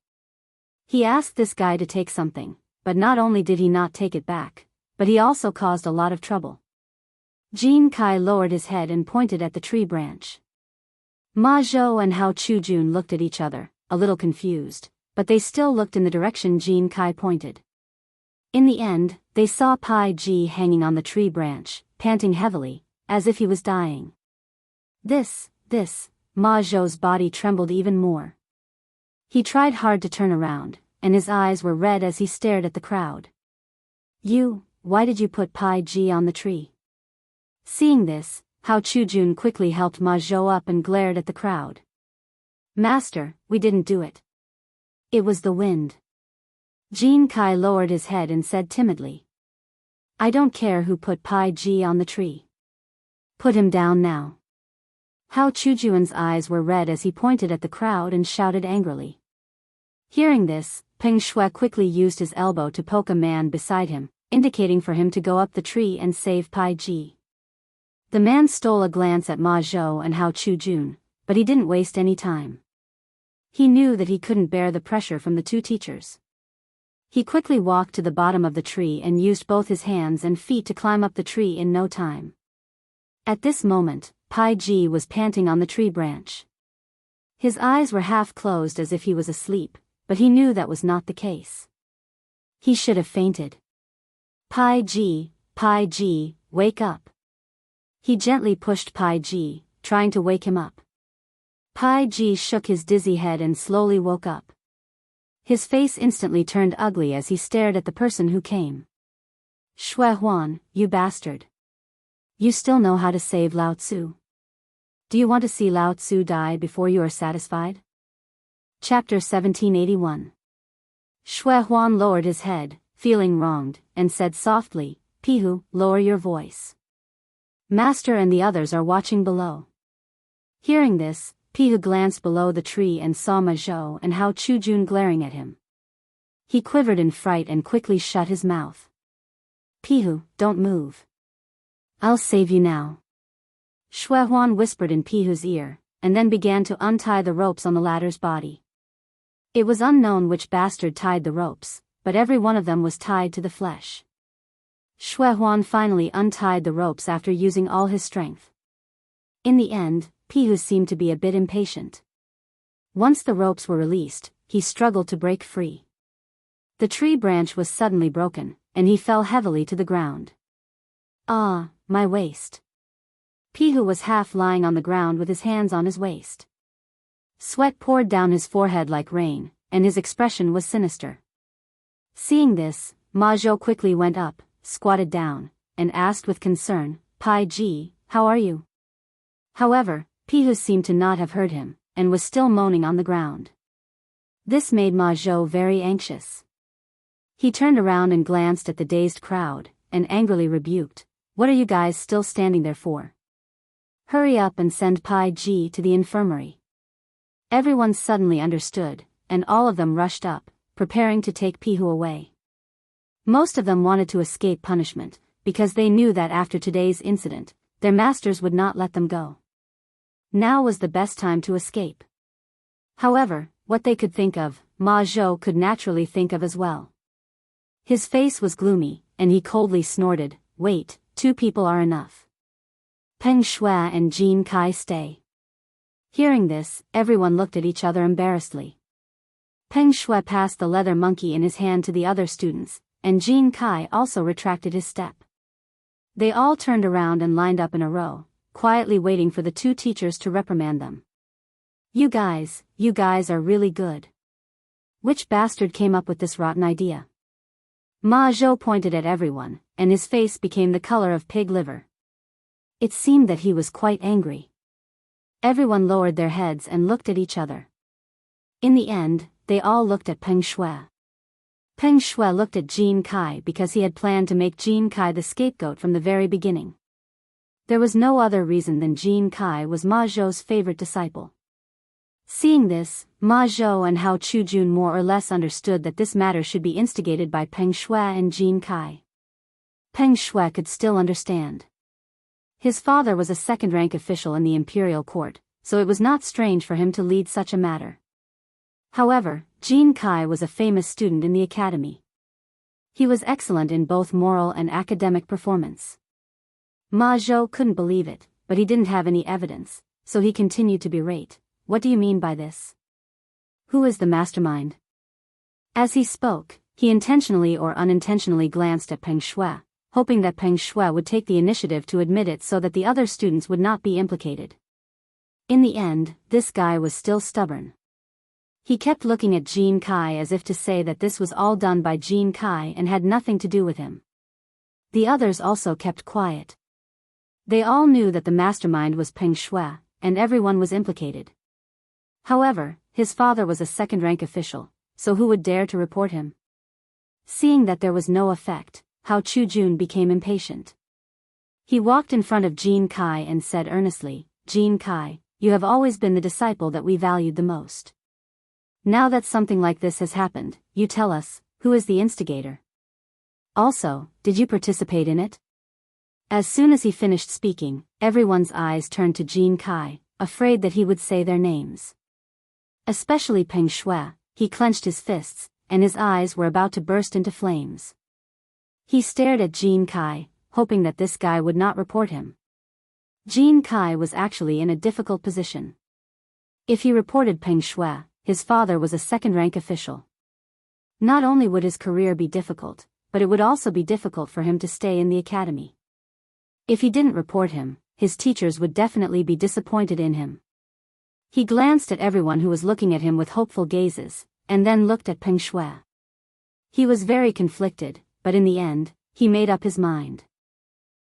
He asked this guy to take something, but not only did he not take it back, but he also caused a lot of trouble. Jin Kai lowered his head and pointed at the tree branch. Ma Zhou and Hao Chujun looked at each other, a little confused, but they still looked in the direction Jin Kai pointed. In the end, they saw Pai Ji hanging on the tree branch, panting heavily, as if he was dying. This, Ma Zhou's body trembled even more. He tried hard to turn around, and his eyes were red as he stared at the crowd. Why did you put Pai Ji on the tree?" Seeing this, Hao Chujun quickly helped Ma Zhou up and glared at the crowd. "Master, we didn't do it. It was the wind." Jin Kai lowered his head and said timidly, "I don't care who put Pai Ji on the tree. Put him down now." Hao Chujun's eyes were red as he pointed at the crowd and shouted angrily. Hearing this, Peng Shui quickly used his elbow to poke a man beside him, indicating for him to go up the tree and save Pai Ji. The man stole a glance at Ma Zhou and Hao Chujun, but he didn't waste any time. He knew that he couldn't bear the pressure from the two teachers. He quickly walked to the bottom of the tree and used both his hands and feet to climb up the tree in no time. At this moment, Pai Ji was panting on the tree branch. His eyes were half closed as if he was asleep, but he knew that was not the case. He should have fainted. Pai Ji, wake up." He gently pushed Pai Ji, trying to wake him up. Pai Ji shook his dizzy head and slowly woke up. His face instantly turned ugly as he stared at the person who came. "Shui Huan, you bastard. You still know how to save Lao Tzu?" Do you want to see Lao Tzu die before you are satisfied? Chapter 1781. Shui Huan lowered his head, feeling wronged, and said softly, Pihu, lower your voice. Master and the others are watching below. Hearing this, Pihu glanced below the tree and saw Ma Zhou and Hao Chujun glaring at him. He quivered in fright and quickly shut his mouth. Pihu, don't move. I'll save you now. Shui Huan whispered in Pihu's ear, and then began to untie the ropes on the latter's body. It was unknown which bastard tied the ropes, but every one of them was tied to the flesh. Shui Huan finally untied the ropes after using all his strength. In the end, Pihu seemed to be a bit impatient. Once the ropes were released, he struggled to break free. The tree branch was suddenly broken, and he fell heavily to the ground. Ah, my waist. Pihu was half lying on the ground with his hands on his waist. Sweat poured down his forehead like rain, and his expression was sinister. Seeing this, Ma Zhou quickly went up, squatted down, and asked with concern, Pai Ji, how are you? However, Pihu seemed to not have heard him, and was still moaning on the ground. This made Ma Zhou very anxious. He turned around and glanced at the dazed crowd, and angrily rebuked, What are you guys still standing there for? Hurry up and send Pai Ji to the infirmary. Everyone suddenly understood, and all of them rushed up, preparing to take Pihu away. Most of them wanted to escape punishment, because they knew that after today's incident, their masters would not let them go. Now was the best time to escape. However, what they could think of, Ma Zhou could naturally think of as well. His face was gloomy, and he coldly snorted, Wait, 2 people are enough. Peng Shui and Jin Kai stay. Hearing this, everyone looked at each other embarrassedly. Peng Shui passed the leather monkey in his hand to the other students, and Jin Kai also retracted his step. They all turned around and lined up in a row, quietly waiting for the 2 teachers to reprimand them. You guys are really good. Which bastard came up with this rotten idea? Ma Zhou pointed at everyone, and his face became the color of pig liver. It seemed that he was quite angry. Everyone lowered their heads and looked at each other. In the end, they all looked at Peng Shui. Peng Shui looked at Jin Kai because he had planned to make Jin Kai the scapegoat from the very beginning. There was no other reason than Jin Kai was Ma Zhou's favorite disciple. Seeing this, Ma Zhou and Hao Chujun more or less understood that this matter should be instigated by Peng Shui and Jin Kai. Peng Shui could still understand. His father was a second-rank official in the imperial court, so it was not strange for him to lead such a matter. However, Jin Kai was a famous student in the academy. He was excellent in both moral and academic performance. Ma Zhou couldn't believe it, but he didn't have any evidence, so he continued to berate. What do you mean by this? Who is the mastermind? As he spoke, he intentionally or unintentionally glanced at Peng Shui, hoping that Peng Shui would take the initiative to admit it so that the other students would not be implicated. In the end, this guy was still stubborn. He kept looking at Jin Kai as if to say that this was all done by Jin Kai and had nothing to do with him. The others also kept quiet. They all knew that the mastermind was Peng Shui, and everyone was implicated. However, his father was a second-rank official, so who would dare to report him? Seeing that there was no effect, Hao Chujun became impatient. He walked in front of Jin Kai and said earnestly, Jin Kai, you have always been the disciple that we valued the most. Now that something like this has happened, you tell us, who is the instigator? Also, did you participate in it? As soon as he finished speaking, everyone's eyes turned to Jin Kai, afraid that he would say their names. Especially Peng Shui, he clenched his fists, and his eyes were about to burst into flames. He stared at Jin Kai, hoping that this guy would not report him. Jin Kai was actually in a difficult position. If he reported Peng Shui, his father was a second-rank official. Not only would his career be difficult, but it would also be difficult for him to stay in the academy. If he didn't report him, his teachers would definitely be disappointed in him. He glanced at everyone who was looking at him with hopeful gazes, and then looked at Peng Shui. He was very conflicted, but in the end, he made up his mind.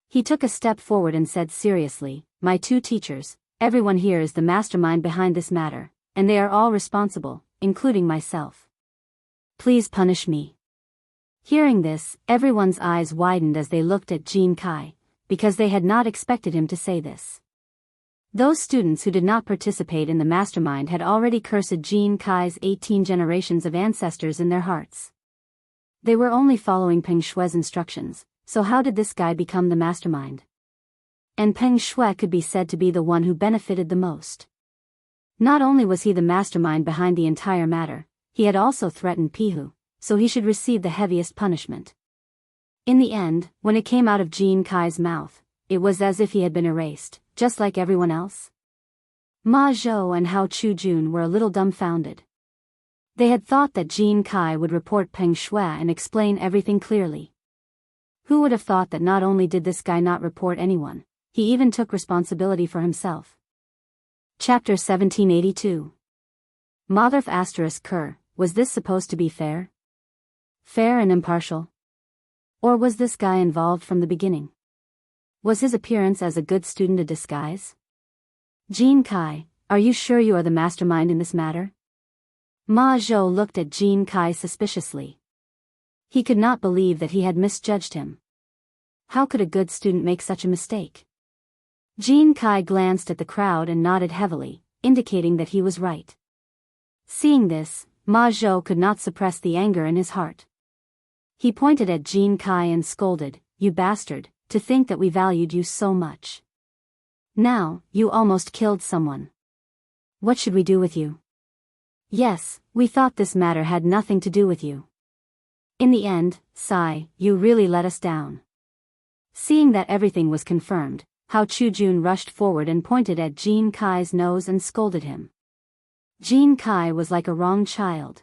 He took a step forward and said seriously, My 2 teachers, everyone here is the mastermind behind this matter, and they are all responsible, including myself. Please punish me." Hearing this, everyone's eyes widened as they looked at Jean Kai, because they had not expected him to say this. Those students who did not participate in the mastermind had already cursed Jean Kai's 18 generations of ancestors in their hearts. They were only following Peng Shui's instructions, so how did this guy become the mastermind? And Peng Shui could be said to be the one who benefited the most. Not only was he the mastermind behind the entire matter, he had also threatened Pihu, so he should receive the heaviest punishment. In the end, when it came out of Jean Kai's mouth, it was as if he had been erased, just like everyone else. Ma Zhou and Hao Chujun were a little dumbfounded. They had thought that Jean Kai would report Peng Shui and explain everything clearly. Who would have thought that not only did this guy not report anyone, he even took responsibility for himself. Chapter 1782. Mother ****, was this supposed to be fair? Fair and impartial? Or was this guy involved from the beginning? Was his appearance as a good student a disguise? Jean Kai, are you sure you are the mastermind in this matter? Ma Zhou looked at Jean Kai suspiciously. He could not believe that he had misjudged him. How could a good student make such a mistake? Jean Kai glanced at the crowd and nodded heavily, indicating that he was right. Seeing this, Ma Zhou could not suppress the anger in his heart. He pointed at Jean Kai and scolded, "You bastard, to think that we valued you so much. Now, you almost killed someone. What should we do with you? Yes, we thought this matter had nothing to do with you. In the end, Sai, you really let us down." Seeing that everything was confirmed, Hao Chujun rushed forward and pointed at Jean Kai's nose and scolded him. Jean Kai was like a wronged child.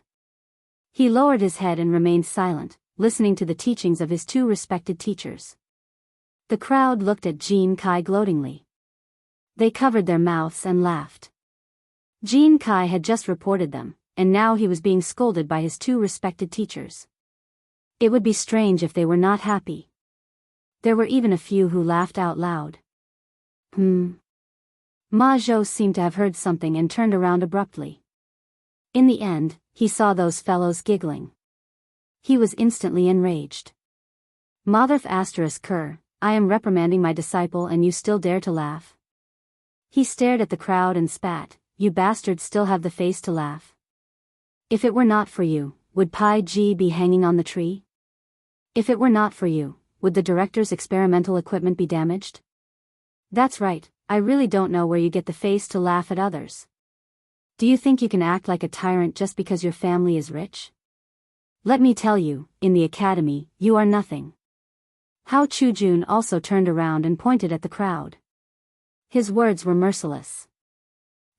He lowered his head and remained silent, listening to the teachings of his two respected teachers. The crowd looked at Jean Kai gloatingly. They covered their mouths and laughed. Jean Kai had just reported them, and now he was being scolded by his two respected teachers. It would be strange if they were not happy. There were even a few who laughed out loud. Ma Zhou seemed to have heard something and turned around abruptly. In the end, he saw those fellows giggling. He was instantly enraged. Mother ****, I am reprimanding my disciple and you still dare to laugh? He stared at the crowd and spat, "You bastards still have the face to laugh. If it were not for you, would Pai Ji be hanging on the tree? If it were not for you, would the director's experimental equipment be damaged? That's right, I really don't know where you get the face to laugh at others. Do you think you can act like a tyrant just because your family is rich? Let me tell you, in the academy, you are nothing." Hao Chujun also turned around and pointed at the crowd. His words were merciless.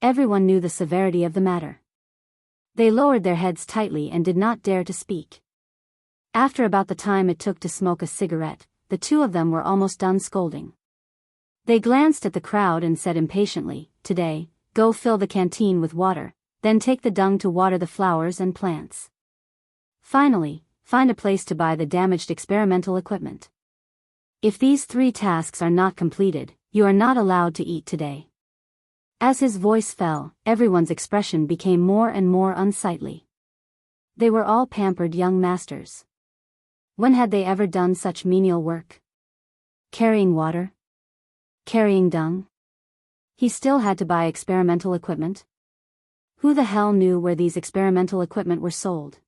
Everyone knew the severity of the matter. They lowered their heads tightly and did not dare to speak. After about the time it took to smoke a cigarette, the two of them were almost done scolding. They glanced at the crowd and said impatiently, "Today, go fill the canteen with water, then take the dung to water the flowers and plants. Finally, find a place to buy the damaged experimental equipment. If these 3 tasks are not completed, you are not allowed to eat today." As his voice fell, everyone's expression became more and more unsightly. They were all pampered young masters. When had they ever done such menial work? Carrying water? Carrying dung? He still had to buy experimental equipment? Who the hell knew where these experimental equipment were sold?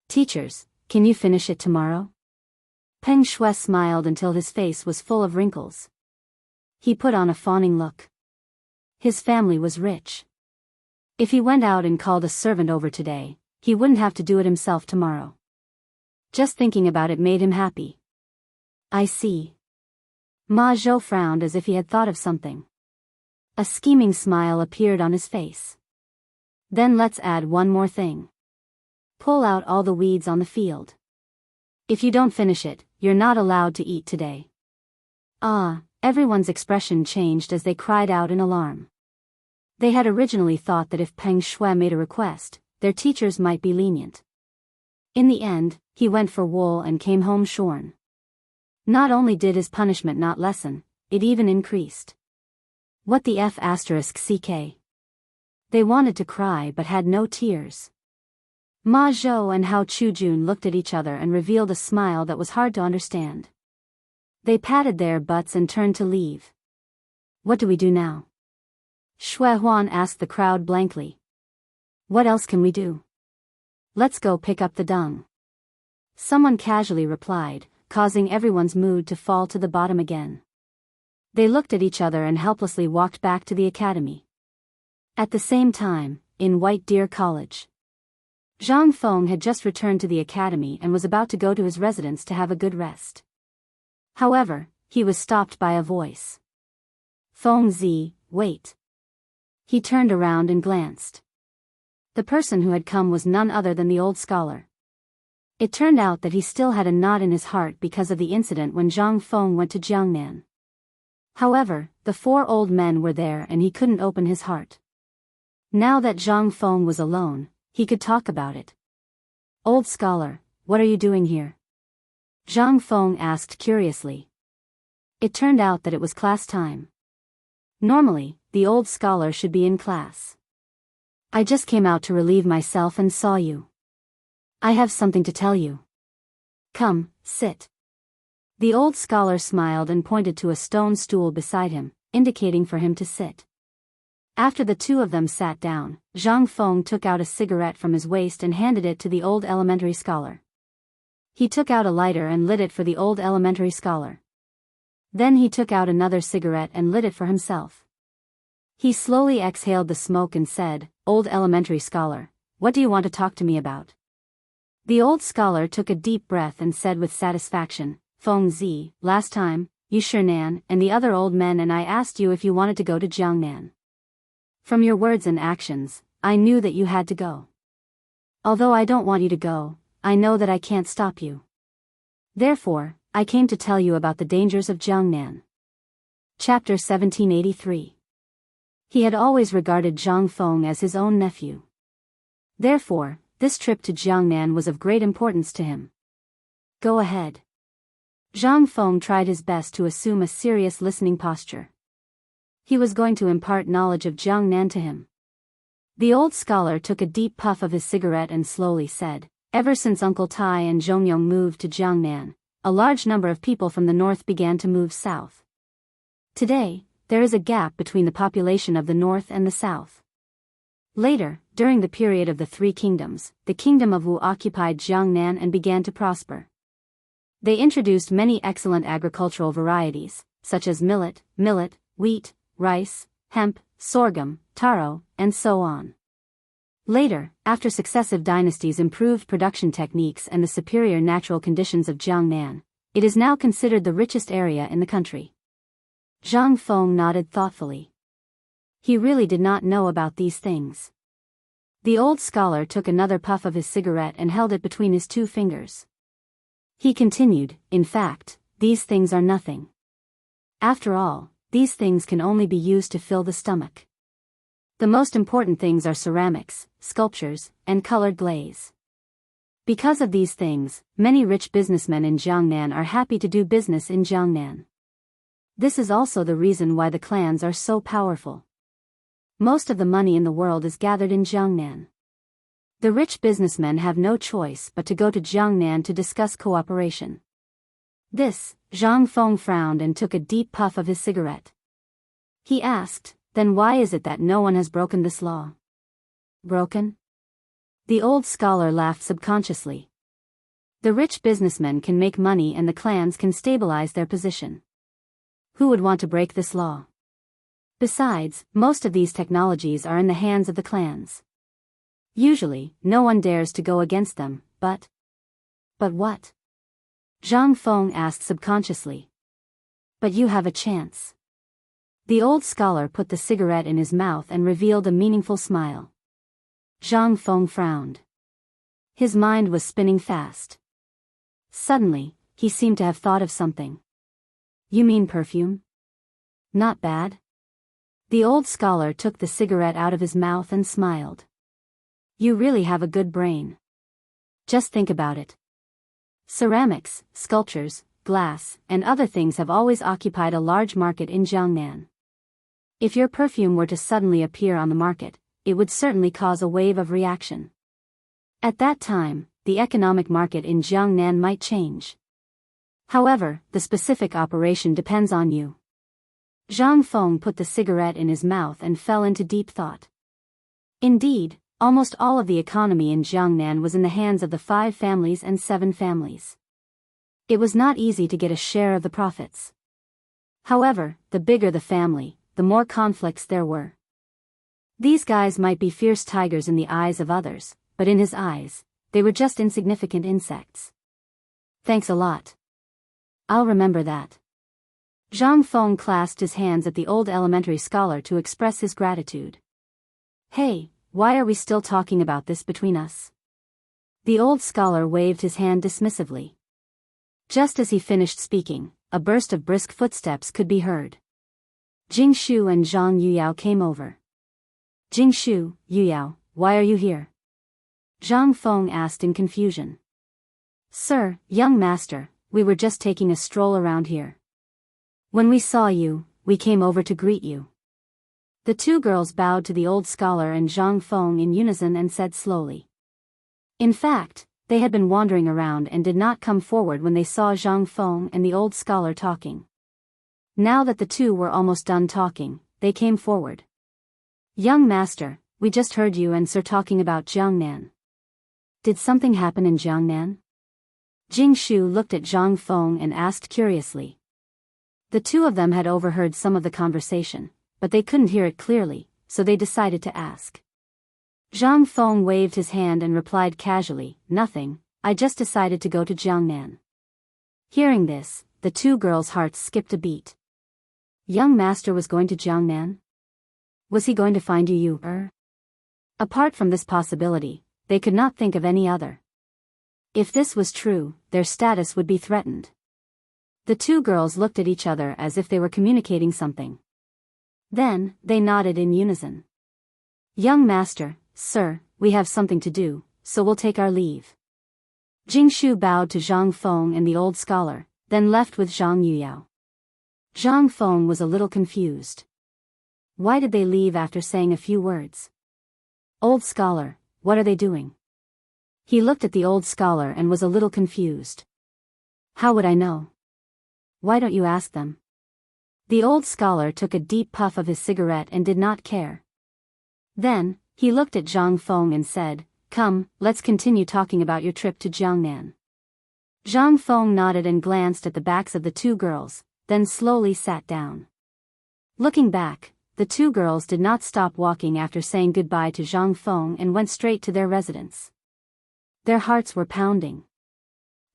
"Teachers, can you finish it tomorrow?" Peng Shui smiled until his face was full of wrinkles. He put on a fawning look. His family was rich. If he went out and called a servant over today, he wouldn't have to do it himself tomorrow. Just thinking about it made him happy. "I see." Ma Zhou frowned as if he had thought of something. A scheming smile appeared on his face. "Then let's add one more thing. Pull out all the weeds on the field. If you don't finish it, you're not allowed to eat today." Everyone's expression changed as they cried out in alarm. They had originally thought that if Peng Shui made a request, their teachers might be lenient. In the end, he went for wool and came home shorn. Not only did his punishment not lessen, it even increased. What the F asterisk CK? They wanted to cry but had no tears. Ma Zhou and Hao Chujun looked at each other and revealed a smile that was hard to understand. They patted their butts and turned to leave. What do we do now? Shui Huan asked the crowd blankly. What else can we do? Let's go pick up the dung. Someone casually replied, causing everyone's mood to fall to the bottom again. They looked at each other and helplessly walked back to the academy. At the same time, in White Deer College, Zhang Feng had just returned to the academy and was about to go to his residence to have a good rest. However, he was stopped by a voice. Feng Zi, wait. He turned around and glanced. The person who had come was none other than the old scholar. It turned out that he still had a knot in his heart because of the incident when Zhang Feng went to Jiangnan. However, the four old men were there and he couldn't open his heart. Now that Zhang Feng was alone, he could talk about it. Old scholar, what are you doing here? Zhang Feng asked curiously. It turned out that it was class time. Normally, the old scholar should be in class. I just came out to relieve myself and saw you. I have something to tell you. Come, sit. The old scholar smiled and pointed to a stone stool beside him, indicating for him to sit. After the two of them sat down, Zhang Feng took out a cigarette from his waist and handed it to the old elementary scholar. He took out a lighter and lit it for the old elementary scholar. Then he took out another cigarette and lit it for himself. He slowly exhaled the smoke and said, Old elementary scholar, what do you want to talk to me about? The old scholar took a deep breath and said with satisfaction, Feng Zi, last time, you Shernan and the other old men and I asked you if you wanted to go to Jiangnan. From your words and actions, I knew that you had to go. Although I don't want you to go, I know that I can't stop you. Therefore, I came to tell you about the dangers of Jiangnan. Chapter 1783. He had always regarded Zhang Feng as his own nephew. Therefore, this trip to Jiangnan was of great importance to him. Go ahead. Zhang Feng tried his best to assume a serious listening posture. He was going to impart knowledge of Jiangnan to him. The old scholar took a deep puff of his cigarette and slowly said, Ever since Uncle Tai and Zhongyong moved to Jiangnan, a large number of people from the north began to move south. Today, there is a gap between the population of the north and the south. Later, during the period of the Three Kingdoms, the kingdom of Wu occupied Jiangnan and began to prosper. They introduced many excellent agricultural varieties, such as millet, wheat, rice, hemp, sorghum, taro, and so on. Later, after successive dynasties improved production techniques and the superior natural conditions of Jiangnan, it is now considered the richest area in the country. Zhang Feng nodded thoughtfully. He really did not know about these things. The old scholar took another puff of his cigarette and held it between his two fingers. He continued, In fact, these things are nothing. After all, these things can only be used to fill the stomach. The most important things are ceramics, sculptures, and colored glaze. Because of these things, many rich businessmen in Jiangnan are happy to do business in Jiangnan. This is also the reason why the clans are so powerful. Most of the money in the world is gathered in Jiangnan. The rich businessmen have no choice but to go to Jiangnan to discuss cooperation. This, Zhang Feng frowned and took a deep puff of his cigarette. He asked, Then why is it that no one has broken this law? Broken? The old scholar laughed subconsciously. The rich businessmen can make money and the clans can stabilize their position. Who would want to break this law? Besides, most of these technologies are in the hands of the clans. Usually, no one dares to go against them, but what? Zhang Feng asked subconsciously. But you have a chance. The old scholar put the cigarette in his mouth and revealed a meaningful smile. Zhang Feng frowned. His mind was spinning fast. Suddenly, he seemed to have thought of something. You mean perfume? Not bad. The old scholar took the cigarette out of his mouth and smiled. You really have a good brain. Just think about it. Ceramics, sculptures, glass, and other things have always occupied a large market in Jiangnan. If your perfume were to suddenly appear on the market, it would certainly cause a wave of reaction. At that time, the economic market in Jiangnan might change. However, the specific operation depends on you. Zhang Feng put the cigarette in his mouth and fell into deep thought. Indeed, almost all of the economy in Jiangnan was in the hands of the 5 families and 7 families. It was not easy to get a share of the profits. However, the bigger the family, the more conflicts there were. These guys might be fierce tigers in the eyes of others, but in his eyes, they were just insignificant insects. Thanks a lot. I'll remember that. Zhang Feng clasped his hands at the old elementary scholar to express his gratitude. Hey, why are we still talking about this between us? The old scholar waved his hand dismissively. Just as he finished speaking, a burst of brisk footsteps could be heard. Jingshu and Zhang Yuyao came over. Jingshu, Yuyao, why are you here? Zhang Feng asked in confusion. Sir, young master, we were just taking a stroll around here. When we saw you, we came over to greet you. The 2 girls bowed to the old scholar and Zhang Feng in unison and said slowly. In fact, they had been wandering around and did not come forward when they saw Zhang Feng and the old scholar talking. Now that the 2 were almost done talking, they came forward. Young master, we just heard you and Sir talking about Jiangnan. Did something happen in Jiangnan? Jingshu looked at Zhang Feng and asked curiously. The 2 of them had overheard some of the conversation, but they couldn't hear it clearly, so they decided to ask. Zhang Feng waved his hand and replied casually, nothing, I just decided to go to Jiangnan. Hearing this, the 2 girls' hearts skipped a beat. Young master was going to Jiangnan? Was he going to find you? Apart from this possibility, they could not think of any other. If this was true, their status would be threatened. The 2 girls looked at each other as if they were communicating something. Then, they nodded in unison. Young master, sir, we have something to do, so we'll take our leave. Jingshu bowed to Zhang Feng and the old scholar, then left with Zhang Yuyao. Zhang Feng was a little confused. Why did they leave after saying a few words? Old scholar, what are they doing? He looked at the old scholar and was a little confused. How would I know? Why don't you ask them? The old scholar took a deep puff of his cigarette and did not care. Then, he looked at Zhang Feng and said, Come, let's continue talking about your trip to Jiangnan. Zhang Feng nodded and glanced at the backs of the 2 girls, then slowly sat down. Looking back, the 2 girls did not stop walking after saying goodbye to Zhang Feng and went straight to their residence. Their hearts were pounding.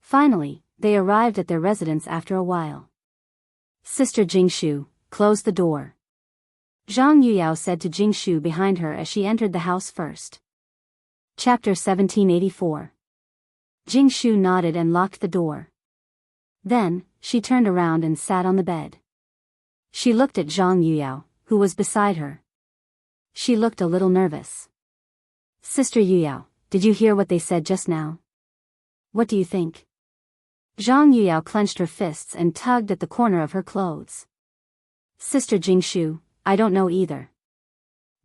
Finally, they arrived at their residence after a while. Sister Jingshu, close the door. Zhang Yuyao said to Jingshu behind her as she entered the house first. Chapter 1784. Jingshu nodded and locked the door. Then, she turned around and sat on the bed. She looked at Zhang Yuyao, who was beside her. She looked a little nervous. Sister Yuyao, did you hear what they said just now? What do you think? Zhang Yuyao clenched her fists and tugged at the corner of her clothes. Sister Jingshu, I don't know either.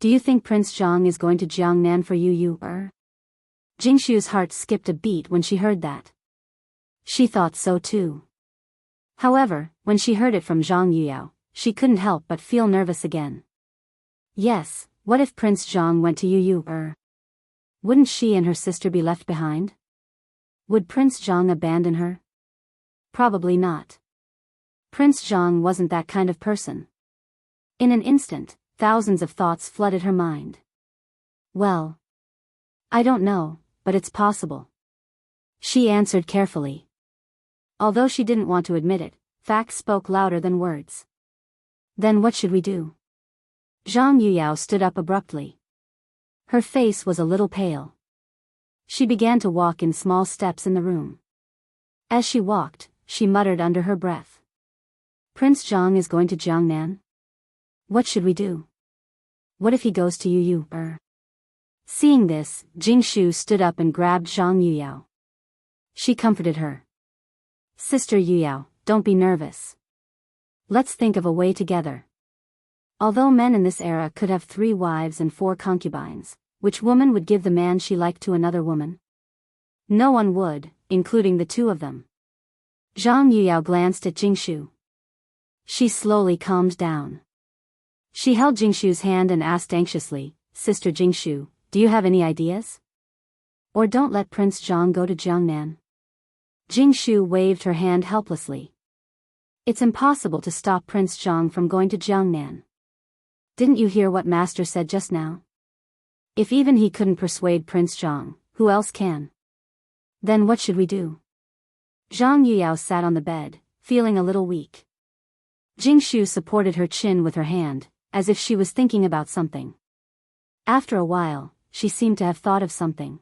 Do you think Prince Zhang is going to Jiangnan for you? Jingshu's heart skipped a beat when she heard that. She thought so too. However, when she heard it from Zhang Yuyao, she couldn't help but feel nervous again. Yes, what if Prince Zhang went to you? Wouldn't she and her sister be left behind? Would Prince Zhang abandon her? Probably not. Prince Zhang wasn't that kind of person. In an instant, thousands of thoughts flooded her mind. Well, I don't know, but it's possible. She answered carefully. Although she didn't want to admit it, facts spoke louder than words. Then what should we do? Zhang Yuyao stood up abruptly. Her face was a little pale. She began to walk in small steps in the room. As she walked, she muttered under her breath. Prince Zhang is going to Jiangnan? What should we do? What if he goes to you? Seeing this, Jingshu stood up and grabbed Zhang Yuyao. She comforted her. Sister Yuyao, don't be nervous. Let's think of a way together. Although men in this era could have 3 wives and 4 concubines, which woman would give the man she liked to another woman? No one would, including the 2 of them. Zhang Yuyao glanced at Jingshu. She slowly calmed down. She held Jingshu's hand and asked anxiously, "Sister Jingshu, do you have any ideas? Or don't let Prince Zhang go to Jiangnan." Jingshu waved her hand helplessly. It's impossible to stop Prince Zhang from going to Jiangnan. Didn't you hear what Master said just now? If even he couldn't persuade Prince Zhang, who else can? Then what should we do? Zhang Yuyao sat on the bed, feeling a little weak. Jingshu supported her chin with her hand, as if she was thinking about something. After a while, she seemed to have thought of something.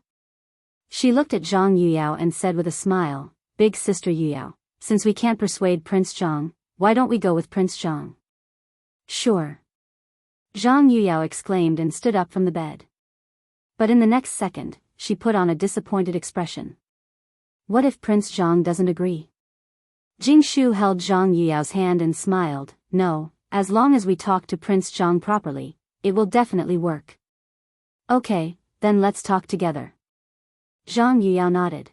She looked at Zhang Yuyao and said with a smile, "Big sister Yuyao, since we can't persuade Prince Zhang, why don't we go with Prince Zhang?" "Sure." Zhang Yuyao exclaimed and stood up from the bed. But in the next second, she put on a disappointed expression. What if Prince Zhang doesn't agree? Jingshu held Zhang Yuyao's hand and smiled. "No, as long as we talk to Prince Zhang properly, it will definitely work." "Okay, then let's talk together." Zhang Yuyao nodded.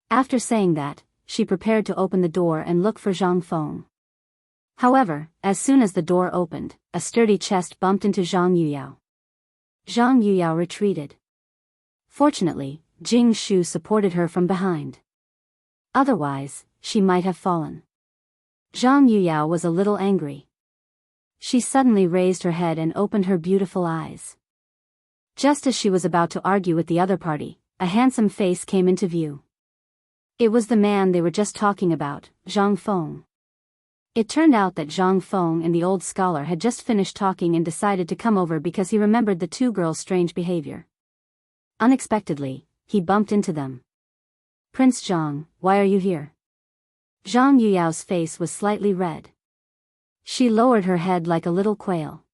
After saying that, she prepared to open the door and look for Zhang Feng. However, as soon as the door opened, a sturdy chest bumped into Zhang Yuyao. Zhang Yuyao retreated. Fortunately, Jingshu supported her from behind. Otherwise, she might have fallen. Zhang Yuyao was a little angry. She suddenly raised her head and opened her beautiful eyes. Just as she was about to argue with the other party, a handsome face came into view. It was the man they were just talking about, Zhang Feng. It turned out that Zhang Feng and the old scholar had just finished talking and decided to come over because he remembered the 2 girls' strange behavior. Unexpectedly, he bumped into them. "Prince Zhang, why are you here?" Zhang Yuyao's face was slightly red. She lowered her head like a little quail.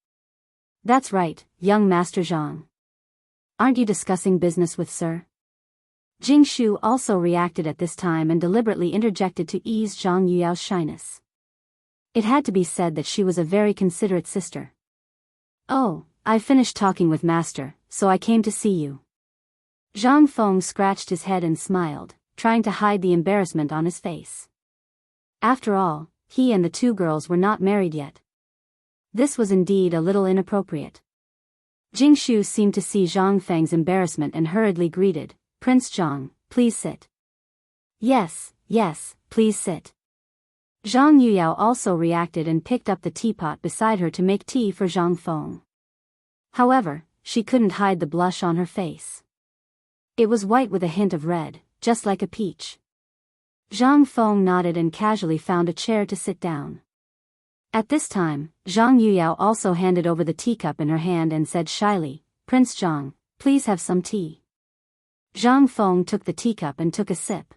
"That's right, young Master Zhang. Aren't you discussing business with Sir?" Jingshu also reacted at this time and deliberately interjected to ease Zhang Yuyao's shyness. It had to be said that she was a very considerate sister. "Oh, I finished talking with Master, so I came to see you." Zhang Feng scratched his head and smiled, trying to hide the embarrassment on his face. After all, he and the 2 girls were not married yet. This was indeed a little inappropriate. Jingshu seemed to see Zhang Feng's embarrassment and hurriedly greeted, "Prince Zhang, please sit." Yes, please sit." Zhang Yuyao also reacted and picked up the teapot beside her to make tea for Zhang Feng. However, she couldn't hide the blush on her face. It was white with a hint of red, just like a peach. Zhang Feng nodded and casually found a chair to sit down. At this time, Zhang Yuyao also handed over the teacup in her hand and said shyly, "Prince Zhang, please have some tea." Zhang Feng took the teacup and took a sip.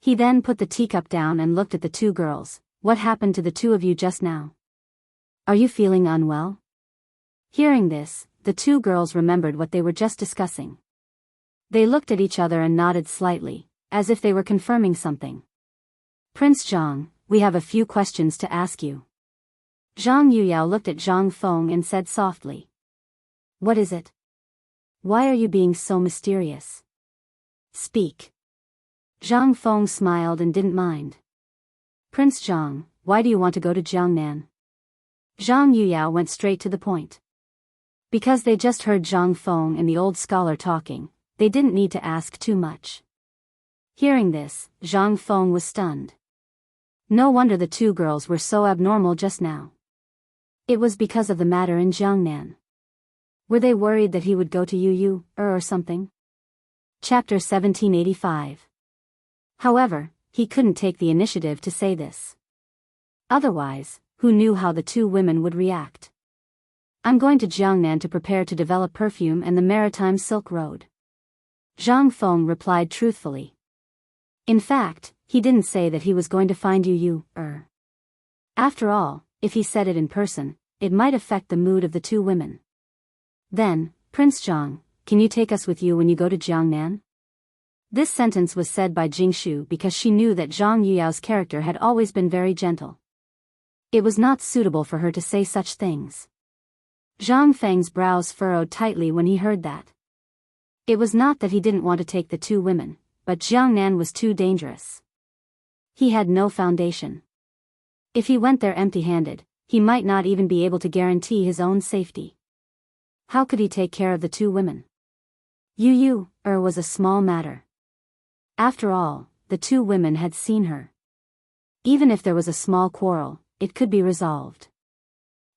He then put the teacup down and looked at the 2 girls. "What happened to the 2 of you just now? Are you feeling unwell?" Hearing this, the 2 girls remembered what they were just discussing. They looked at each other and nodded slightly, as if they were confirming something. "Prince Zhang, we have a few questions to ask you." Zhang Yuyao looked at Zhang Feng and said softly. "What is it? Why are you being so mysterious? Speak." Zhang Feng smiled and didn't mind. "Prince Zhang, why do you want to go to Jiangnan?" Zhang Yuyao went straight to the point. Because they just heard Zhang Feng and the old scholar talking, they didn't need to ask too much. Hearing this, Zhang Feng was stunned. No wonder the 2 girls were so abnormal just now. It was because of the matter in Jiangnan. Were they worried that he would go to Yu or something? Chapter 1785. However, he couldn't take the initiative to say this. Otherwise, who knew how the 2 women would react? "I'm going to Jiangnan to prepare to develop perfume and the maritime Silk Road." Zhang Feng replied truthfully. In fact, he didn't say that he was going to find Yu. After all, if he said it in person, it might affect the mood of the 2 women. Then, "Prince Zhang, can you take us with you when you go to Jiangnan?" This sentence was said by Jingshu because she knew that Zhang Yuyao's character had always been very gentle. It was not suitable for her to say such things. Zhang Feng's brows furrowed tightly when he heard that. It was not that he didn't want to take the two women, but Jiang Nan was too dangerous. He had no foundation. If he went there empty-handed, he might not even be able to guarantee his own safety. How could he take care of the two women? Yu was a small matter. After all, the two women had seen her. Even if there was a small quarrel, it could be resolved.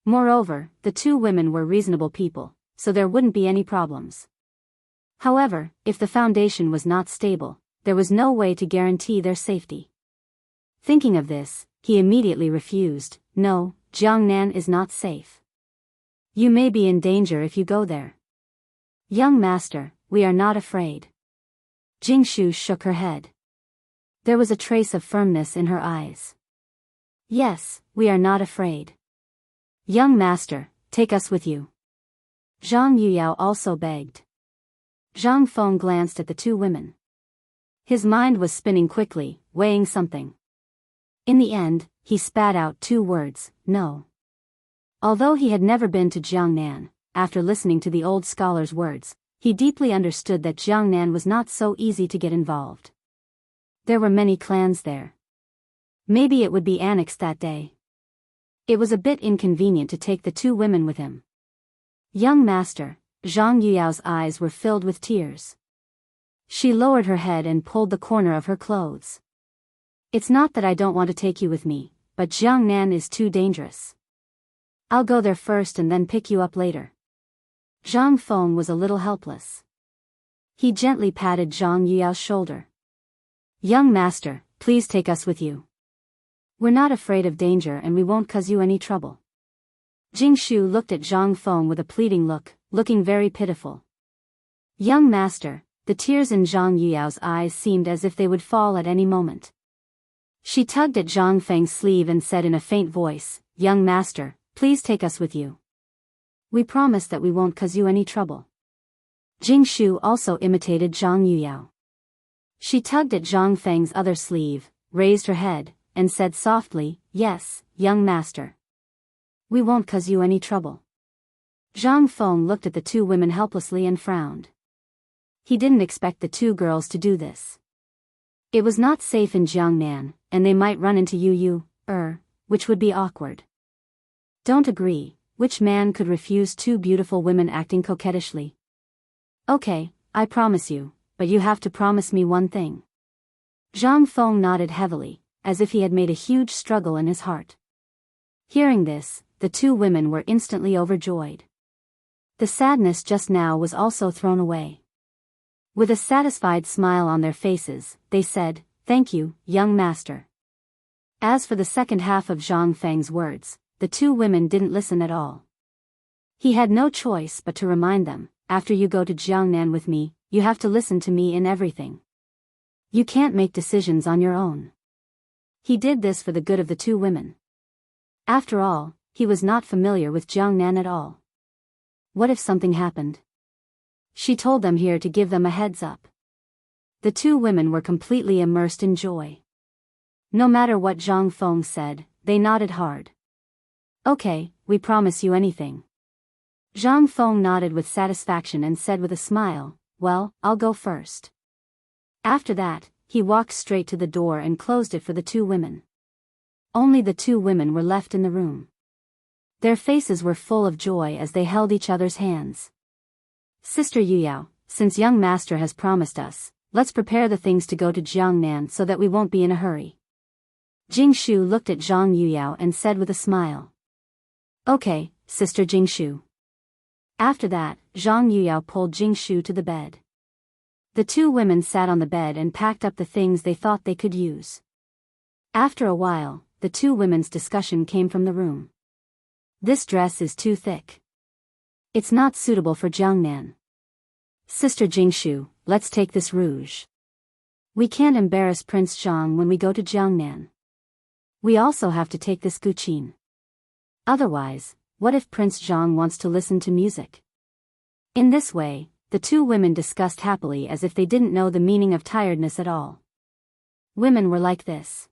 Moreover, the two women were reasonable people, so there wouldn't be any problems. However, if the foundation was not stable, there was no way to guarantee their safety. Thinking of this, he immediately refused. No, Jiangnan is not safe. You may be in danger if you go there. Young master, we are not afraid. Jingshu shook her head. There was a trace of firmness in her eyes. Yes, we are not afraid. Young master, take us with you. Zhang Yuyao also begged. Zhang Feng glanced at the two women. His mind was spinning quickly, weighing something. In the end, he spat out two words, no. Although he had never been to Jiangnan, after listening to the old scholar's words, he deeply understood that Jiangnan was not so easy to get involved. There were many clans there. Maybe it would be annexed that day. It was a bit inconvenient to take the two women with him. Young master, Zhang Yuyao's eyes were filled with tears. She lowered her head and pulled the corner of her clothes. It's not that I don't want to take you with me, but Jiangnan is too dangerous. I'll go there first and then pick you up later. Zhang Feng was a little helpless. He gently patted Zhang Yuyao's shoulder. Young master, please take us with you. We're not afraid of danger and we won't cause you any trouble. Jingshu looked at Zhang Feng with a pleading look, looking very pitiful. Young master, the tears in Zhang Yuyao's eyes seemed as if they would fall at any moment. She tugged at Zhang Feng's sleeve and said in a faint voice, Young master, please take us with you. We promise that we won't cause you any trouble. Jingshu also imitated Zhang Yuyao. She tugged at Zhang Feng's other sleeve, raised her head, and said softly, Yes, young master. We won't cause you any trouble. Zhang Feng looked at the two women helplessly and frowned. He didn't expect the two girls to do this. It was not safe in Jiangnan, and they might run into Yu, which would be awkward. Don't agree, which man could refuse two beautiful women acting coquettishly? Okay, I promise you, but you have to promise me one thing. Zhang Feng nodded heavily, as if he had made a huge struggle in his heart. Hearing this, the two women were instantly overjoyed. The sadness just now was also thrown away. With a satisfied smile on their faces, they said, Thank you, young master. As for the second half of Zhang Feng's words, the two women didn't listen at all. He had no choice but to remind them, after you go to Jiangnan with me, you have to listen to me in everything. You can't make decisions on your own. He did this for the good of the two women. After all, he was not familiar with Jiangnan at all. What if something happened? She told them here to give them a heads up. The two women were completely immersed in joy. No matter what Zhang Feng said, they nodded hard. Okay, we promise you anything. Zhang Feng nodded with satisfaction and said with a smile, Well, I'll go first. After that, he walked straight to the door and closed it for the two women. Only the two women were left in the room. Their faces were full of joy as they held each other's hands. Sister Yuyao, since young master has promised us, let's prepare the things to go to Jiangnan so that we won't be in a hurry. Jingshu looked at Zhang Yuyao and said with a smile. Okay, Sister Jingshu. After that, Zhang Yuyao pulled Jingshu to the bed. The two women sat on the bed and packed up the things they thought they could use. After a while, the two women's discussion came from the room. This dress is too thick. It's not suitable for Jiangnan. Sister Jingshu, let's take this rouge. We can't embarrass Prince Zhang when we go to Jiangnan. We also have to take this guqin. Otherwise, what if Prince Zhang wants to listen to music? In this way, the two women discussed happily as if they didn't know the meaning of tiredness at all. Women were like this.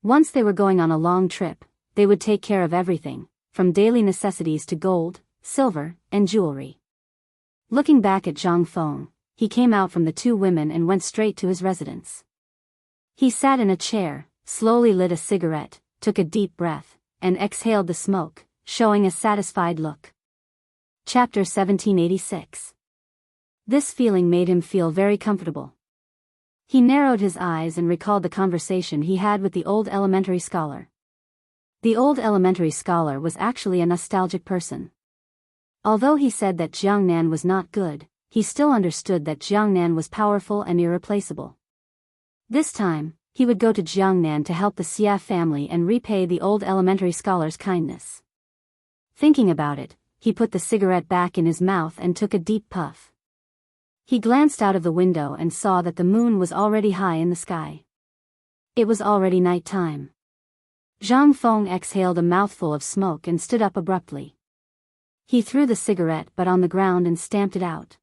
Once they were going on a long trip, they would take care of everything, from daily necessities to gold, silver, and jewelry. Looking back at Zhang Feng, he came out from the two women and went straight to his residence. He sat in a chair, slowly lit a cigarette, took a deep breath, and exhaled the smoke, showing a satisfied look. Chapter 1786. This feeling made him feel very comfortable. He narrowed his eyes and recalled the conversation he had with the old elementary scholar. The old elementary scholar was actually a nostalgic person. Although he said that Jiangnan was not good, he still understood that Jiangnan was powerful and irreplaceable. This time, he would go to Jiangnan to help the Xia family and repay the old elementary scholar's kindness. Thinking about it, he put the cigarette back in his mouth and took a deep puff. He glanced out of the window and saw that the moon was already high in the sky. It was already night time. Zhang Feng exhaled a mouthful of smoke and stood up abruptly. He threw the cigarette butt on the ground and stamped it out.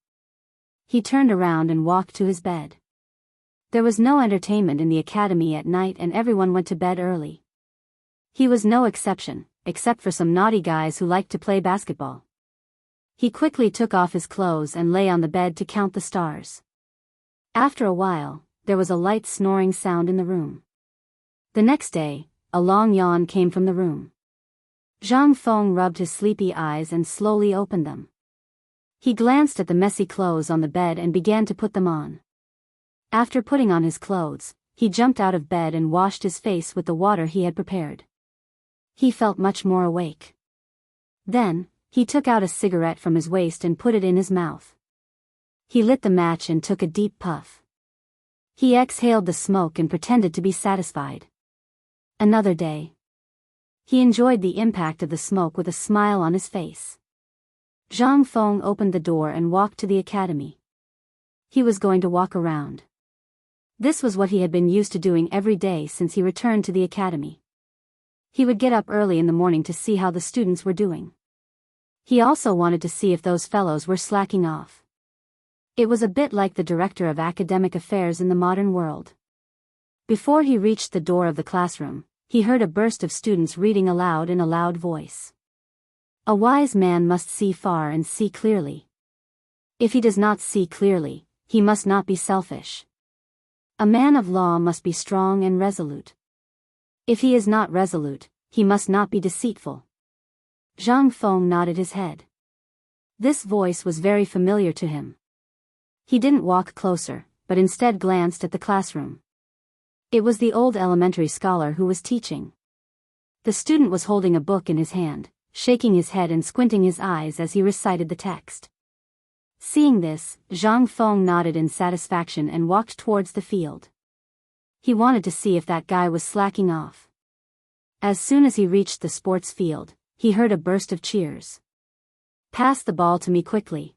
He turned around and walked to his bed. There was no entertainment in the academy at night and everyone went to bed early. He was no exception, except for some naughty guys who liked to play basketball. He quickly took off his clothes and lay on the bed to count the stars. After a while, there was a light snoring sound in the room. The next day, a long yawn came from the room. Zhang Feng rubbed his sleepy eyes and slowly opened them. He glanced at the messy clothes on the bed and began to put them on. After putting on his clothes, he jumped out of bed and washed his face with the water he had prepared. He felt much more awake. Then, he took out a cigarette from his waist and put it in his mouth. He lit the match and took a deep puff. He exhaled the smoke and pretended to be satisfied. Another day. He enjoyed the impact of the smoke with a smile on his face. Zhang Feng opened the door and walked to the academy. He was going to walk around. This was what he had been used to doing every day since he returned to the academy. He would get up early in the morning to see how the students were doing. He also wanted to see if those fellows were slacking off. It was a bit like the director of academic affairs in the modern world. Before he reached the door of the classroom, he heard a burst of students reading aloud in a loud voice. A wise man must see far and see clearly. If he does not see clearly, he must not be selfish. A man of law must be strong and resolute. If he is not resolute, he must not be deceitful. Zhang Feng nodded his head. This voice was very familiar to him. He didn't walk closer, but instead glanced at the classroom. It was the old elementary scholar who was teaching. The student was holding a book in his hand, shaking his head and squinting his eyes as he recited the text. Seeing this, Zhang Feng nodded in satisfaction and walked towards the field. He wanted to see if that guy was slacking off. As soon as he reached the sports field, he heard a burst of cheers. "Pass the ball to me quickly.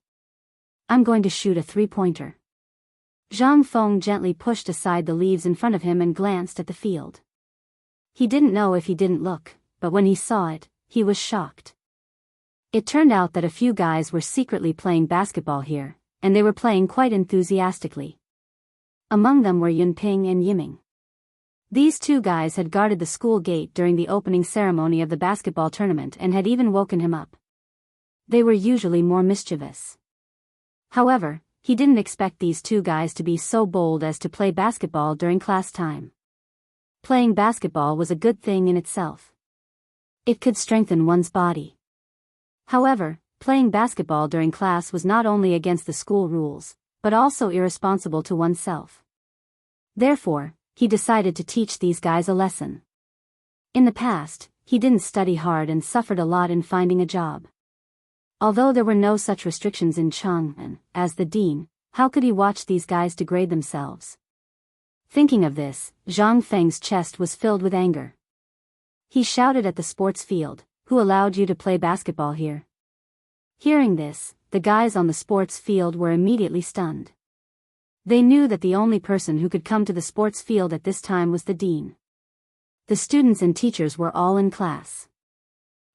I'm going to shoot a three-pointer." Zhang Feng gently pushed aside the leaves in front of him and glanced at the field. He didn't know if he didn't look, but when he saw it, he was shocked. It turned out that a few guys were secretly playing basketball here, and they were playing quite enthusiastically. Among them were Yunping and Yiming. These two guys had guarded the school gate during the opening ceremony of the basketball tournament and had even woken him up. They were usually more mischievous. However, he didn't expect these two guys to be so bold as to play basketball during class time. Playing basketball was a good thing in itself. It could strengthen one's body. However, playing basketball during class was not only against the school rules, but also irresponsible to oneself. Therefore, he decided to teach these guys a lesson. In the past, he didn't study hard and suffered a lot in finding a job. Although there were no such restrictions in Chang'an, as the dean, how could he watch these guys degrade themselves? Thinking of this, Zhang Feng's chest was filled with anger. He shouted at the sports field, "Who allowed you to play basketball here?" Hearing this, the guys on the sports field were immediately stunned. They knew that the only person who could come to the sports field at this time was the dean. The students and teachers were all in class.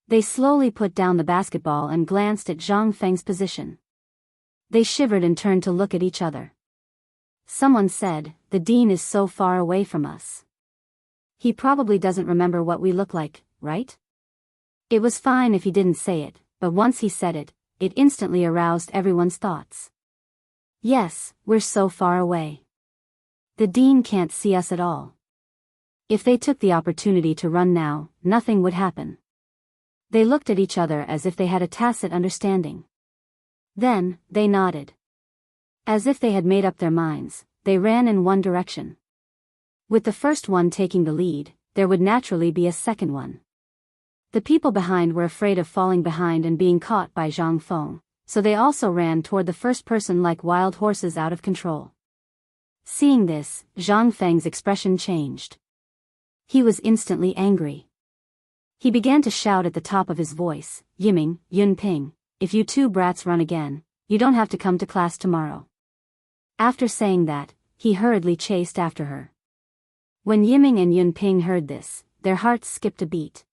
They slowly put down the basketball and glanced at Zhang Feng's position. They shivered and turned to look at each other. Someone said, "The dean is so far away from us. He probably doesn't remember what we look like," right? It was fine if he didn't say it, but once he said it, it instantly aroused everyone's thoughts. Yes, we're so far away. The dean can't see us at all. If they took the opportunity to run now, nothing would happen. They looked at each other as if they had a tacit understanding. Then, they nodded. As if they had made up their minds, they ran in one direction. With the first one taking the lead, there would naturally be a second one. The people behind were afraid of falling behind and being caught by Zhang Feng, so they also ran toward the first person like wild horses out of control. Seeing this, Zhang Feng's expression changed. He was instantly angry. He began to shout at the top of his voice, "Yiming, Yunping, if you two brats run again, you don't have to come to class tomorrow." After saying that, he hurriedly chased after her. When Yiming and Yunping heard this, their hearts skipped a beat.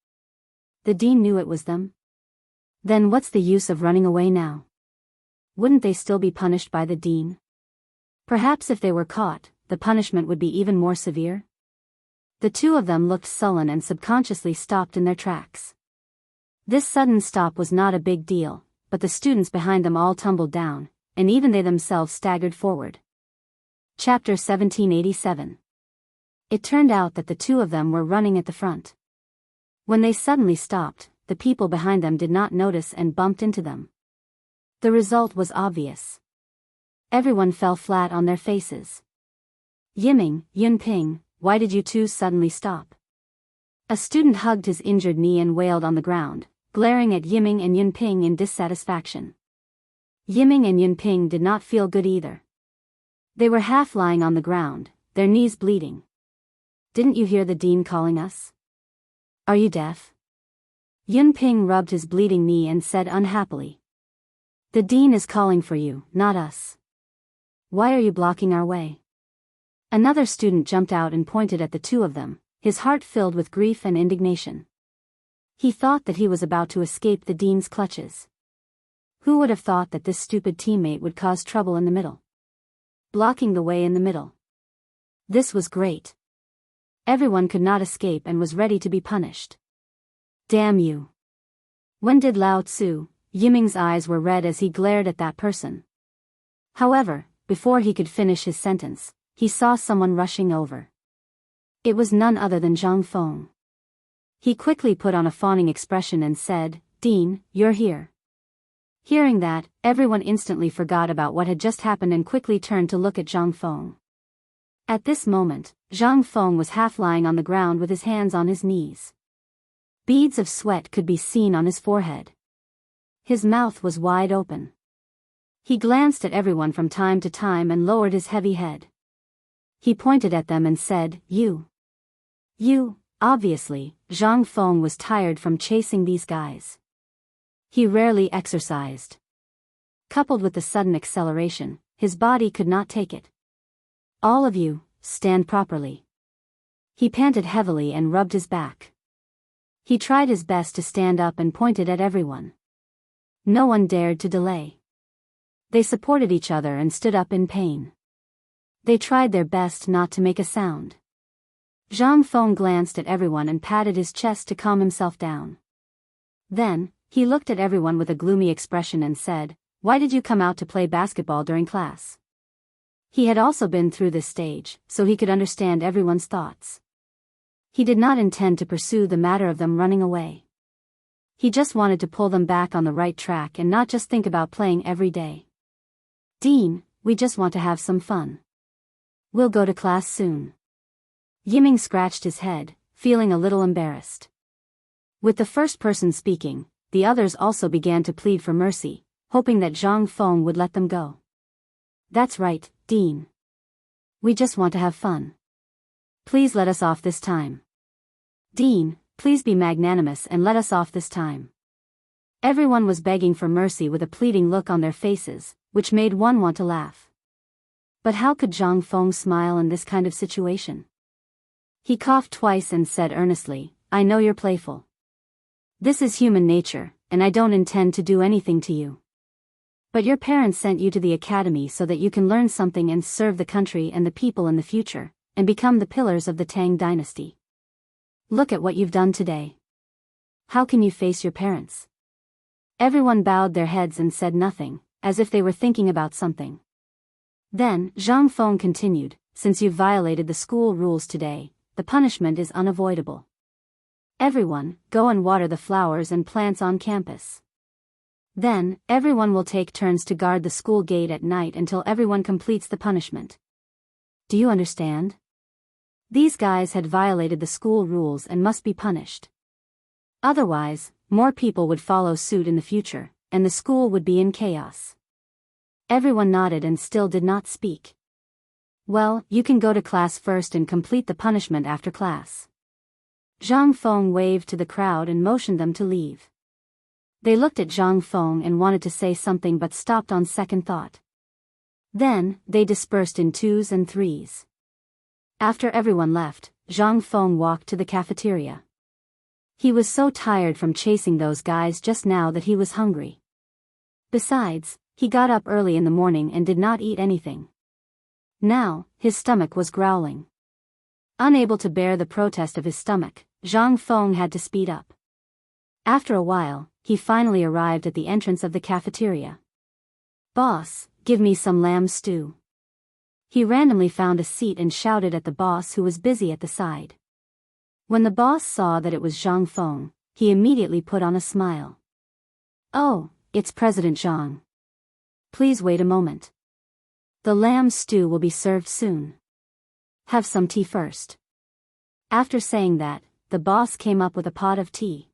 The dean knew it was them? Then what's the use of running away now? Wouldn't they still be punished by the dean? Perhaps if they were caught, the punishment would be even more severe? The two of them looked sullen and subconsciously stopped in their tracks. This sudden stop was not a big deal, but the students behind them all tumbled down, and even they themselves staggered forward. Chapter 1787. It turned out that the two of them were running at the front. When they suddenly stopped, the people behind them did not notice and bumped into them. The result was obvious. Everyone fell flat on their faces. Yiming, Yunping, why did you two suddenly stop? A student hugged his injured knee and wailed on the ground, glaring at Yiming and Yunping in dissatisfaction. Yiming and Yunping did not feel good either. They were half lying on the ground, their knees bleeding. Didn't you hear the dean calling us? Are you deaf? Yunping rubbed his bleeding knee and said unhappily. The dean is calling for you, not us. Why are you blocking our way? Another student jumped out and pointed at the two of them, his heart filled with grief and indignation. He thought that he was about to escape the dean's clutches. Who would have thought that this stupid teammate would cause trouble in the middle? Blocking the way in the middle. This was great. Everyone could not escape and was ready to be punished. Damn you. When did Lao Tzu? Yiming's eyes were red as he glared at that person. However, before he could finish his sentence, he saw someone rushing over. It was none other than Zhang Feng. He quickly put on a fawning expression and said, "Dean, you're here." Hearing that, everyone instantly forgot about what had just happened and quickly turned to look at Zhang Feng. At this moment, Zhang Feng was half lying on the ground with his hands on his knees. Beads of sweat could be seen on his forehead. His mouth was wide open. He glanced at everyone from time to time and lowered his heavy head. He pointed at them and said, You. Obviously, Zhang Feng was tired from chasing these guys. He rarely exercised. Coupled with the sudden acceleration, his body could not take it. All of you, stand properly. He panted heavily and rubbed his back. He tried his best to stand up and pointed at everyone. No one dared to delay. They supported each other and stood up in pain. They tried their best not to make a sound. Zhang Feng glanced at everyone and patted his chest to calm himself down. Then, he looked at everyone with a gloomy expression and said, "Why did you come out to play basketball during class?" He had also been through this stage, so he could understand everyone's thoughts. He did not intend to pursue the matter of them running away. He just wanted to pull them back on the right track and not just think about playing every day. "Dean, we just want to have some fun. We'll go to class soon." Yiming scratched his head, feeling a little embarrassed. With the first person speaking, the others also began to plead for mercy, hoping that Zhang Feng would let them go. "That's right, Dean. We just want to have fun. Please let us off this time. Dean, please be magnanimous and let us off this time." Everyone was begging for mercy with a pleading look on their faces, which made one want to laugh. But how could Zhang Feng smile in this kind of situation? He coughed twice and said earnestly, "I know you're playful. This is human nature, and I don't intend to do anything to you. But your parents sent you to the academy so that you can learn something and serve the country and the people in the future, and become the pillars of the Tang dynasty. Look at what you've done today. How can you face your parents? Everyone bowed their heads and said nothing, as if they were thinking about something. Then, Zhang Feng continued, since you've violated the school rules today, the punishment is unavoidable. Everyone, go and water the flowers and plants on campus. Then, everyone will take turns to guard the school gate at night until everyone completes the punishment. Do you understand? These guys had violated the school rules and must be punished. Otherwise, more people would follow suit in the future, and the school would be in chaos. Everyone nodded and still did not speak. Well, you can go to class first and complete the punishment after class. Zhang Feng waved to the crowd and motioned them to leave. They looked at Zhang Feng and wanted to say something but stopped on second thought. Then, they dispersed in twos and threes. After everyone left, Zhang Feng walked to the cafeteria. He was so tired from chasing those guys just now that he was hungry. Besides, he got up early in the morning and did not eat anything. Now, his stomach was growling. Unable to bear the protest of his stomach, Zhang Feng had to speed up. After a while, he finally arrived at the entrance of the cafeteria. Boss, give me some lamb stew. He randomly found a seat and shouted at the boss who was busy at the side. When the boss saw that it was Zhang Feng, he immediately put on a smile. Oh, it's President Zhang. Please wait a moment. The lamb stew will be served soon. Have some tea first. After saying that, the boss came up with a pot of tea.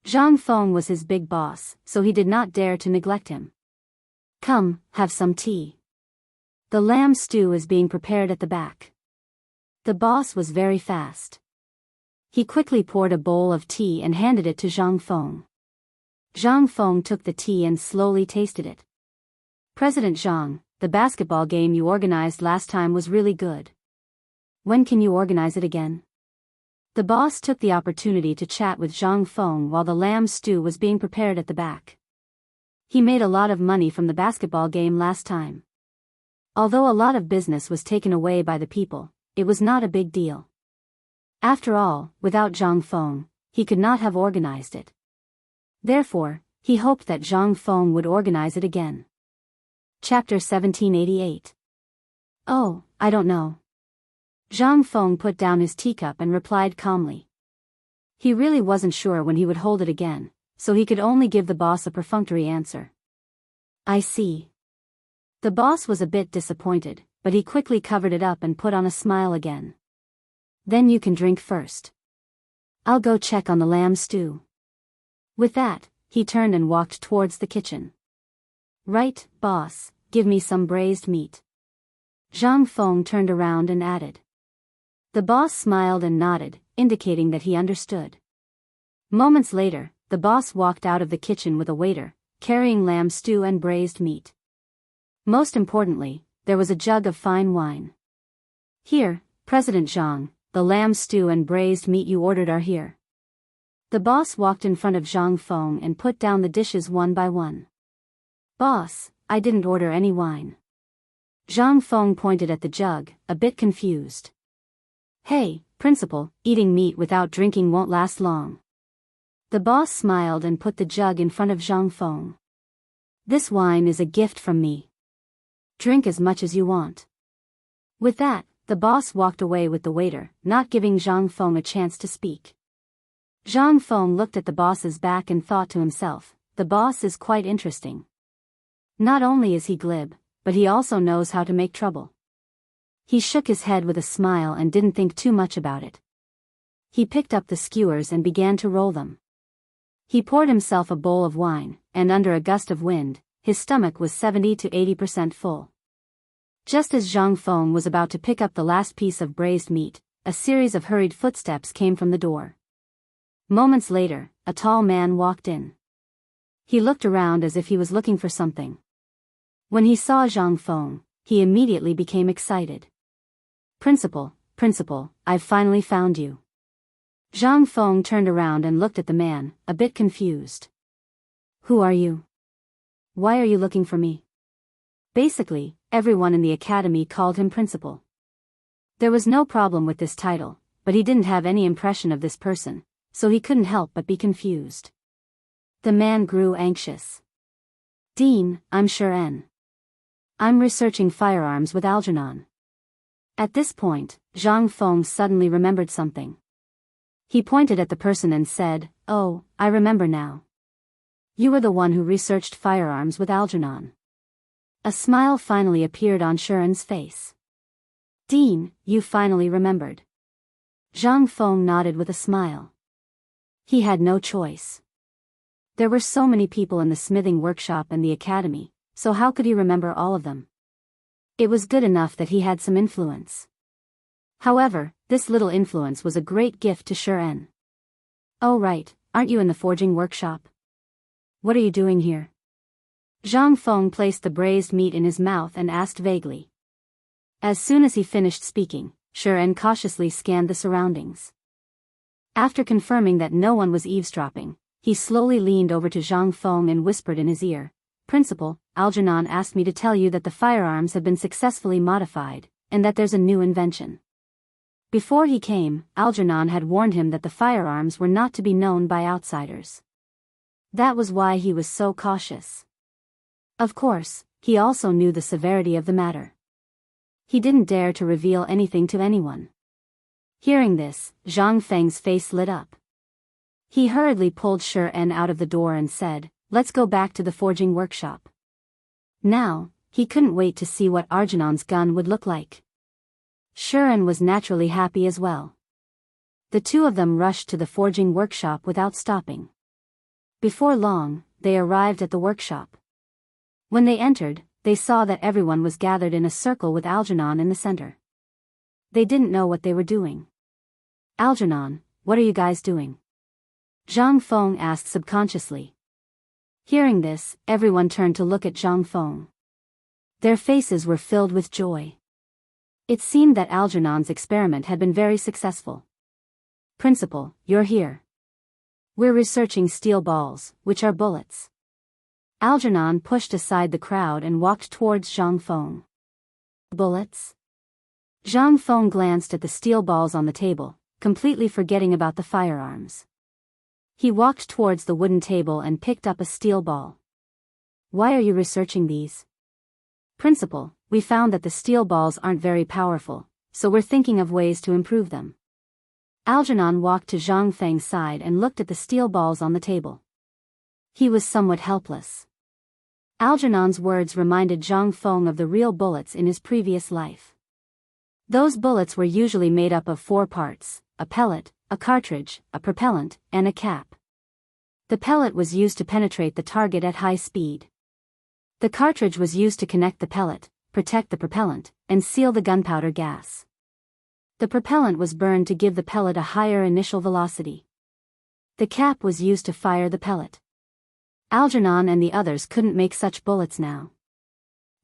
Zhang Feng was his big boss, so he did not dare to neglect him. Come, have some tea. The lamb stew is being prepared at the back. The boss was very fast. He quickly poured a bowl of tea and handed it to Zhang Feng. Zhang Feng took the tea and slowly tasted it. President Zhang, the basketball game you organized last time was really good. When can you organize it again? The boss took the opportunity to chat with Zhang Feng while the lamb stew was being prepared at the back. He made a lot of money from the basketball game last time. Although a lot of business was taken away by the people, it was not a big deal. After all, without Zhang Feng, he could not have organized it. Therefore, he hoped that Zhang Feng would organize it again. Chapter 1788. Oh, I don't know. Zhang Feng put down his teacup and replied calmly. He really wasn't sure when he would hold it again, so he could only give the boss a perfunctory answer. I see. The boss was a bit disappointed, but he quickly covered it up and put on a smile again. Then you can drink first. I'll go check on the lamb stew. With that, he turned and walked towards the kitchen. Right, boss, give me some braised meat. Zhang Feng turned around and added. The boss smiled and nodded, indicating that he understood. Moments later, the boss walked out of the kitchen with a waiter, carrying lamb stew and braised meat. Most importantly, there was a jug of fine wine. Here, President Zhang, the lamb stew and braised meat you ordered are here. The boss walked in front of Zhang Feng and put down the dishes one by one. Boss, I didn't order any wine. Zhang Feng pointed at the jug, a bit confused. Hey, principal, eating meat without drinking won't last long. The boss smiled and put the jug in front of Zhang Feng. This wine is a gift from me. Drink as much as you want. With that, the boss walked away with the waiter, not giving Zhang Feng a chance to speak. Zhang Feng looked at the boss's back and thought to himself, the boss is quite interesting. Not only is he glib, but he also knows how to make trouble. He shook his head with a smile and didn't think too much about it. He picked up the skewers and began to roll them. He poured himself a bowl of wine, and under a gust of wind, his stomach was 70 to 80% full. Just as Zhang Feng was about to pick up the last piece of braised meat, a series of hurried footsteps came from the door. Moments later, a tall man walked in. He looked around as if he was looking for something. When he saw Zhang Feng, he immediately became excited. Principal, I've finally found you. Zhang Feng turned around and looked at the man, a bit confused. Who are you? Why are you looking for me? Basically, everyone in the academy called him principal. There was no problem with this title, but he didn't have any impression of this person, so he couldn't help but be confused. The man grew anxious. Dean, I'm Sure. I'm researching firearms with Algernon. At this point, Zhang Feng suddenly remembered something. He pointed at the person and said, "Oh, I remember now. You were the one who researched firearms with Algernon." A smile finally appeared on Shuren's face. "Dean, you finally remembered." Zhang Feng nodded with a smile. He had no choice. There were so many people in the smithing workshop and the academy, so how could he remember all of them? It was good enough that he had some influence. However, this little influence was a great gift to Shuren. "Oh right, aren't you in the forging workshop? What are you doing here?" Zhang Feng placed the braised meat in his mouth and asked vaguely. As soon as he finished speaking, Shuren cautiously scanned the surroundings. After confirming that no one was eavesdropping, he slowly leaned over to Zhang Feng and whispered in his ear, "Principal, Algernon asked me to tell you that the firearms have been successfully modified, and that there's a new invention." Before he came, Algernon had warned him that the firearms were not to be known by outsiders. That was why he was so cautious. Of course, he also knew the severity of the matter. He didn't dare to reveal anything to anyone. Hearing this, Zhang Feng's face lit up. He hurriedly pulled Shuren out of the door and said, "Let's go back to the forging workshop." Now, he couldn't wait to see what Algernon's gun would look like. Shuren was naturally happy as well. The two of them rushed to the forging workshop without stopping. Before long, they arrived at the workshop. When they entered, they saw that everyone was gathered in a circle with Algernon in the center. They didn't know what they were doing. "Algernon, what are you guys doing?" Zhang Feng asked subconsciously. Hearing this, everyone turned to look at Zhang Feng. Their faces were filled with joy. It seemed that Algernon's experiment had been very successful. "Principal, you're here. We're researching steel balls, which are bullets." Algernon pushed aside the crowd and walked towards Zhang Feng. "Bullets?" Zhang Feng glanced at the steel balls on the table, completely forgetting about the firearms. He walked towards the wooden table and picked up a steel ball. "Why are you researching these?" "Principal, we found that the steel balls aren't very powerful, so we're thinking of ways to improve them." Algernon walked to Zhang Feng's side and looked at the steel balls on the table. He was somewhat helpless. Algernon's words reminded Zhang Feng of the real bullets in his previous life. Those bullets were usually made up of 4 parts: a pellet, a cartridge, a propellant, and a cap. The pellet was used to penetrate the target at high speed. The cartridge was used to connect the pellet, protect the propellant, and seal the gunpowder gas. The propellant was burned to give the pellet a higher initial velocity. The cap was used to fire the pellet. Algernon and the others couldn't make such bullets now.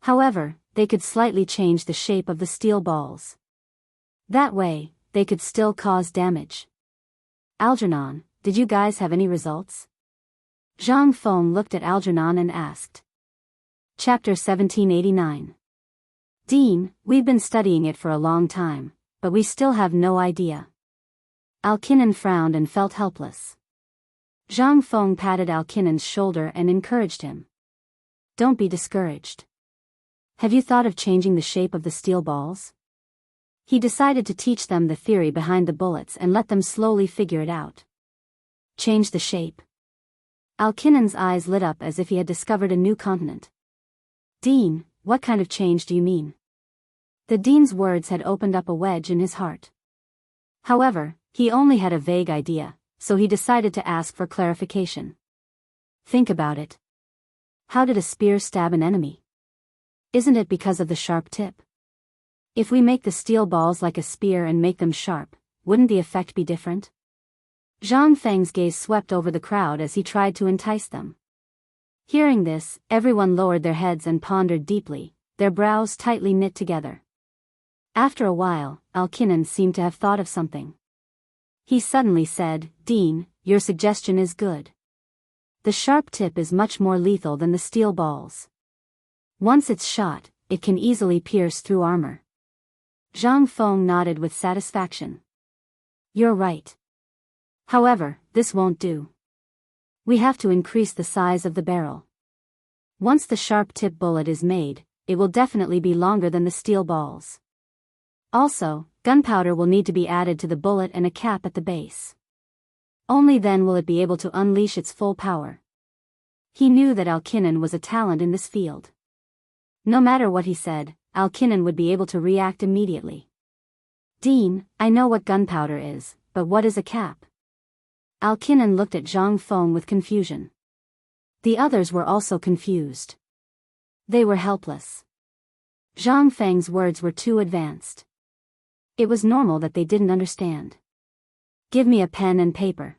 However, they could slightly change the shape of the steel balls. That way, they could still cause damage. "Algernon, did you guys have any results?" Zhang Feng looked at Algernon and asked. Chapter 1789. "Dean, we've been studying it for a long time, but we still have no idea." Alkinnon frowned and felt helpless. Zhang Feng patted Alkinnon's shoulder and encouraged him. "Don't be discouraged. Have you thought of changing the shape of the steel balls?" He decided to teach them the theory behind the bullets and let them slowly figure it out. Change the shape. Alkinnon's eyes lit up as if he had discovered a new continent. "Dean, what kind of change do you mean?" The dean's words had opened up a wedge in his heart. However, he only had a vague idea, so he decided to ask for clarification. "Think about it. How did a spear stab an enemy? Isn't it because of the sharp tip? If we make the steel balls like a spear and make them sharp, wouldn't the effect be different?" Zhang Feng's gaze swept over the crowd as he tried to entice them. Hearing this, everyone lowered their heads and pondered deeply, their brows tightly knit together. After a while, Alkinnon seemed to have thought of something. He suddenly said, "Dean, your suggestion is good. The sharp tip is much more lethal than the steel balls. Once it's shot, it can easily pierce through armor." Zhang Feng nodded with satisfaction. "You're right. However, this won't do. We have to increase the size of the barrel. Once the sharp-tip bullet is made, it will definitely be longer than the steel balls. Also, gunpowder will need to be added to the bullet and a cap at the base. Only then will it be able to unleash its full power. He knew that Alkinnon was a talent in this field. No matter what he said, Alkinnon would be able to react immediately. Dean, I know what gunpowder is, but what is a cap? Alkinnon looked at Zhang Feng with confusion. The others were also confused. They were helpless. Zhang Feng's words were too advanced. It was normal that they didn't understand. Give me a pen and paper.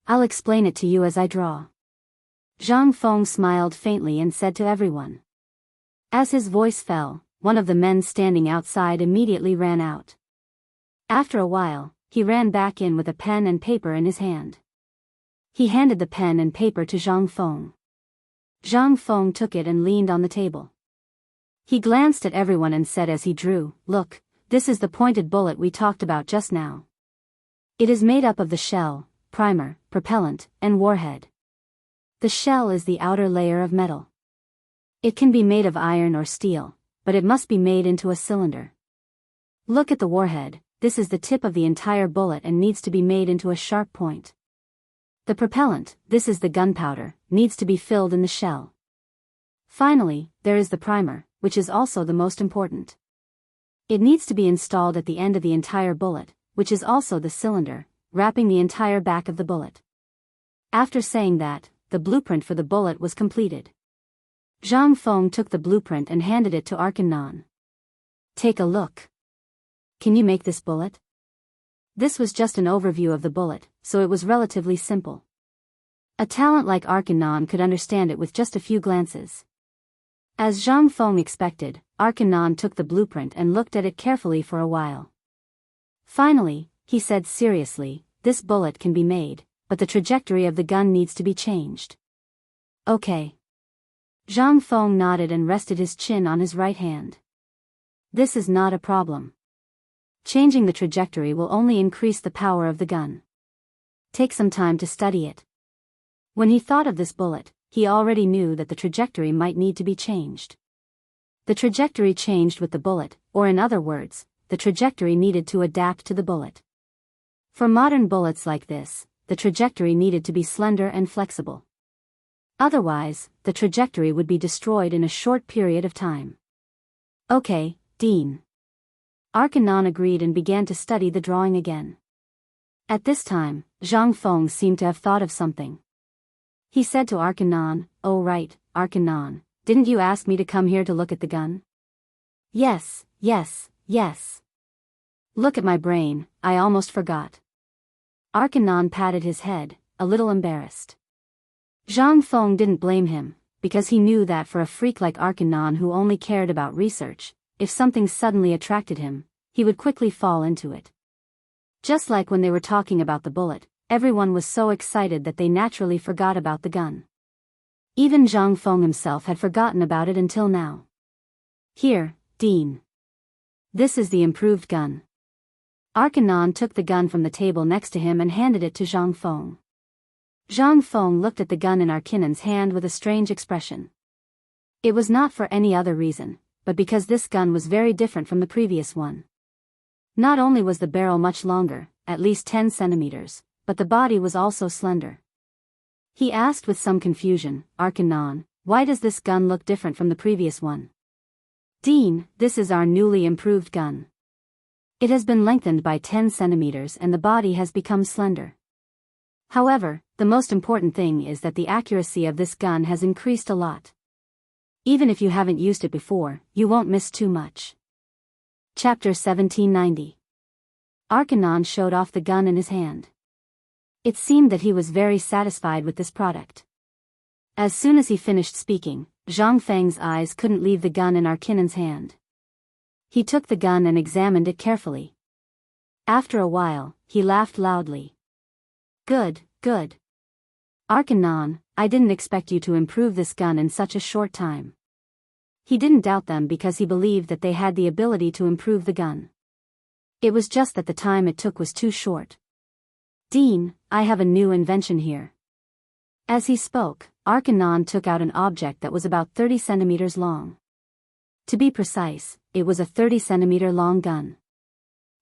I'll explain it to you as I draw. Zhang Feng smiled faintly and said to everyone. As his voice fell, one of the men standing outside immediately ran out. After a while, he ran back in with a pen and paper in his hand. He handed the pen and paper to Zhang Feng. Zhang Feng took it and leaned on the table. He glanced at everyone and said as he drew, "Look, this is the pointed bullet we talked about just now. It is made up of the shell, primer, propellant, and warhead. The shell is the outer layer of metal. It can be made of iron or steel, but it must be made into a cylinder. Look at the warhead, this is the tip of the entire bullet and needs to be made into a sharp point. The propellant, this is the gunpowder, needs to be filled in the shell. Finally, there is the primer, which is also the most important. It needs to be installed at the end of the entire bullet, which is also the cylinder, wrapping the entire back of the bullet." After saying that, the blueprint for the bullet was completed. Zhang Feng took the blueprint and handed it to Arkanon. "Take a look. Can you make this bullet?" This was just an overview of the bullet, so it was relatively simple. A talent like Arkanon could understand it with just a few glances. As Zhang Feng expected, Arkanon took the blueprint and looked at it carefully for a while. Finally, he said seriously, "This bullet can be made, but the trajectory of the gun needs to be changed." "Okay." Zhang Feng nodded and rested his chin on his right hand. "This is not a problem. Changing the trajectory will only increase the power of the gun. Take some time to study it." When he thought of this bullet, he already knew that the trajectory might need to be changed. The trajectory changed with the bullet, or in other words, the trajectory needed to adapt to the bullet. For modern bullets like this, the trajectory needed to be slender and flexible. Otherwise, the trajectory would be destroyed in a short period of time. "Okay, Dean." Arkanon agreed and began to study the drawing again. At this time, Zhang Feng seemed to have thought of something. He said to Arkanon, "Oh right, Arkanon, didn't you ask me to come here to look at the gun?" Yes. Look at my brain, I almost forgot." Arkanon patted his head, a little embarrassed. Zhang Feng didn't blame him, because he knew that for a freak like Arkanon who only cared about research, if something suddenly attracted him, he would quickly fall into it. Just like when they were talking about the bullet, everyone was so excited that they naturally forgot about the gun. Even Zhang Feng himself had forgotten about it until now. "Here, Dean. This is the improved gun." Arkanon took the gun from the table next to him and handed it to Zhang Feng. Zhang Feng looked at the gun in Arkinnon's hand with a strange expression. It was not for any other reason, but because this gun was very different from the previous one. Not only was the barrel much longer, at least 10 centimeters, but the body was also slender. He asked with some confusion, "Arkanon, why does this gun look different from the previous one?" "Dean, this is our newly improved gun. It has been lengthened by 10 centimeters and the body has become slender. However, the most important thing is that the accuracy of this gun has increased a lot. Even if you haven't used it before, you won't miss too much." Chapter 1790. Arkanon showed off the gun in his hand. It seemed that he was very satisfied with this product. As soon as he finished speaking, Zhang Feng's eyes couldn't leave the gun in Arkinnon's hand. He took the gun and examined it carefully. After a while, he laughed loudly. Good. Arkanon, I didn't expect you to improve this gun in such a short time." He didn't doubt them because he believed that they had the ability to improve the gun. It was just that the time it took was too short. Dean, I have a new invention here. As he spoke, Arkanon took out an object that was about 30 centimeters long. To be precise, it was a 30-centimeter long gun.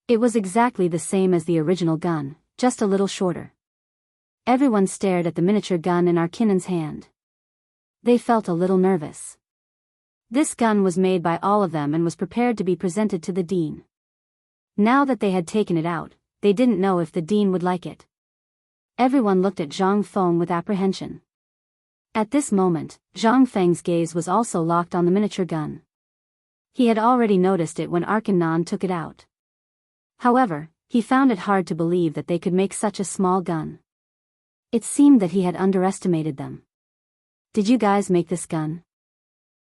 It was exactly the same as the original gun, just a little shorter. Everyone stared at the miniature gun in Arkanon's hand. They felt a little nervous. This gun was made by all of them and was prepared to be presented to the dean. Now that they had taken it out, they didn't know if the dean would like it. Everyone looked at Zhang Feng with apprehension. At this moment, Zhang Feng's gaze was also locked on the miniature gun. He had already noticed it when Arkanon took it out. However, he found it hard to believe that they could make such a small gun. It seemed that he had underestimated them. Did you guys make this gun?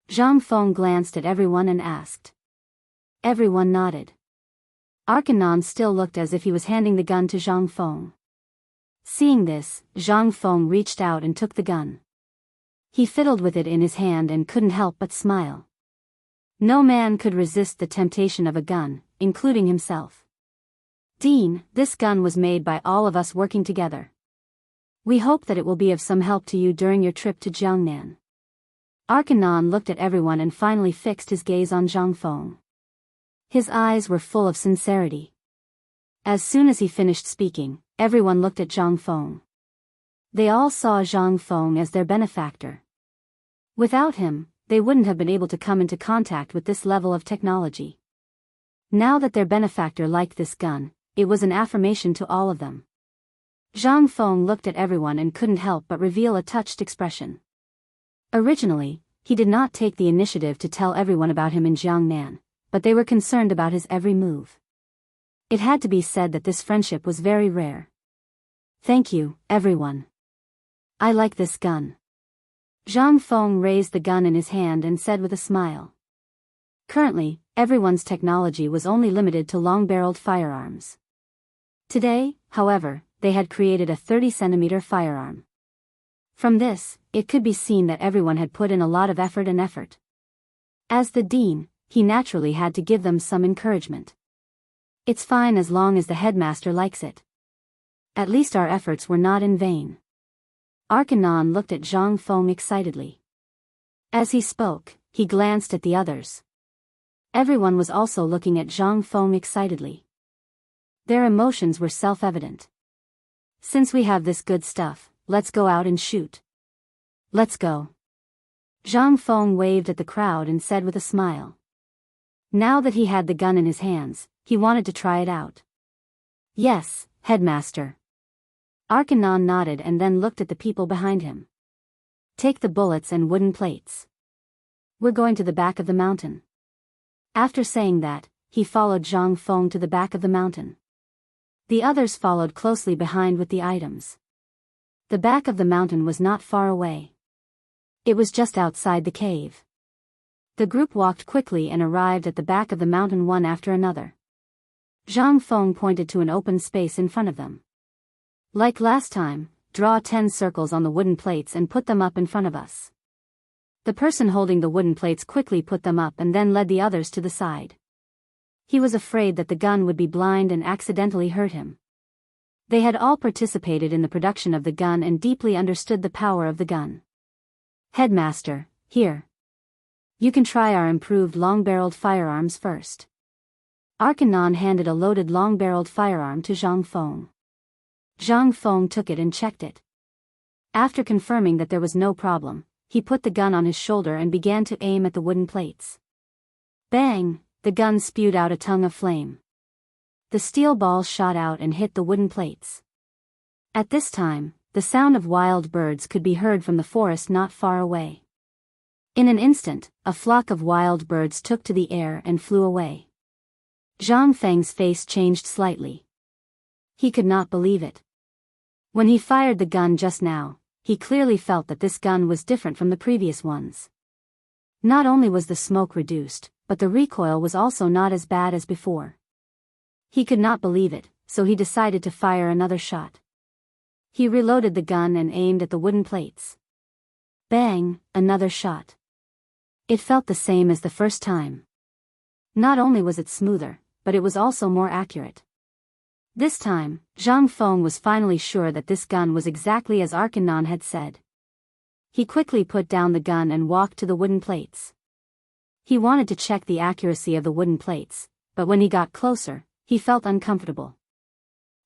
Zhang Feng glanced at everyone and asked. Everyone nodded. Arkanon still looked as if he was handing the gun to Zhang Feng. Seeing this, Zhang Feng reached out and took the gun. He fiddled with it in his hand and couldn't help but smile. No man could resist the temptation of a gun, including himself. Dean, this gun was made by all of us working together. We hope that it will be of some help to you during your trip to Jiangnan. Arkanon looked at everyone and finally fixed his gaze on Zhang Feng. His eyes were full of sincerity. As soon as he finished speaking, everyone looked at Zhang Feng. They all saw Zhang Feng as their benefactor. Without him, they wouldn't have been able to come into contact with this level of technology. Now that their benefactor liked this gun, it was an affirmation to all of them. Zhang Feng looked at everyone and couldn't help but reveal a touched expression. Originally, he did not take the initiative to tell everyone about him in Jiangnan, but they were concerned about his every move. It had to be said that this friendship was very rare. Thank you, everyone. I like this gun. Zhang Feng raised the gun in his hand and said with a smile. Currently, everyone's technology was only limited to long-barreled firearms. Today, however, they had created a 30-centimeter firearm. From this, it could be seen that everyone had put in a lot of effort. As the dean, he naturally had to give them some encouragement. It's fine as long as the headmaster likes it. At least our efforts were not in vain. Arkanon looked at Zhang Feng excitedly. As he spoke, he glanced at the others. Everyone was also looking at Zhang Feng excitedly. Their emotions were self-evident. Since we have this good stuff, let's go out and shoot. Let's go. Zhang Feng waved at the crowd and said with a smile. Now that he had the gun in his hands, he wanted to try it out. Yes, headmaster. Arkanon nodded and then looked at the people behind him. Take the bullets and wooden plates. We're going to the back of the mountain. After saying that, he followed Zhang Feng to the back of the mountain. The others followed closely behind with the items. The back of the mountain was not far away. It was just outside the cave. The group walked quickly and arrived at the back of the mountain one after another. Zhang Feng pointed to an open space in front of them. Like last time, draw 10 circles on the wooden plates and put them up in front of us. The person holding the wooden plates quickly put them up and then led the others to the side. He was afraid that the gun would be blind and accidentally hurt him. They had all participated in the production of the gun and deeply understood the power of the gun. Headmaster, here. You can try our improved long-barreled firearms first. Arkanon handed a loaded long-barreled firearm to Zhang Feng. Zhang Feng took it and checked it. After confirming that there was no problem, he put the gun on his shoulder and began to aim at the wooden plates. Bang! The gun spewed out a tongue of flame. The steel ball shot out and hit the wooden plates. At this time, the sound of wild birds could be heard from the forest not far away. In an instant, a flock of wild birds took to the air and flew away. Zhang Feng's face changed slightly. He could not believe it. When he fired the gun just now, he clearly felt that this gun was different from the previous ones. Not only was the smoke reduced, but the recoil was also not as bad as before. He could not believe it, so he decided to fire another shot. He reloaded the gun and aimed at the wooden plates. Bang! Another shot. It felt the same as the first time. Not only was it smoother, but it was also more accurate. This time, Zhang Feng was finally sure that this gun was exactly as Arkanon had said. He quickly put down the gun and walked to the wooden plates. He wanted to check the accuracy of the wooden plates, but when he got closer, he felt uncomfortable.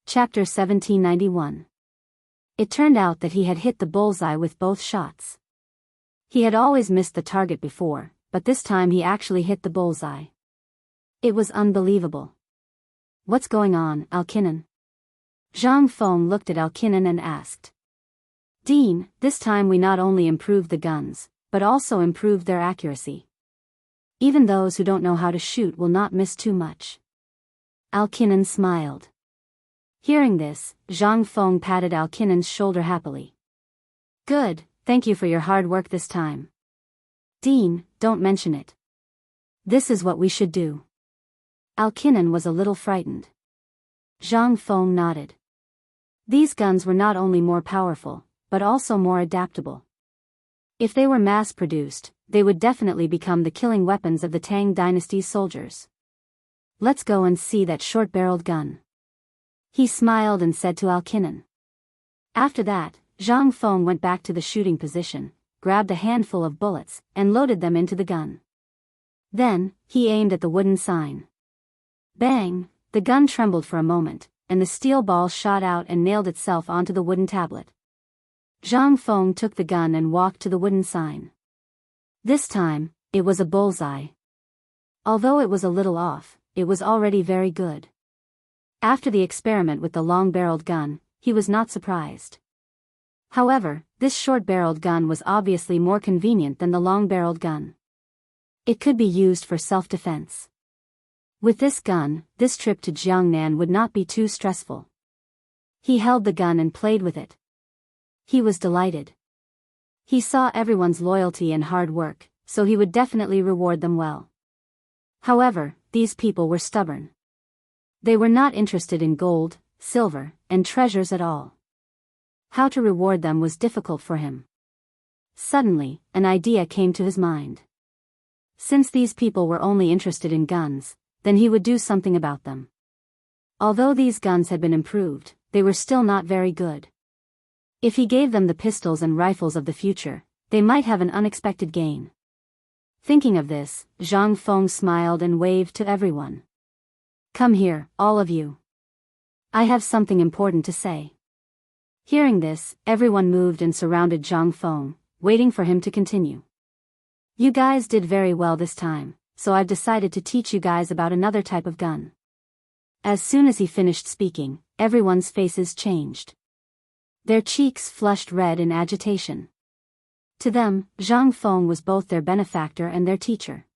Chapter 1791. It turned out that he had hit the bullseye with both shots. He had always missed the target before, but this time he actually hit the bullseye. It was unbelievable. What's going on, Alkinnon? Zhang Feng looked at Alkinnon and asked. Dean, this time we not only improved the guns, but also improved their accuracy. Even those who don't know how to shoot will not miss too much. Alkinnon smiled. Hearing this, Zhang Feng patted Alkinnon's shoulder happily. Good, thank you for your hard work this time. Dean, don't mention it. This is what we should do. Alkinnon was a little frightened. Zhang Feng nodded. These guns were not only more powerful, but also more adaptable. If they were mass-produced, they would definitely become the killing weapons of the Tang Dynasty's soldiers. Let's go and see that short-barreled gun. He smiled and said to Alkinnon. After that, Zhang Feng went back to the shooting position, grabbed a handful of bullets, and loaded them into the gun. Then, he aimed at the wooden sign. Bang! The gun trembled for a moment, and the steel ball shot out and nailed itself onto the wooden tablet. Zhang Feng took the gun and walked to the wooden sign. This time, it was a bullseye. Although it was a little off, it was already very good. After the experiment with the long-barreled gun, he was not surprised. However, this short-barreled gun was obviously more convenient than the long-barreled gun. It could be used for self-defense. With this gun, this trip to Jiangnan would not be too stressful. He held the gun and played with it. He was delighted. He saw everyone's loyalty and hard work, so he would definitely reward them well. However, these people were stubborn. They were not interested in gold, silver, and treasures at all. How to reward them was difficult for him. Suddenly, an idea came to his mind. Since these people were only interested in guns, then he would do something about them. Although these guns had been improved, they were still not very good. If he gave them the pistols and rifles of the future, they might have an unexpected gain. Thinking of this, Zhang Feng smiled and waved to everyone. Come here, all of you. I have something important to say. Hearing this, everyone moved and surrounded Zhang Feng, waiting for him to continue. You guys did very well this time, so I've decided to teach you guys about another type of gun. As soon as he finished speaking, everyone's faces changed. Their cheeks flushed red in agitation. To them, Zhang Feng was both their benefactor and their teacher.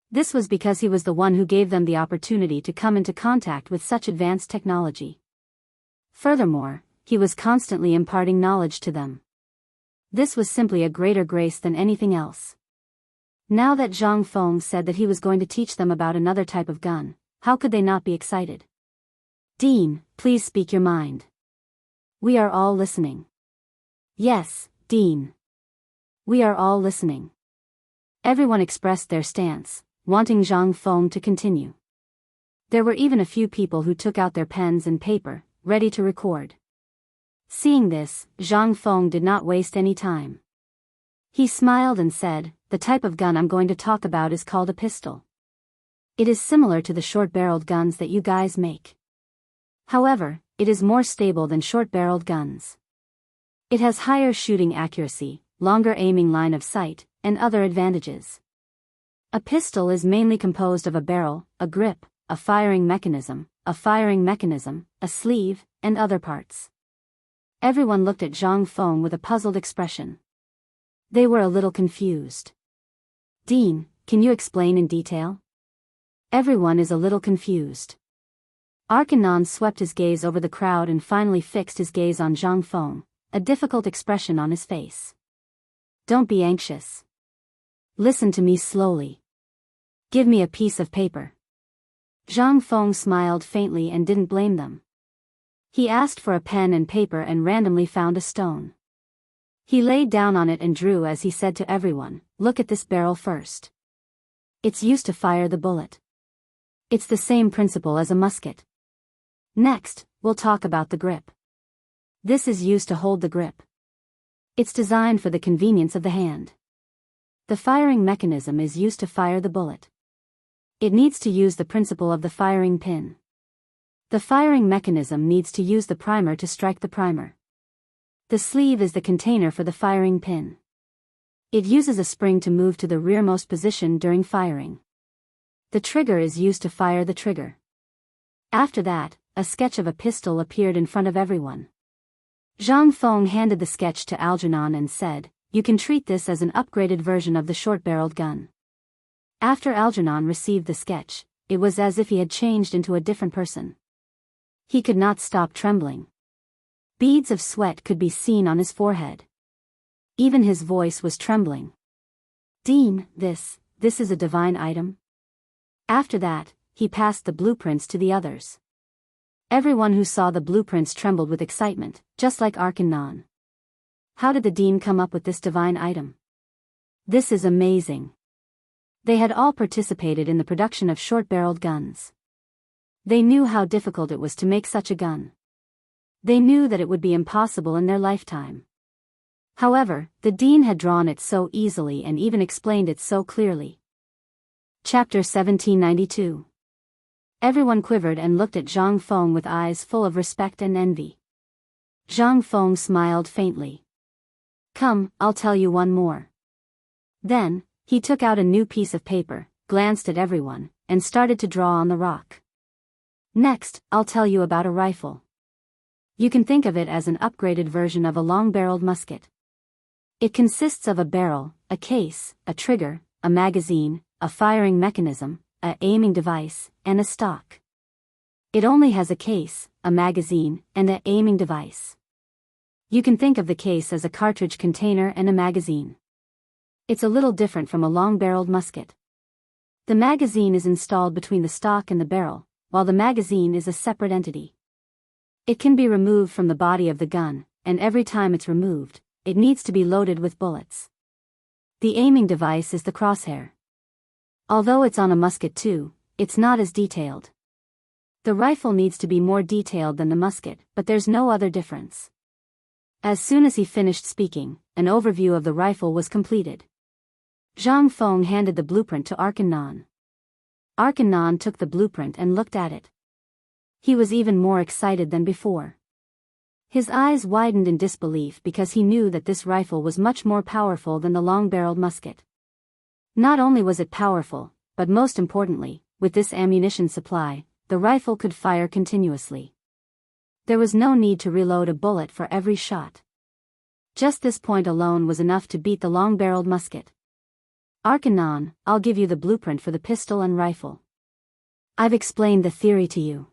This was because he was the one who gave them the opportunity to come into contact with such advanced technology. Furthermore, he was constantly imparting knowledge to them. This was simply a greater grace than anything else. Now that Zhang Feng said that he was going to teach them about another type of gun, how could they not be excited? Dean, please speak your mind. We are all listening. Yes, Dean. We are all listening. Everyone expressed their stance, wanting Zhang Feng to continue. There were even a few people who took out their pens and paper, ready to record. Seeing this, Zhang Feng did not waste any time. He smiled and said, the type of gun I'm going to talk about is called a pistol. It is similar to the short-barreled guns that you guys make. However, it is more stable than short-barreled guns. It has higher shooting accuracy, longer aiming line of sight, and other advantages. A pistol is mainly composed of a barrel, a grip, a firing mechanism, a sleeve, and other parts. Everyone looked at Zhang Feng with a puzzled expression. They were a little confused. Dean, can you explain in detail? Everyone is a little confused. Arkanon swept his gaze over the crowd and finally fixed his gaze on Zhang Feng, a difficult expression on his face. Don't be anxious. Listen to me slowly. Give me a piece of paper. Zhang Feng smiled faintly and didn't blame them. He asked for a pen and paper and randomly found a stone. He laid down on it and drew as he said to everyone, look at this barrel first. It's used to fire the bullet. It's the same principle as a musket. Next, we'll talk about the grip. This is used to hold the grip. It's designed for the convenience of the hand. The firing mechanism is used to fire the bullet. It needs to use the principle of the firing pin. The firing mechanism needs to use the primer to strike the primer. The sleeve is the container for the firing pin. It uses a spring to move to the rearmost position during firing. The trigger is used to fire the trigger. After that, a sketch of a pistol appeared in front of everyone. Zhang Feng handed the sketch to Algernon and said, "You can treat this as an upgraded version of the short-barreled gun." After Algernon received the sketch, it was as if he had changed into a different person. He could not stop trembling. Beads of sweat could be seen on his forehead. Even his voice was trembling. "Dean, this is a divine item?" After that, he passed the blueprints to the others. Everyone who saw the blueprints trembled with excitement, just like Arkanon. How did the Dean come up with this divine item? This is amazing. They had all participated in the production of short-barreled guns. They knew how difficult it was to make such a gun. They knew that it would be impossible in their lifetime. However, the Dean had drawn it so easily and even explained it so clearly. Chapter 1792. Everyone quivered and looked at Zhang Feng with eyes full of respect and envy. Zhang Feng smiled faintly. "Come, I'll tell you one more." Then, he took out a new piece of paper, glanced at everyone, and started to draw on the rock. "Next, I'll tell you about a rifle. You can think of it as an upgraded version of a long-barreled musket. It consists of a barrel, a case, a trigger, a magazine, a firing mechanism, an aiming device, and a stock. It only has a case, a magazine, and an aiming device. You can think of the case as a cartridge container and a magazine. It's a little different from a long-barreled musket. The magazine is installed between the stock and the barrel, while the magazine is a separate entity. It can be removed from the body of the gun, and every time it's removed, it needs to be loaded with bullets. The aiming device is the crosshair. Although it's on a musket too, it's not as detailed. The rifle needs to be more detailed than the musket, but there's no other difference. As soon as he finished speaking, an overview of the rifle was completed. Zhang Feng handed the blueprint to Arkanon. Arkanon took the blueprint and looked at it. He was even more excited than before. His eyes widened in disbelief because he knew that this rifle was much more powerful than the long-barreled musket. Not only was it powerful, but most importantly, with this ammunition supply, the rifle could fire continuously. There was no need to reload a bullet for every shot. Just this point alone was enough to beat the long-barreled musket. "Arkanon, I'll give you the blueprint for the pistol and rifle. I've explained the theory to you.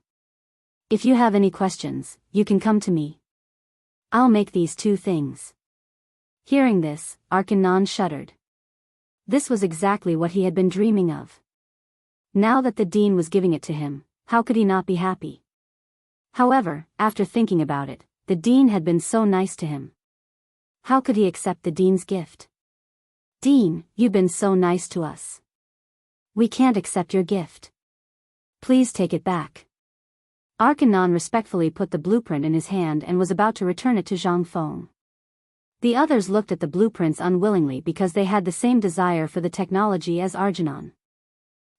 If you have any questions, you can come to me. I'll make these two things." Hearing this, Arkanon shuddered. This was exactly what he had been dreaming of. Now that the Dean was giving it to him, how could he not be happy? However, after thinking about it, the Dean had been so nice to him. How could he accept the Dean's gift? "Dean, you've been so nice to us. We can't accept your gift. Please take it back." Arkanon respectfully put the blueprint in his hand and was about to return it to Zhang Feng. The others looked at the blueprints unwillingly because they had the same desire for the technology as Arkanon.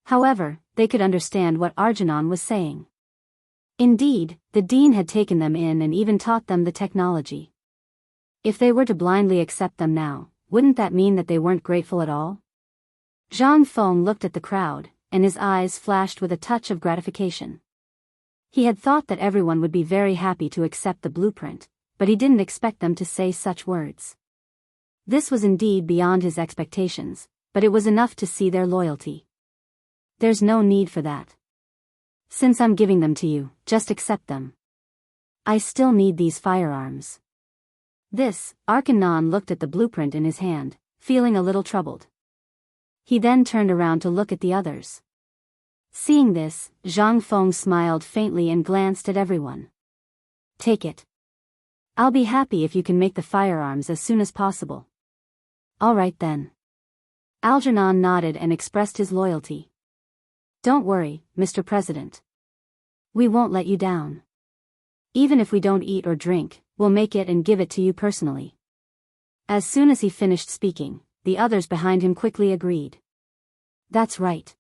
However, they could understand what Arkanon was saying. Indeed, the Dean had taken them in and even taught them the technology. If they were to blindly accept them now, wouldn't that mean that they weren't grateful at all? Zhang Feng looked at the crowd, and his eyes flashed with a touch of gratification. He had thought that everyone would be very happy to accept the blueprint, but he didn't expect them to say such words. This was indeed beyond his expectations, but it was enough to see their loyalty. "There's no need for that. Since I'm giving them to you, just accept them. I still need these firearms." Arkanon looked at the blueprint in his hand, feeling a little troubled. He then turned around to look at the others. Seeing this, Zhang Feng smiled faintly and glanced at everyone. "Take it. I'll be happy if you can make the firearms as soon as possible." "All right then." Algernon nodded and expressed his loyalty. "Don't worry, Mr. President. We won't let you down." Even if we don't eat or drink, we'll make it and give it to you personally. As soon as he finished speaking, the others behind him quickly agreed. That's right.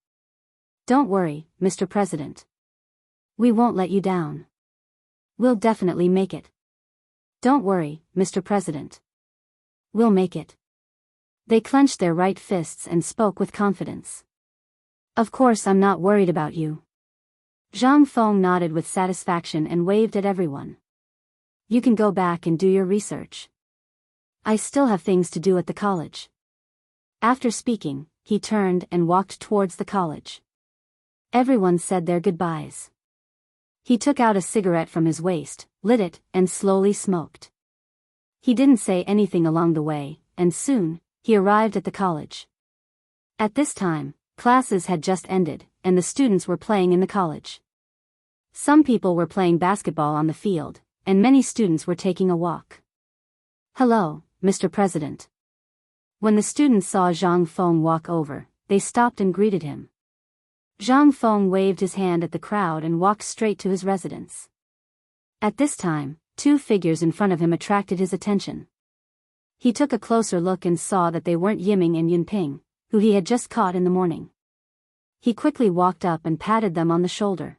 Don't worry, Mr. President. We won't let you down. We'll definitely make it. Don't worry, Mr. President. We'll make it. They clenched their right fists and spoke with confidence. Of course I'm not worried about you. Zhang Feng nodded with satisfaction and waved at everyone. You can go back and do your research. I still have things to do at the college. After speaking, he turned and walked towards the college. Everyone said their goodbyes. He took out a cigarette from his waist, lit it, and slowly smoked. He didn't say anything along the way, and soon, he arrived at the college. At this time, classes had just ended, and the students were playing in the college. Some people were playing basketball on the field, and many students were taking a walk. Hello, Mr. President. When the students saw Zhang Feng walk over, they stopped and greeted him. Zhang Feng waved his hand at the crowd and walked straight to his residence. At this time, two figures in front of him attracted his attention. He took a closer look and saw that they weren't Yiming and Yunping, who he had just caught in the morning. He quickly walked up and patted them on the shoulder.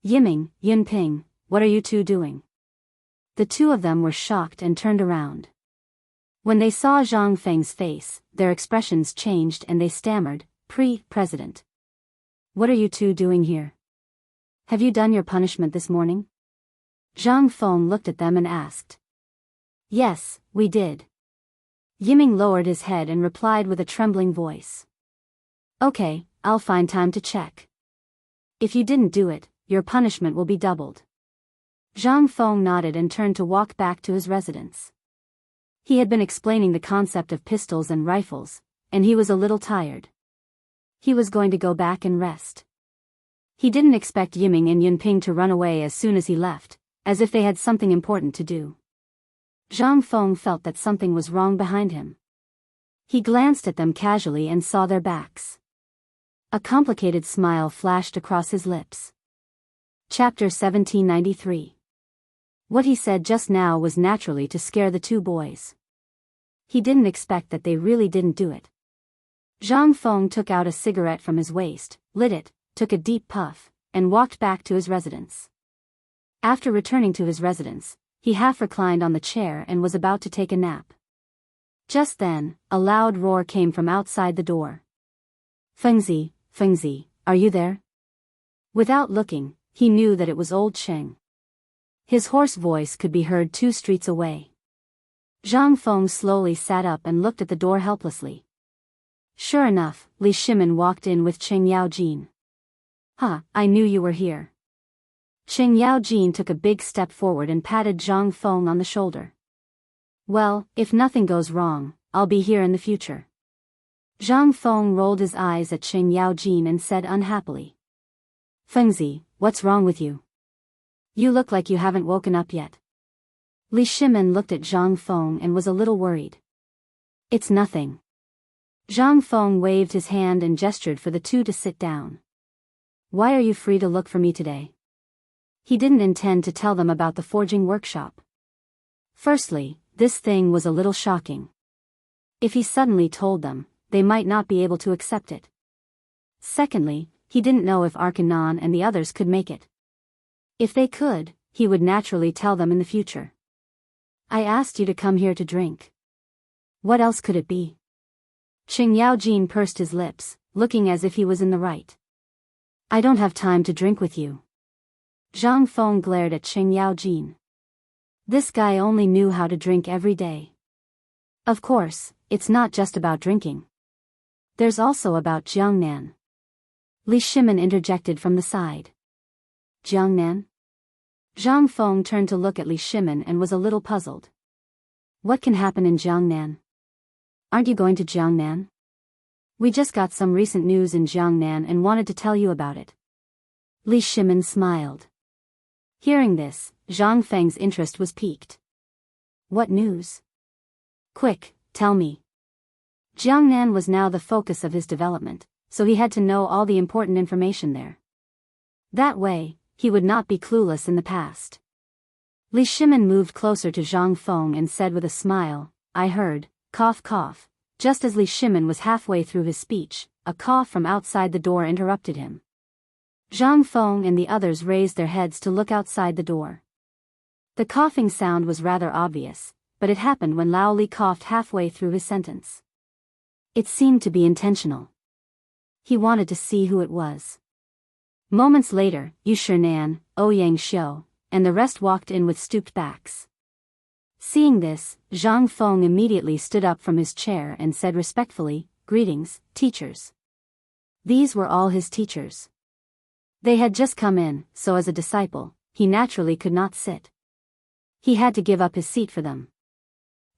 Yiming, Yunping, what are you two doing? The two of them were shocked and turned around. When they saw Zhang Feng's face, their expressions changed and they stammered, President. What are you two doing here? Have you done your punishment this morning? Zhang Feng looked at them and asked. Yes, we did. Yiming lowered his head and replied with a trembling voice. Okay, I'll find time to check. If you didn't do it, your punishment will be doubled. Zhang Feng nodded and turned to walk back to his residence. He had been explaining the concept of pistols and rifles, and he was a little tired. He was going to go back and rest. He didn't expect Yiming and Yunping to run away as soon as he left, as if they had something important to do. Zhang Feng felt that something was wrong behind him. He glanced at them casually and saw their backs. A complicated smile flashed across his lips. Chapter 1793. What he said just now was naturally to scare the two boys. He didn't expect that they really didn't do it. Zhang Feng took out a cigarette from his waist, lit it, took a deep puff, and walked back to his residence. After returning to his residence, he half reclined on the chair and was about to take a nap. Just then, a loud roar came from outside the door. Fengzi, are you there? Without looking, he knew that it was old Cheng. His hoarse voice could be heard 2 streets away. Zhang Feng slowly sat up and looked at the door helplessly. Sure enough, Li Shimin walked in with Cheng Yaojin. I knew you were here. Cheng Yaojin took a big step forward and patted Zhang Feng on the shoulder. Well, if nothing goes wrong, I'll be here in the future. Zhang Feng rolled his eyes at Cheng Yaojin and said unhappily. Fengzi, what's wrong with you? You look like you haven't woken up yet. Li Shimin looked at Zhang Feng and was a little worried. It's nothing. Zhang Feng waved his hand and gestured for the two to sit down. Why are you free to look for me today? He didn't intend to tell them about the forging workshop. Firstly, this thing was a little shocking. If he suddenly told them, they might not be able to accept it. Secondly, he didn't know if Arkanon and the others could make it. If they could, he would naturally tell them in the future. I asked you to come here to drink. What else could it be? Cheng Yaojin pursed his lips, looking as if he was in the right. I don't have time to drink with you. Zhang Feng glared at Cheng Yaojin. This guy only knew how to drink every day. Of course, it's not just about drinking. There's also about Jiangnan. Li Shimin interjected from the side. Jiangnan? Zhang Feng turned to look at Li Shimin and was a little puzzled. What can happen in Jiangnan? Aren't you going to Jiangnan? We just got some recent news in Jiangnan and wanted to tell you about it. Li Shimin smiled. Hearing this, Zhang Feng's interest was piqued. What news? Quick, tell me. Jiangnan was now the focus of his development, so he had to know all the important information there. That way, he would not be clueless in the past. Li Shimin moved closer to Zhang Feng and said with a smile, I heard, cough cough. Just as Li Shimin was halfway through his speech, a cough from outside the door interrupted him. Zhang Feng and the others raised their heads to look outside the door. The coughing sound was rather obvious, but it happened when Lao Li coughed halfway through his sentence. It seemed to be intentional. He wanted to see who it was. Moments later, Yu Shinan, Ouyang Xiu, and the rest walked in with stooped backs. Seeing this, Zhang Feng immediately stood up from his chair and said respectfully, Greetings, teachers. These were all his teachers. They had just come in, so as a disciple, he naturally could not sit. He had to give up his seat for them.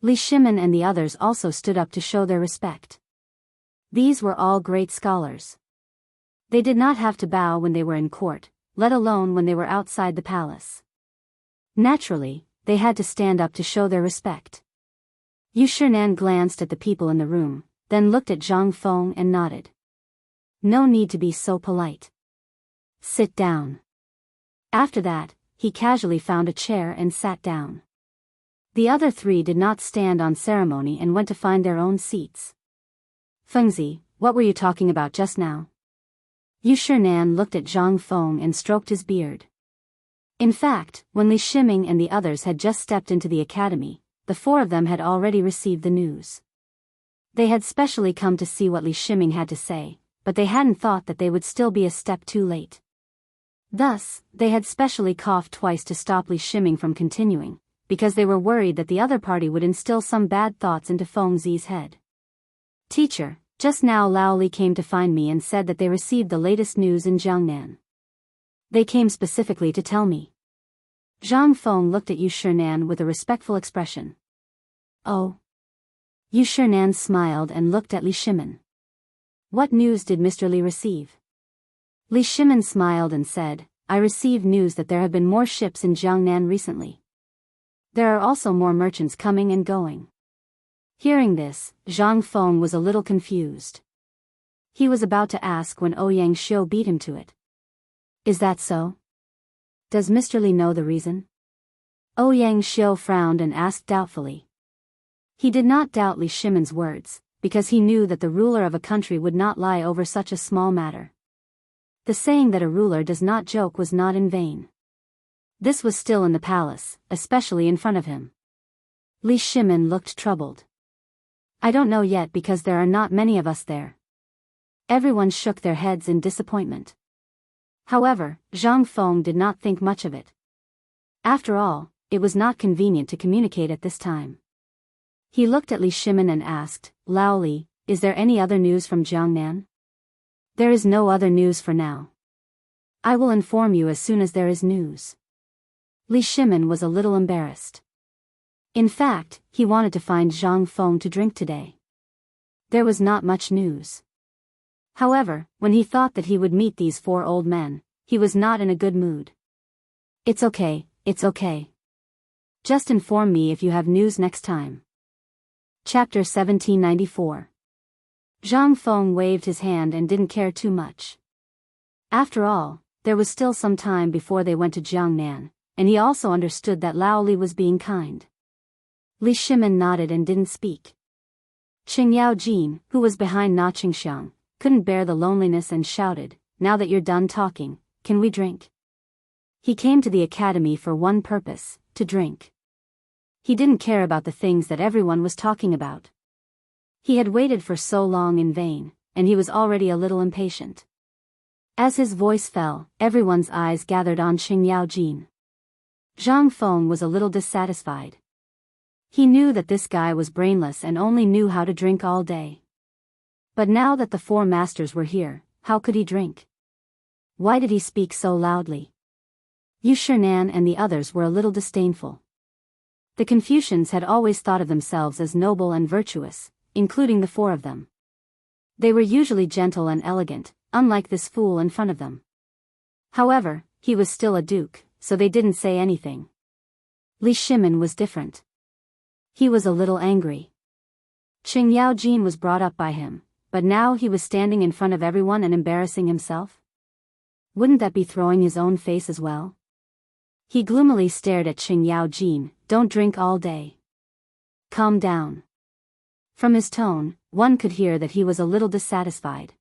Li Shimin and the others also stood up to show their respect. These were all great scholars. They did not have to bow when they were in court, let alone when they were outside the palace. Naturally, they had to stand up to show their respect. Yu Shinan glanced at the people in the room, then looked at Zhang Feng and nodded. No need to be so polite. Sit down. After that, he casually found a chair and sat down. The other three did not stand on ceremony and went to find their own seats. Fengzi, what were you talking about just now? Yu Shinan looked at Zhang Feng and stroked his beard. In fact, when Li Shiming and the others had just stepped into the academy, the four of them had already received the news. They had specially come to see what Li Shiming had to say, but they hadn't thought that they would still be a step too late. Thus, they had specially coughed twice to stop Li Shiming from continuing, because they were worried that the other party would instill some bad thoughts into Fengzi's head. Teacher, just now Lao Li came to find me and said that they received the latest news in Jiangnan. They came specifically to tell me. Zhang Feng looked at Yu Shinan with a respectful expression. Oh. Yu Shinan smiled and looked at Li Shimin. What news did Mr. Li receive? Li Shimin smiled and said, I received news that there have been more ships in Jiangnan recently. There are also more merchants coming and going. Hearing this, Zhang Feng was a little confused. He was about to ask when Ouyang Xiu beat him to it. Is that so? Does Mr. Li know the reason? Ouyang Xiu frowned and asked doubtfully. He did not doubt Li Shimin's words, because he knew that the ruler of a country would not lie over such a small matter. The saying that a ruler does not joke was not in vain. This was still in the palace, especially in front of him. Li Shimin looked troubled. I don't know yet because there are not many of us there. Everyone shook their heads in disappointment. However, Zhang Feng did not think much of it. After all, it was not convenient to communicate at this time. He looked at Li Shimin and asked, Lao Li, is there any other news from Jiangnan? There is no other news for now. I will inform you as soon as there is news. Li Shimin was a little embarrassed. In fact, he wanted to find Zhang Feng to drink today. There was not much news. However, when he thought that he would meet these four old men, he was not in a good mood. It's okay, it's okay. Just inform me if you have news next time. Chapter 1794. Zhang Feng waved his hand and didn't care too much. After all, there was still some time before they went to Jiangnan, and he also understood that Lao Li was being kind. Li Shimin nodded and didn't speak. Qing Yao Jin, who was behind Na Qingxiang, couldn't bear the loneliness and shouted, Now that you're done talking, can we drink? He came to the academy for one purpose, to drink. He didn't care about the things that everyone was talking about. He had waited for so long in vain, and he was already a little impatient. As his voice fell, everyone's eyes gathered on Qing Yao Jin. Zhang Feng was a little dissatisfied. He knew that this guy was brainless and only knew how to drink all day. But now that the four masters were here, how could he drink? Why did he speak so loudly? Yu Shinan and the others were a little disdainful. The Confucians had always thought of themselves as noble and virtuous, including the four of them. They were usually gentle and elegant, unlike this fool in front of them. However, he was still a duke, so they didn't say anything. Li Shimin was different. He was a little angry. Qing Yao Jin was brought up by him, but now he was standing in front of everyone and embarrassing himself? Wouldn't that be throwing his own face as well? He gloomily stared at Qing Yaojin. Don't drink all day. Calm down. From his tone, one could hear that he was a little dissatisfied.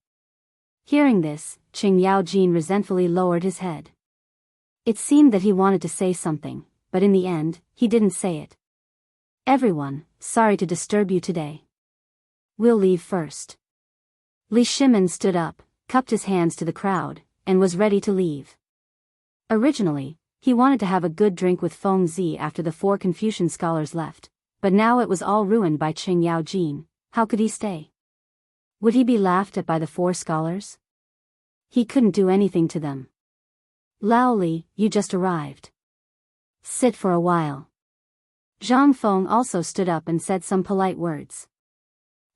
Hearing this, Qing Yaojin resentfully lowered his head. It seemed that he wanted to say something, but in the end, he didn't say it. Everyone, sorry to disturb you today. We'll leave first. Li Shimin stood up, cupped his hands to the crowd, and was ready to leave. Originally, he wanted to have a good drink with Feng Zi after the 4 Confucian scholars left, but now it was all ruined by Qing Yaojin. How could he stay? Would he be laughed at by the 4 scholars? He couldn't do anything to them. Lao Li, you just arrived. Sit for a while. Zhang Feng also stood up and said some polite words.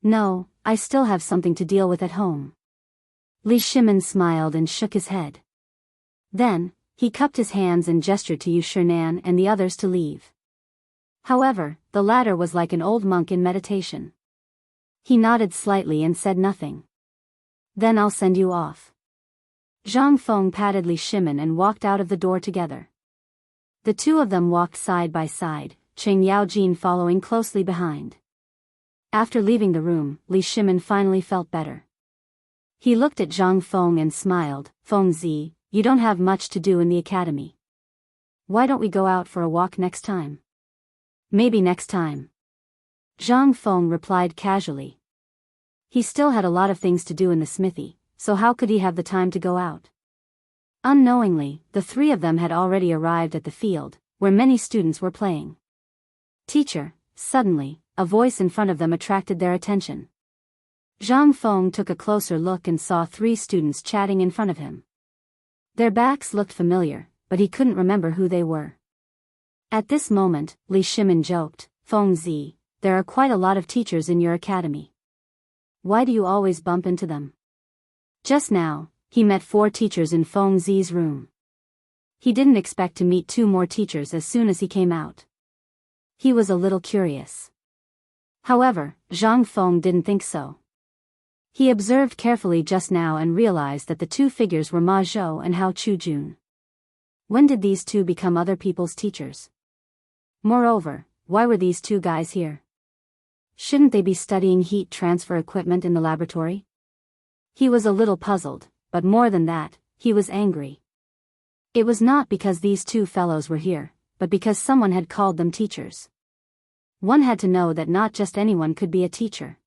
No, I still have something to deal with at home. Li Shimin smiled and shook his head. Then, he cupped his hands and gestured to Yu Shinan and the others to leave. However, the latter was like an old monk in meditation. He nodded slightly and said nothing. Then I'll send you off. Zhang Feng patted Li Shimin and walked out of the door together. The two of them walked side by side, Qing Yaojin following closely behind. After leaving the room, Li Shimin finally felt better. He looked at Zhang Feng and smiled. Feng Zi, you don't have much to do in the academy. Why don't we go out for a walk next time? Maybe next time. Zhang Feng replied casually. He still had a lot of things to do in the smithy, so how could he have the time to go out? Unknowingly, the 3 of them had already arrived at the field, where many students were playing. Teacher, suddenly, a voice in front of them attracted their attention. Zhang Feng took a closer look and saw 3 students chatting in front of him. Their backs looked familiar, but he couldn't remember who they were. At this moment, Li Shimin joked, Feng Zi, there are quite a lot of teachers in your academy. Why do you always bump into them? Just now, he met 4 teachers in Feng Zi's room. He didn't expect to meet 2 more teachers as soon as he came out. He was a little curious. However, Zhang Feng didn't think so. He observed carefully just now and realized that the 2 figures were Ma Zhou and Hao Chujun. When did these 2 become other people's teachers? Moreover, why were these 2 guys here? Shouldn't they be studying heat transfer equipment in the laboratory? He was a little puzzled, but more than that, he was angry. It was not because these 2 fellows were here, but because someone had called them teachers. One had to know that not just anyone could be a teacher.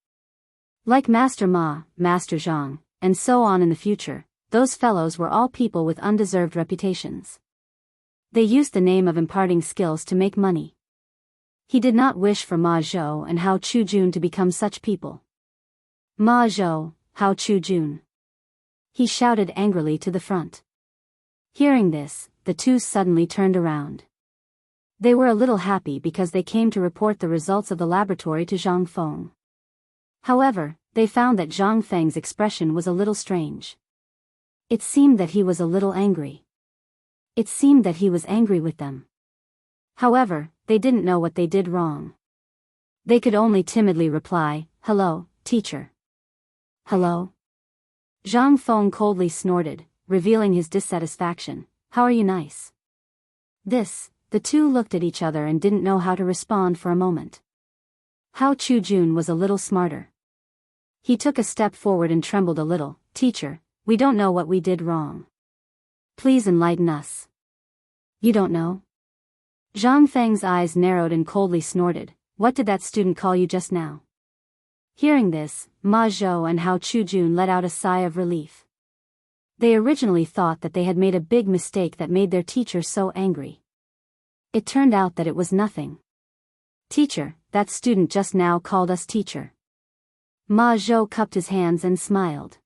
Like Master Ma, Master Zhang, and so on in the future, those fellows were all people with undeserved reputations. They used the name of imparting skills to make money. He did not wish for Ma Zhou and Hao Chujun to become such people. Ma Zhou, Hao Chujun. He shouted angrily to the front. Hearing this, the 2 suddenly turned around. They were a little happy because they came to report the results of the laboratory to Zhang Feng. However, they found that Zhang Feng's expression was a little strange. It seemed that he was a little angry. It seemed that he was angry with them. However, they didn't know what they did wrong. They could only timidly reply, "Hello, teacher." "Hello?" Zhang Feng coldly snorted, revealing his dissatisfaction. "How are you nice?" The 2 looked at each other and didn't know how to respond for a moment. Hao Chujun was a little smarter. He took a step forward and trembled a little. "Teacher, we don't know what we did wrong. Please enlighten us." "You don't know?" Zhang Feng's eyes narrowed and coldly snorted. "What did that student call you just now?" Hearing this, Ma Zhou and Hao Chujun let out a sigh of relief. They originally thought that they had made a big mistake that made their teacher so angry. It turned out that it was nothing. "Teacher, that student just now called us teacher." Ma Zhou cupped his hands and smiled.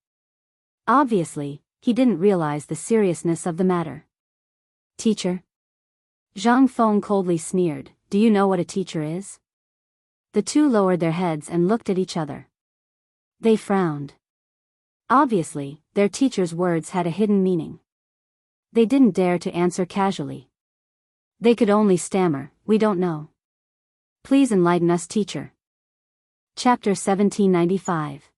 Obviously, he didn't realize the seriousness of the matter. "Teacher?" Zhang Feng coldly sneered. "Do you know what a teacher is?" The 2 lowered their heads and looked at each other. They frowned. Obviously, their teacher's words had a hidden meaning. They didn't dare to answer casually. They could only stammer, "We don't know. Please enlighten us, teacher." Chapter 1795.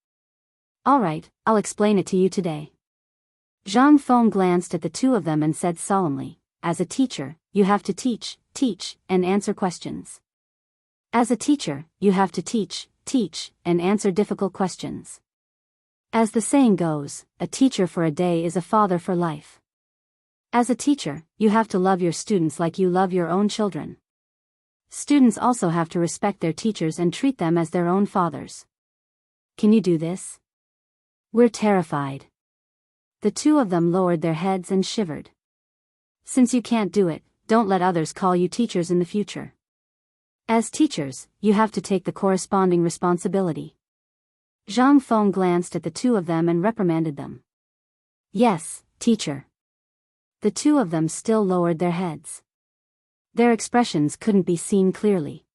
"Alright, I'll explain it to you today." Zhang Feng glanced at the 2 of them and said solemnly, as a teacher, you have to teach, and answer questions. As a teacher, you have to teach, and answer difficult questions. As the saying goes, a teacher for a day is a father for life. As a teacher, you have to love your students like you love your own children. Students also have to respect their teachers and treat them as their own fathers. Can you do this? We're terrified. The two of them lowered their heads and shivered. Since you can't do it, don't let others call you teachers in the future. As teachers, you have to take the corresponding responsibility. Zhang Feng glanced at the two of them and reprimanded them. Yes, teacher. The two of them still lowered their heads. Their expressions couldn't be seen clearly.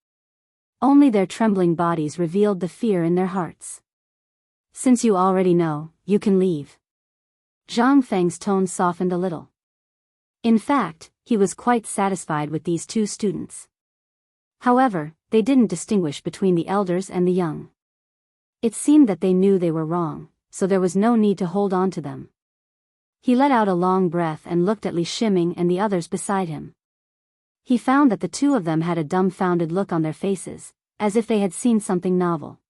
Only their trembling bodies revealed the fear in their hearts. Since you already know, you can leave. Zhang Feng's tone softened a little. In fact, he was quite satisfied with these two students. However, they didn't distinguish between the elders and the young. It seemed that they knew they were wrong, so there was no need to hold on to them. He let out a long breath and looked at Li Shiming and the others beside him. He found that the two of them had a dumbfounded look on their faces, as if they had seen something novel.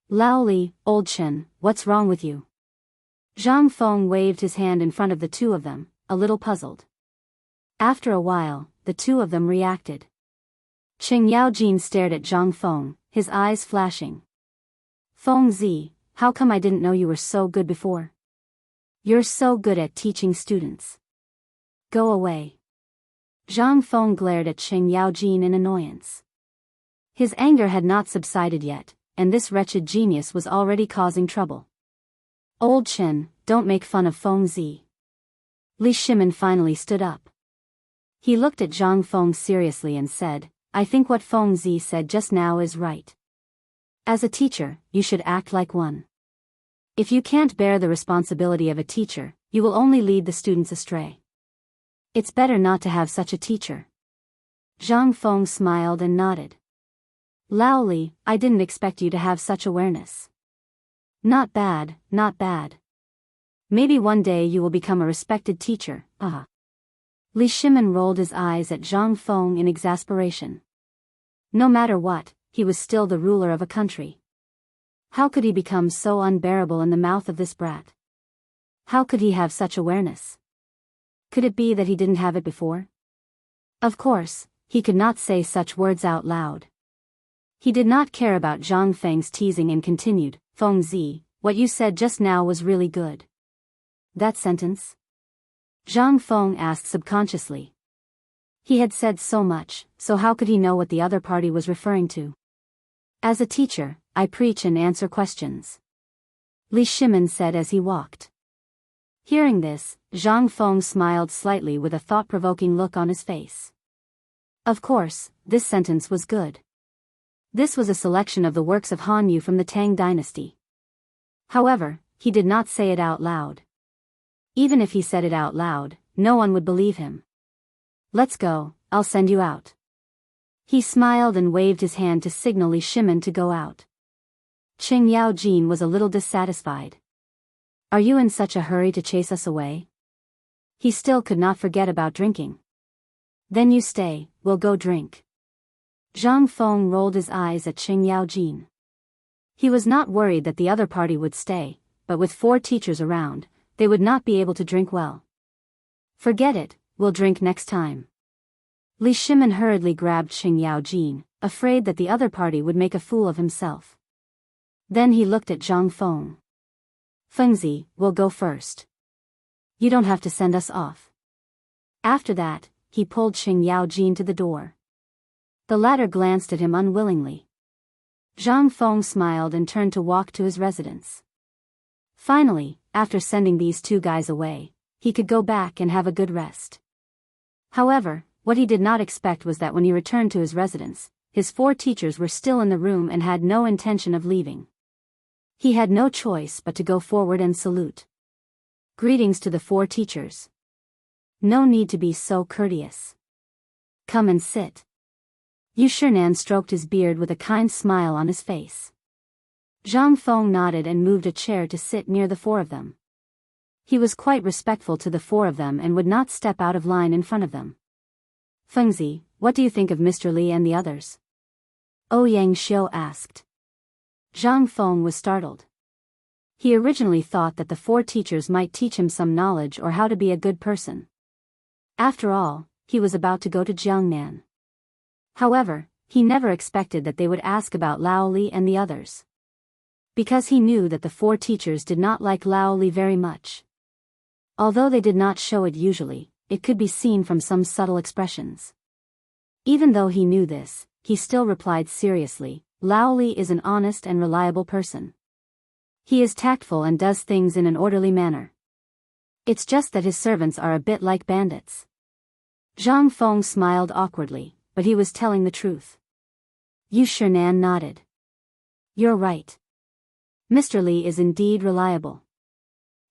Lao Li, old Chen, what's wrong with you? Zhang Feng waved his hand in front of the two of them, a little puzzled. After a while, the two of them reacted. Qing Yaojin stared at Zhang Feng, his eyes flashing. Feng Zi, how come I didn't know you were so good before? You're so good at teaching students. Go away. Zhang Feng glared at Qing Yaojin in annoyance. His anger had not subsided yet, and this wretched genius was already causing trouble. Old Chen, don't make fun of Feng Zi. Li Shimin finally stood up. He looked at Zhang Feng seriously and said, I think what Feng Zi said just now is right. As a teacher, you should act like one. If you can't bear the responsibility of a teacher, you will only lead the students astray. It's better not to have such a teacher. Zhang Feng smiled and nodded. Lao Li, I didn't expect you to have such awareness. Not bad, not bad. Maybe one day you will become a respected teacher, Li Shimin rolled his eyes at Zhang Feng in exasperation. No matter what, he was still the ruler of a country. How could he become so unbearable in the mouth of this brat? How could he have such awareness? Could it be that he didn't have it before? Of course, he could not say such words out loud. He did not care about Zhang Feng's teasing and continued, Feng Zi, what you said just now was really good. That sentence? Zhang Feng asked subconsciously. He had said so much, so how could he know what the other party was referring to? As a teacher, I preach and answer questions. Li Shimin said as he walked. Hearing this, Zhang Feng smiled slightly with a thought-provoking look on his face. Of course, this sentence was good. This was a selection of the works of Han Yu from the Tang dynasty. However, he did not say it out loud. Even if he said it out loud, no one would believe him. Let's go, I'll send you out. He smiled and waved his hand to signal Li Shimin to go out. Qing Yaojin was a little dissatisfied. Are you in such a hurry to chase us away? He still could not forget about drinking. Then you stay, we'll go drink. Zhang Feng rolled his eyes at Qing Yaojin. He was not worried that the other party would stay, but with 4 teachers around, they would not be able to drink well. Forget it, we'll drink next time. Li Shimin hurriedly grabbed Qing Yaojin, afraid that the other party would make a fool of himself. Then he looked at Zhang Feng. Fengzi, we'll go first. You don't have to send us off. After that, he pulled Qing Yaojin to the door. The latter glanced at him unwillingly. Zhang Feng smiled and turned to walk to his residence. Finally, after sending these 2 guys away, he could go back and have a good rest. However, what he did not expect was that when he returned to his residence, his 4 teachers were still in the room and had no intention of leaving. He had no choice but to go forward and salute. Greetings to the 4 teachers. No need to be so courteous. Come and sit. Yu Shinan stroked his beard with a kind smile on his face. Zhang Feng nodded and moved a chair to sit near the 4 of them. He was quite respectful to the four of them and would not step out of line in front of them. Fengzi, what do you think of Mr. Li and the others? Ouyang Xiu asked. Zhang Feng was startled. He originally thought that the four teachers might teach him some knowledge or how to be a good person. After all, he was about to go to Jiangnan. However, he never expected that they would ask about Lao Li and the others. Because he knew that the four teachers did not like Lao Li very much. Although they did not show it usually, it could be seen from some subtle expressions. Even though he knew this, he still replied seriously, Lao Li is an honest and reliable person. He is tactful and does things in an orderly manner. It's just that his servants are a bit like bandits. Zhang Feng smiled awkwardly, but he was telling the truth. Yu Shinan nodded. You're right. Mr. Li is indeed reliable.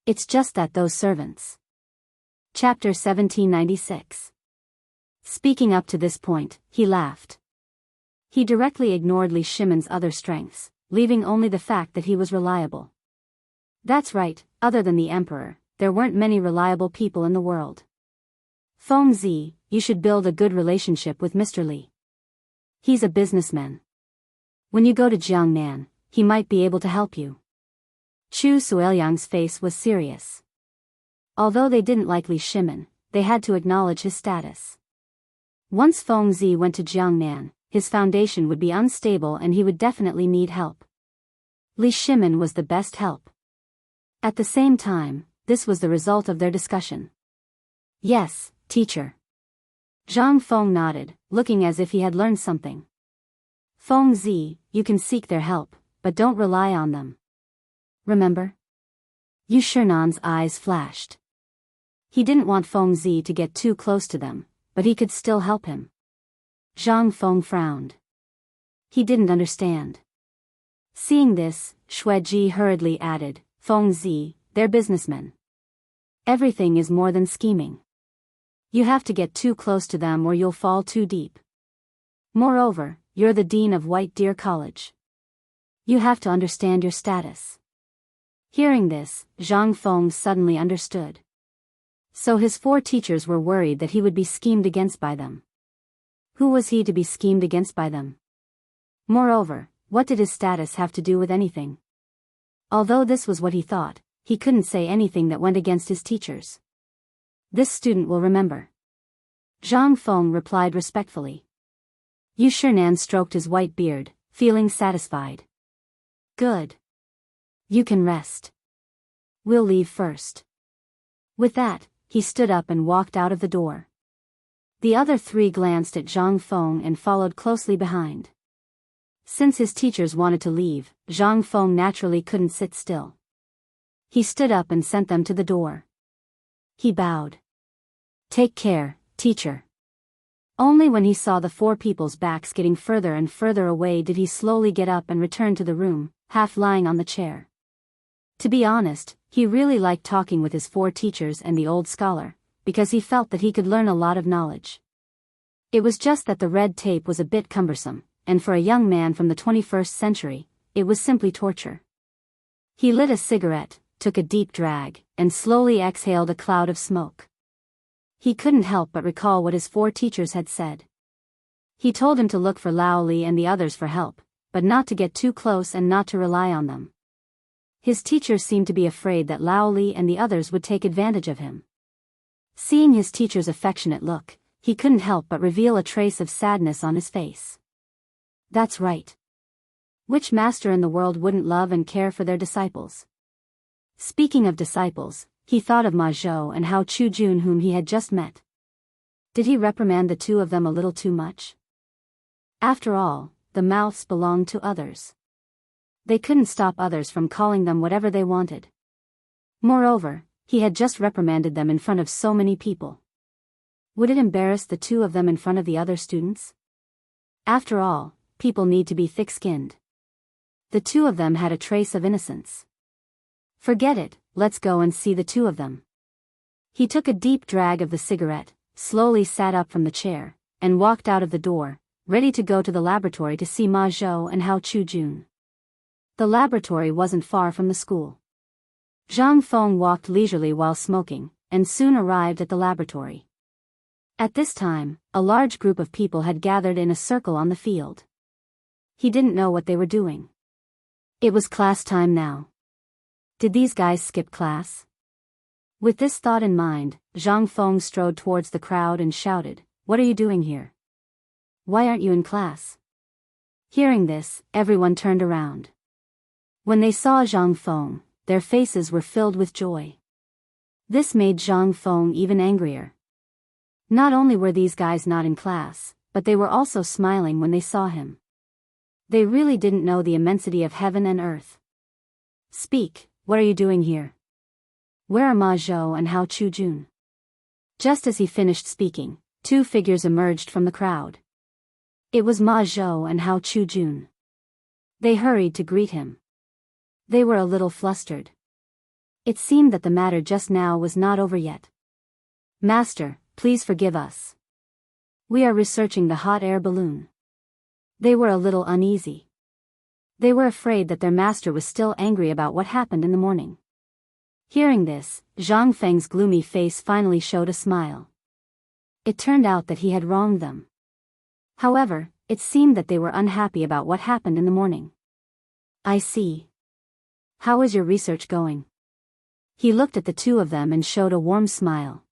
It's just that those servants. Chapter 1796. Speaking up to this point, he laughed. He directly ignored Li Shimon's other strengths, leaving only the fact that he was reliable. That's right, other than the emperor, there weren't many reliable people in the world. Feng Zi, you should build a good relationship with Mr. Li. He's a businessman. When you go to Jiangnan, he might be able to help you. Chu Suiliang's face was serious. Although they didn't like Li Shimon, they had to acknowledge his status. Once Feng Zi went to Jiangnan, his foundation would be unstable and he would definitely need help. Li Shimon was the best help. At the same time, this was the result of their discussion. Yes, teacher. Zhang Feng nodded, looking as if he had learned something. Feng Zi, you can seek their help, but don't rely on them. Remember? Yu Shernan's eyes flashed. He didn't want Feng Zi to get too close to them, but he could still help him. Zhang Feng frowned. He didn't understand. Seeing this, Xueji hurriedly added, Feng Zi, they're businessmen. Everything is more than scheming. You have to get too close to them or you'll fall too deep. Moreover, you're the dean of White Deer College. You have to understand your status. Hearing this, Zhang Feng suddenly understood. So his four teachers were worried that he would be schemed against by them. Who was he to be schemed against by them? Moreover, what did his status have to do with anything? Although this was what he thought, he couldn't say anything that went against his teachers. This student will remember. Zhang Feng replied respectfully. Yu Shinan stroked his white beard, feeling satisfied. Good. You can rest. We'll leave first. With that, he stood up and walked out of the door. The other three glanced at Zhang Feng and followed closely behind. Since his teachers wanted to leave, Zhang Feng naturally couldn't sit still. He stood up and sent them to the door. He bowed. Take care, teacher. Only when he saw the four people's backs getting further and further away did he slowly get up and return to the room, half lying on the chair. To be honest, he really liked talking with his four teachers and the old scholar, because he felt that he could learn a lot of knowledge. It was just that the red tape was a bit cumbersome, and for a young man from the 21st century, it was simply torture. He lit a cigarette, took a deep drag, and slowly exhaled a cloud of smoke. He couldn't help but recall what his four teachers had said. He told him to look for Lao Li and the others for help, but not to get too close and not to rely on them. His teachers seemed to be afraid that Lao Li and the others would take advantage of him. Seeing his teacher's affectionate look, he couldn't help but reveal a trace of sadness on his face. That's right. Which master in the world wouldn't love and care for their disciples? Speaking of disciples, he thought of Ma Zhou and Hao Chu-jun whom he had just met. Did he reprimand the two of them a little too much? After all, the mouths belonged to others. They couldn't stop others from calling them whatever they wanted. Moreover, he had just reprimanded them in front of so many people. Would it embarrass the two of them in front of the other students? After all, people need to be thick-skinned. The two of them had a trace of innocence. Forget it, let's go and see the two of them. He took a deep drag of the cigarette, slowly sat up from the chair, and walked out of the door, ready to go to the laboratory to see Ma Zhou and Hao Chu-jun. The laboratory wasn't far from the school. Zhang Feng walked leisurely while smoking, and soon arrived at the laboratory. At this time, a large group of people had gathered in a circle on the field. He didn't know what they were doing. It was class time now. Did these guys skip class? With this thought in mind, Zhang Feng strode towards the crowd and shouted, "What are you doing here? Why aren't you in class?" Hearing this, everyone turned around. When they saw Zhang Feng, their faces were filled with joy. This made Zhang Feng even angrier. Not only were these guys not in class, but they were also smiling when they saw him. They really didn't know the immensity of heaven and earth. "Speak, what are you doing here? Where are Ma Zhou and Hao Chujun?" Just as he finished speaking, two figures emerged from the crowd. It was Ma Zhou and Hao Chujun. They hurried to greet him. They were a little flustered. It seemed that the matter just now was not over yet. "Master, please forgive us. We are researching the hot air balloon." They were a little uneasy. They were afraid that their master was still angry about what happened in the morning. Hearing this, Zhang Feng's gloomy face finally showed a smile. It turned out that he had wronged them. However, it seemed that they were unhappy about what happened in the morning. "I see. How is your research going?" He looked at the two of them and showed a warm smile.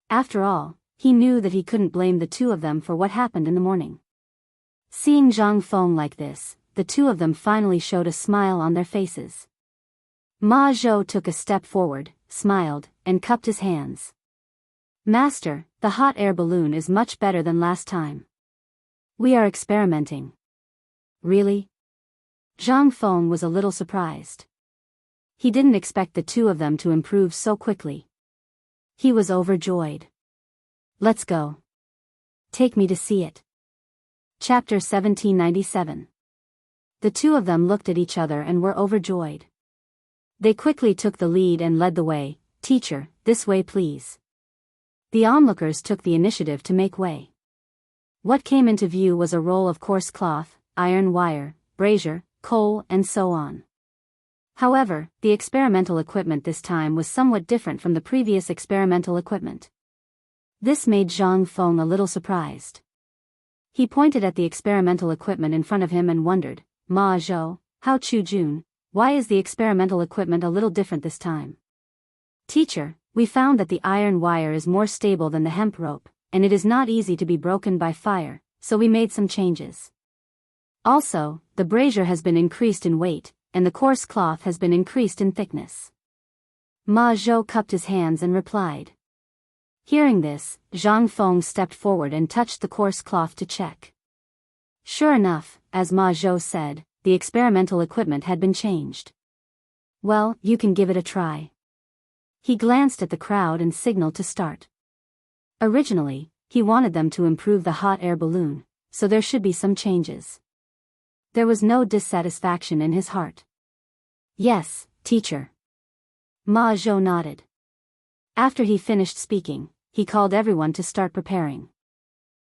After all, he knew that he couldn't blame the two of them for what happened in the morning. Seeing Zhang Feng like this, the two of them finally showed a smile on their faces. Ma Zhou took a step forward, smiled, and cupped his hands. "Master, the hot air balloon is much better than last time. We are experimenting." "Really?" Zhang Feng was a little surprised. He didn't expect the two of them to improve so quickly. He was overjoyed. "Let's go. Take me to see it." Chapter 1797. The two of them looked at each other and were overjoyed. They quickly took the lead and led the way. "Teacher, this way please." The onlookers took the initiative to make way. What came into view was a roll of coarse cloth, iron wire, brazier, coal, and so on. However, the experimental equipment this time was somewhat different from the previous experimental equipment. This made Zhang Feng a little surprised. He pointed at the experimental equipment in front of him and wondered, "Ma Zhou, Hao Chujun, why is the experimental equipment a little different this time?" "Teacher, we found that the iron wire is more stable than the hemp rope, and it is not easy to be broken by fire, so we made some changes. Also, the brazier has been increased in weight, and the coarse cloth has been increased in thickness." Ma Zhou cupped his hands and replied. Hearing this, Zhang Feng stepped forward and touched the coarse cloth to check. Sure enough, as Ma Zhou said, the experimental equipment had been changed. "Well, you can give it a try." He glanced at the crowd and signaled to start. Originally, he wanted them to improve the hot air balloon, so there should be some changes. There was no dissatisfaction in his heart. "Yes, teacher." Ma Zhou nodded. After he finished speaking, he called everyone to start preparing.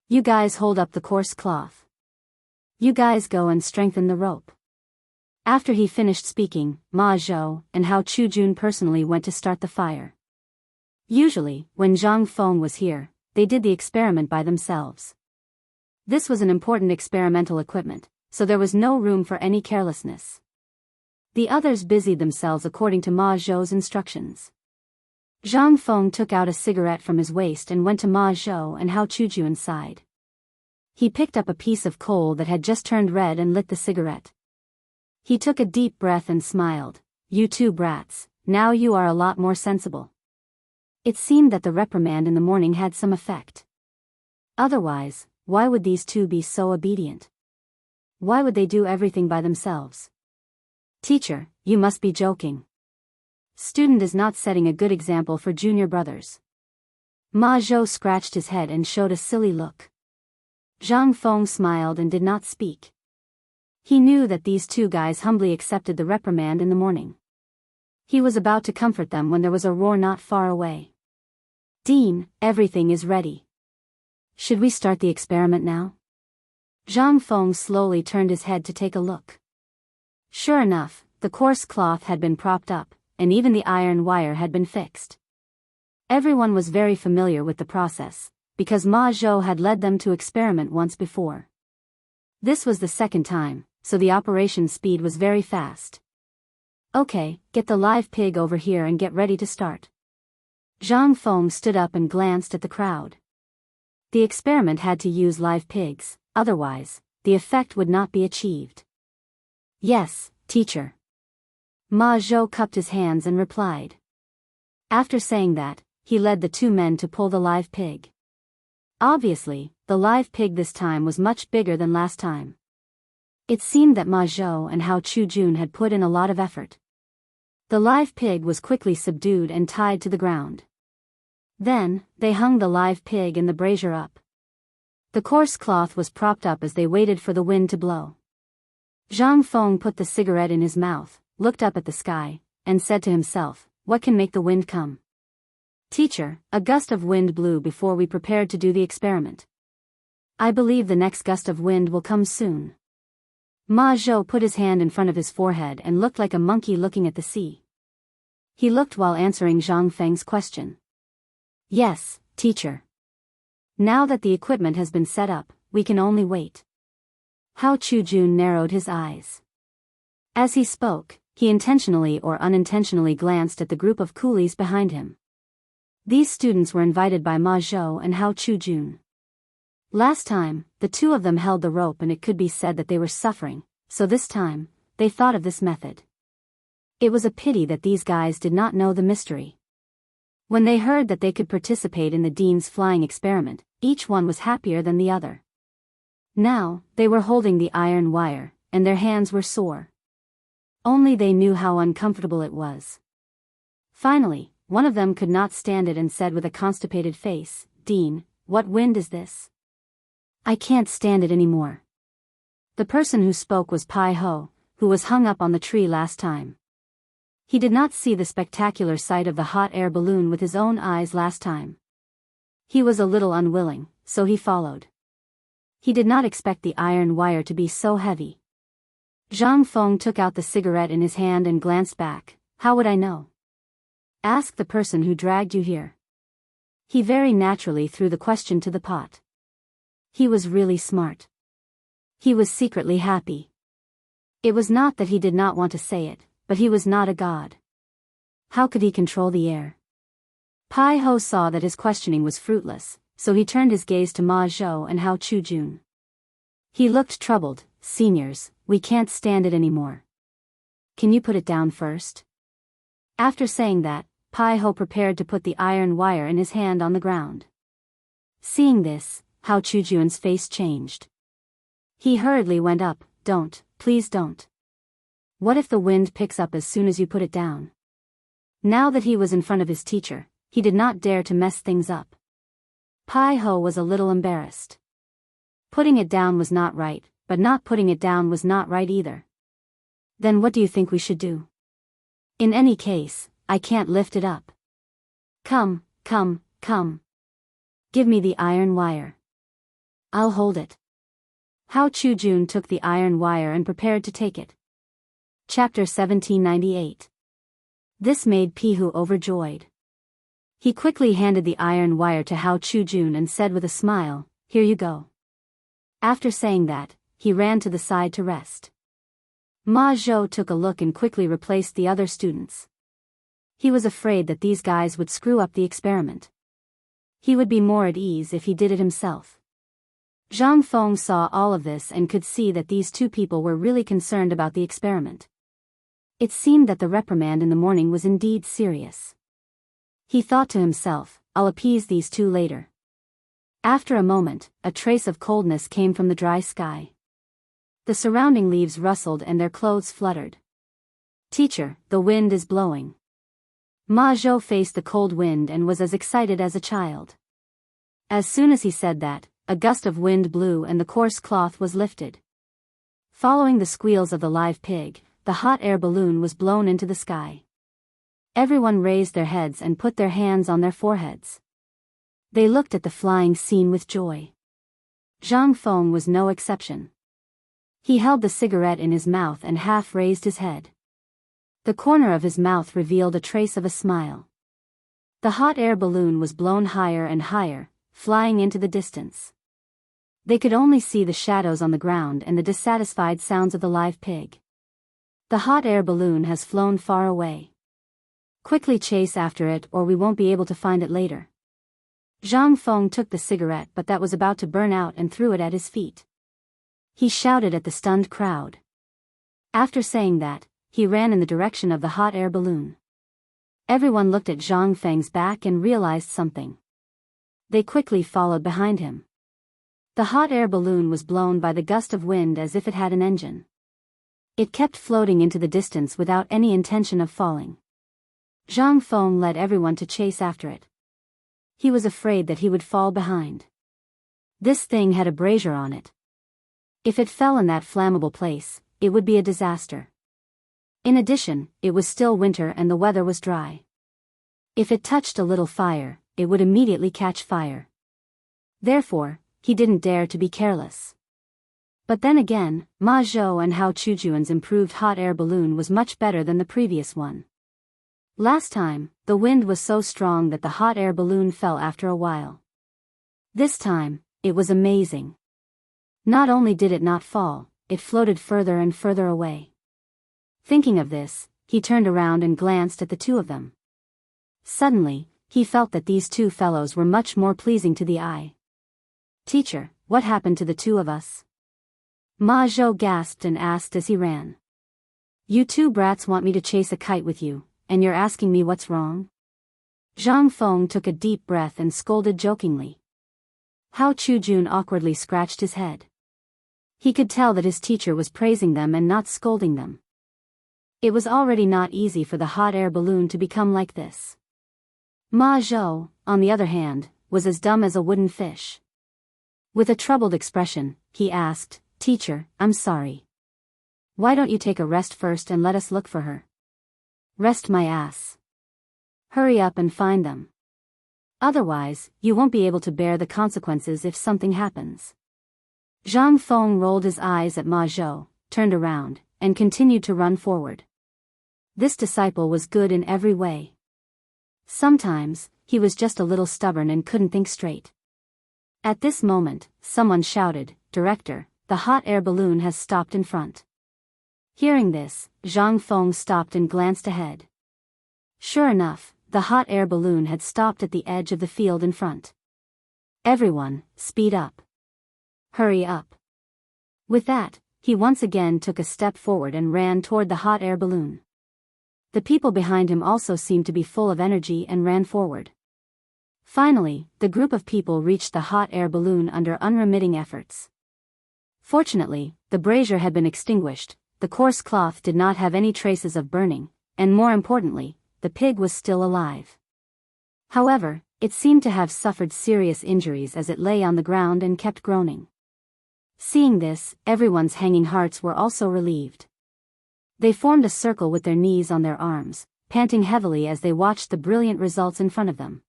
"You guys hold up the coarse cloth. You guys go and strengthen the rope." After he finished speaking, Ma Zhou and Hao Chujun personally went to start the fire. Usually, when Zhang Feng was here, they did the experiment by themselves. This was an important experimental equipment, so there was no room for any carelessness. The others busied themselves according to Ma Zhou's instructions. Zhang Feng took out a cigarette from his waist and went to Ma Zhou and Hao Chujun's side. He picked up a piece of coal that had just turned red and lit the cigarette. He took a deep breath and smiled. "You two brats, now you are a lot more sensible." It seemed that the reprimand in the morning had some effect. Otherwise, why would these two be so obedient? Why would they do everything by themselves? "Teacher, you must be joking. Student is not setting a good example for junior brothers." Ma Zhou scratched his head and showed a silly look. Zhang Feng smiled and did not speak. He knew that these two guys humbly accepted the reprimand in the morning. He was about to comfort them when there was a roar not far away. "Dean, everything is ready. Should we start the experiment now?" Zhang Feng slowly turned his head to take a look. Sure enough, the coarse cloth had been propped up, and even the iron wire had been fixed. Everyone was very familiar with the process, because Ma Zhou had led them to experiment once before. This was the second time, so the operation speed was very fast. Okay, get the live pig over here and get ready to start. Zhang Feng stood up and glanced at the crowd. The experiment had to use live pigs, otherwise, the effect would not be achieved. Yes, teacher. Ma Zhou cupped his hands and replied. After saying that, he led the two men to pull the live pig. Obviously, the live pig this time was much bigger than last time. It seemed that Ma Zhou and Hao Chujun had put in a lot of effort. The live pig was quickly subdued and tied to the ground. Then, they hung the live pig in the brazier up. The coarse cloth was propped up as they waited for the wind to blow. Zhang Feng put the cigarette in his mouth, looked up at the sky, and said to himself, "What can make the wind come?" "Teacher, a gust of wind blew before we prepared to do the experiment. I believe the next gust of wind will come soon." Ma Zhou put his hand in front of his forehead and looked like a monkey looking at the sea. He looked while answering Zhang Feng's question. "Yes, teacher. Now that the equipment has been set up, we can only wait." Hao Chujun narrowed his eyes. As he spoke, he intentionally or unintentionally glanced at the group of coolies behind him. These students were invited by Ma Zhou and Hao Chujun. Last time, the two of them held the rope and it could be said that they were suffering, so this time, they thought of this method. It was a pity that these guys did not know the mystery. When they heard that they could participate in the Dean's flying experiment, each one was happier than the other. Now, they were holding the iron wire, and their hands were sore. Only they knew how uncomfortable it was. Finally, one of them could not stand it and said with a constipated face, "Dean, what wind is this? I can't stand it anymore." The person who spoke was Pai Ho, who was hung up on the tree last time. He did not see the spectacular sight of the hot air balloon with his own eyes last time. He was a little unwilling, so he followed. He did not expect the iron wire to be so heavy. Zhang Feng took out the cigarette in his hand and glanced back. "How would I know? Ask the person who dragged you here." He very naturally threw the question to the pot. He was really smart. He was secretly happy. It was not that he did not want to say it, but he was not a god. How could he control the air? Pai Ho saw that his questioning was fruitless, so he turned his gaze to Ma Zhou and Hao Chujun. He looked troubled. "Seniors, we can't stand it anymore. Can you put it down first?" After saying that, Pai Ho prepared to put the iron wire in his hand on the ground. Seeing this, Hao Chujun's face changed. He hurriedly went up. "Don't, please don't. What if the wind picks up as soon as you put it down?" Now that he was in front of his teacher, he did not dare to mess things up. Pai Ho was a little embarrassed. Putting it down was not right, but not putting it down was not right either. "Then what do you think we should do? In any case, I can't lift it up. Come, come, come. Give me the iron wire. I'll hold it." Hao Chujun took the iron wire and prepared to take it. Chapter 1798. This made Pihu overjoyed. He quickly handed the iron wire to Hao Chujun and said with a smile, "Here you go." After saying that, he ran to the side to rest. Ma Zhou took a look and quickly replaced the other students. He was afraid that these guys would screw up the experiment. He would be more at ease if he did it himself. Zhang Feng saw all of this and could see that these two people were really concerned about the experiment. It seemed that the reprimand in the morning was indeed serious. He thought to himself, "I'll appease these two later." After a moment, a trace of coldness came from the dry sky. The surrounding leaves rustled and their clothes fluttered. "Teacher, the wind is blowing." Ma Zhou faced the cold wind and was as excited as a child. As soon as he said that, a gust of wind blew and the coarse cloth was lifted. Following the squeals of the live pig, the hot air balloon was blown into the sky. Everyone raised their heads and put their hands on their foreheads. They looked at the flying scene with joy. Zhang Feng was no exception. He held the cigarette in his mouth and half raised his head. The corner of his mouth revealed a trace of a smile. The hot air balloon was blown higher and higher, flying into the distance. They could only see the shadows on the ground and the dissatisfied sounds of the live pig. The hot air balloon has flown far away. Quickly chase after it or we won't be able to find it later. Zhang Feng took the cigarette but that was about to burn out and threw it at his feet. He shouted at the stunned crowd. After saying that, he ran in the direction of the hot air balloon. Everyone looked at Zhang Feng's back and realized something. They quickly followed behind him. The hot air balloon was blown by the gust of wind as if it had an engine. It kept floating into the distance without any intention of falling. Zhang Feng led everyone to chase after it. He was afraid that he would fall behind. This thing had a brazier on it. If it fell in that flammable place, it would be a disaster. In addition, it was still winter and the weather was dry. If it touched a little fire, it would immediately catch fire. Therefore, he didn't dare to be careless. But then again, Ma Zhou and Hao Chujuan's improved hot air balloon was much better than the previous one. Last time, the wind was so strong that the hot air balloon fell after a while. This time, it was amazing. Not only did it not fall, it floated further and further away. Thinking of this, he turned around and glanced at the two of them. Suddenly, he felt that these two fellows were much more pleasing to the eye. "Teacher, what happened to the two of us?" Ma Zhou gasped and asked as he ran. "You two brats want me to chase a kite with you, and you're asking me what's wrong?" Zhang Feng took a deep breath and scolded jokingly. Hao Chujun awkwardly scratched his head. He could tell that his teacher was praising them and not scolding them. It was already not easy for the hot air balloon to become like this. Ma Zhou, on the other hand, was as dumb as a wooden fish. With a troubled expression, he asked, "Teacher, I'm sorry. Why don't you take a rest first and let us look for her?" "Rest my ass. Hurry up and find them. Otherwise, you won't be able to bear the consequences if something happens." Zhang Feng rolled his eyes at Ma Zhou, turned around, and continued to run forward. This disciple was good in every way. Sometimes, he was just a little stubborn and couldn't think straight. At this moment, someone shouted, "Director, the hot air balloon has stopped in front." Hearing this, Zhang Feng stopped and glanced ahead. Sure enough, the hot air balloon had stopped at the edge of the field in front. "Everyone, speed up. Hurry up." With that, he once again took a step forward and ran toward the hot air balloon. The people behind him also seemed to be full of energy and ran forward. Finally, the group of people reached the hot air balloon under unremitting efforts. Fortunately, the brazier had been extinguished, the coarse cloth did not have any traces of burning, and more importantly, the pig was still alive. However, it seemed to have suffered serious injuries as it lay on the ground and kept groaning. Seeing this, everyone's hanging hearts were also relieved. They formed a circle with their knees on their arms, panting heavily as they watched the brilliant results in front of them.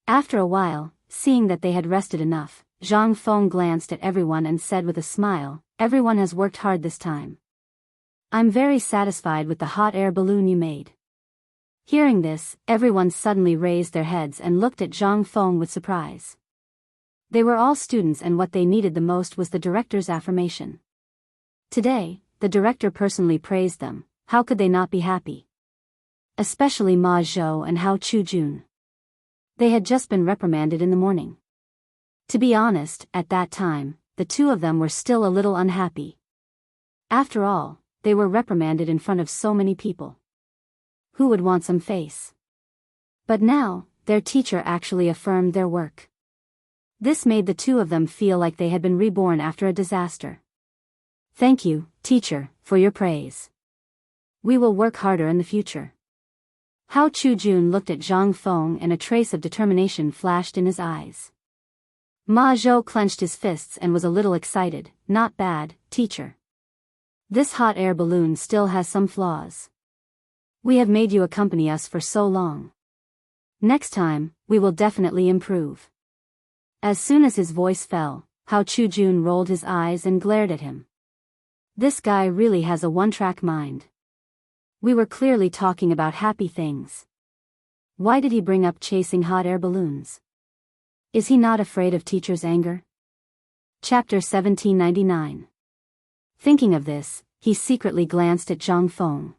After a while, seeing that they had rested enough, Zhang Feng glanced at everyone and said with a smile, "Everyone has worked hard this time. I'm very satisfied with the hot air balloon you made." Hearing this, everyone suddenly raised their heads and looked at Zhang Feng with surprise. They were all students and what they needed the most was the director's affirmation. Today, the director personally praised them, how could they not be happy? Especially Ma Zhou and Hao Chujun. They had just been reprimanded in the morning. To be honest, at that time, the two of them were still a little unhappy. After all, they were reprimanded in front of so many people. Who would want some face? But now, their teacher actually affirmed their work. This made the two of them feel like they had been reborn after a disaster. "Thank you, teacher, for your praise. We will work harder in the future." Hao Chujun looked at Zhang Feng and a trace of determination flashed in his eyes. Ma Zhou clenched his fists and was a little excited. "Not bad, teacher. This hot air balloon still has some flaws. We have made you accompany us for so long. Next time, we will definitely improve." As soon as his voice fell, Hao Chujun rolled his eyes and glared at him. This guy really has a one-track mind. We were clearly talking about happy things. Why did he bring up chasing hot air balloons? Is he not afraid of teacher's anger? Chapter 1799. Thinking of this, he secretly glanced at Zhang Feng.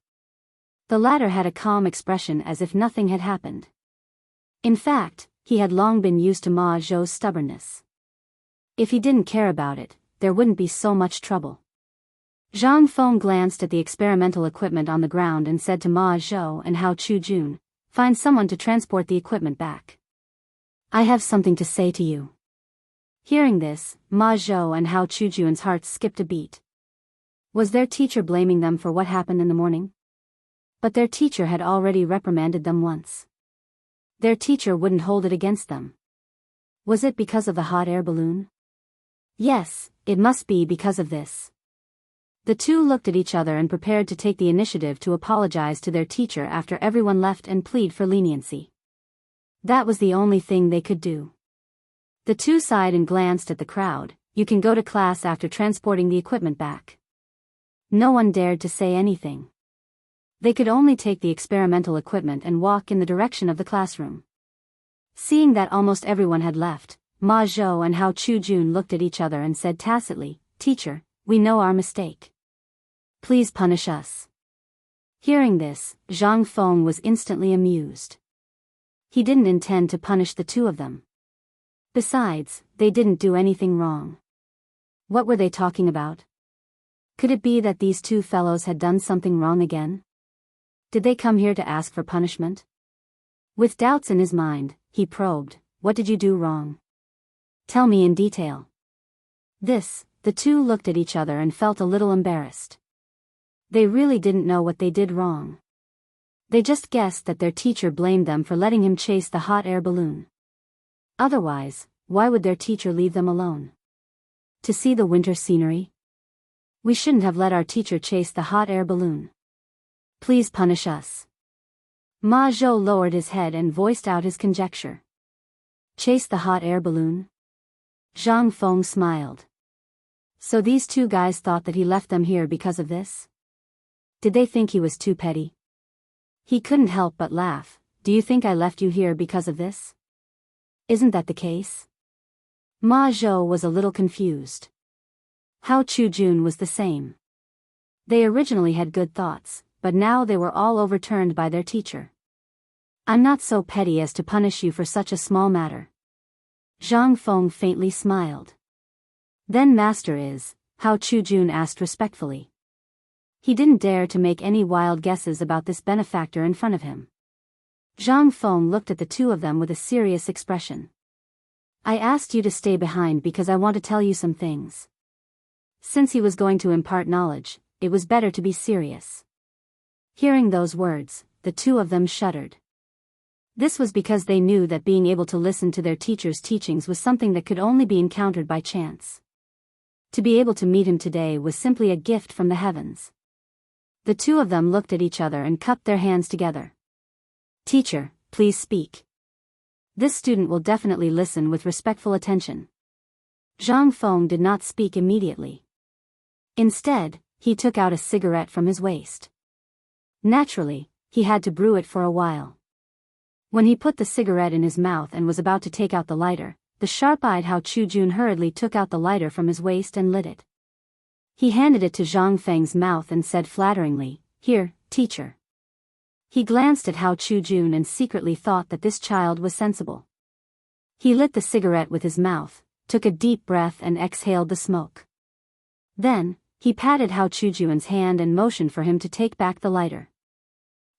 The latter had a calm expression as if nothing had happened. In fact, he had long been used to Ma Zhou's stubbornness. If he didn't care about it, there wouldn't be so much trouble. Zhang Feng glanced at the experimental equipment on the ground and said to Ma Zhou and Hao Chu-jun, "Find someone to transport the equipment back. I have something to say to you." Hearing this, Ma Zhou and Hao Chu-jun's hearts skipped a beat. Was their teacher blaming them for what happened in the morning? But their teacher had already reprimanded them once. Their teacher wouldn't hold it against them. Was it because of the hot air balloon? Yes, it must be because of this. The two looked at each other and prepared to take the initiative to apologize to their teacher after everyone left and plead for leniency. That was the only thing they could do. The two sighed and glanced at the crowd. You can go to class after transporting the equipment back. No one dared to say anything. They could only take the experimental equipment and walk in the direction of the classroom. Seeing that almost everyone had left, Ma Zhou and Hao Chu-jun looked at each other and said tacitly, "Teacher, we know our mistake. Please punish us." Hearing this, Zhang Feng was instantly amused. He didn't intend to punish the two of them. Besides, they didn't do anything wrong. What were they talking about? Could it be that these two fellows had done something wrong again? Did they come here to ask for punishment? With doubts in his mind, he probed, "What did you do wrong? Tell me in detail." This, the two looked at each other and felt a little embarrassed. They really didn't know what they did wrong. They just guessed that their teacher blamed them for letting him chase the hot air balloon. Otherwise, why would their teacher leave them alone? To see the winter scenery? We shouldn't have let our teacher chase the hot air balloon. Please punish us. Ma Zhou lowered his head and voiced out his conjecture. Chase the hot air balloon? Zhang Feng smiled. So these two guys thought that he left them here because of this? Did they think he was too petty? He couldn't help but laugh. Do you think I left you here because of this? Isn't that the case? Ma Zhou was a little confused. Hao Chu-jun was the same. They originally had good thoughts, but now they were all overturned by their teacher. I'm not so petty as to punish you for such a small matter. Zhang Feng faintly smiled. Then master is, Hao Chu-jun asked respectfully. He didn't dare to make any wild guesses about this benefactor in front of him. Zhang Feng looked at the two of them with a serious expression. I asked you to stay behind because I want to tell you some things. Since he was going to impart knowledge, it was better to be serious. Hearing those words, the two of them shuddered. This was because they knew that being able to listen to their teacher's teachings was something that could only be encountered by chance. To be able to meet him today was simply a gift from the heavens. The two of them looked at each other and cupped their hands together. Teacher, please speak. This student will definitely listen with respectful attention. Zhang Feng did not speak immediately. Instead, he took out a cigarette from his waist. Naturally, he had to brew it for a while. When he put the cigarette in his mouth and was about to take out the lighter, the sharp-eyed Hao Chu-jun hurriedly took out the lighter from his waist and lit it. He handed it to Zhang Feng's mouth and said flatteringly, "Here, teacher." He glanced at Hao Chu-jun and secretly thought that this child was sensible. He lit the cigarette with his mouth, took a deep breath and exhaled the smoke. Then, he patted Hao Chu-jun's hand and motioned for him to take back the lighter.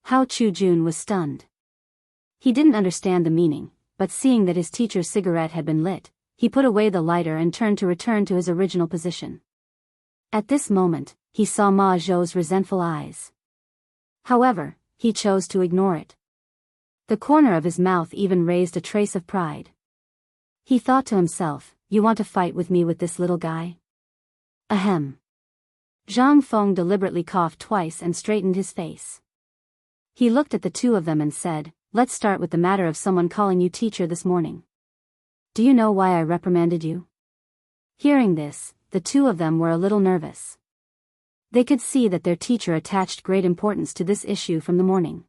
Hao Chu-jun was stunned. He didn't understand the meaning, but seeing that his teacher's cigarette had been lit, he put away the lighter and turned to return to his original position. At this moment, he saw Ma Zhou's resentful eyes. However, he chose to ignore it. The corner of his mouth even raised a trace of pride. He thought to himself, "You want to fight with me with this little guy?" Ahem. Zhang Feng deliberately coughed twice and straightened his face. He looked at the two of them and said, "Let's start with the matter of someone calling you teacher this morning. Do you know why I reprimanded you?" Hearing this, the two of them were a little nervous. They could see that their teacher attached great importance to this issue from the morning.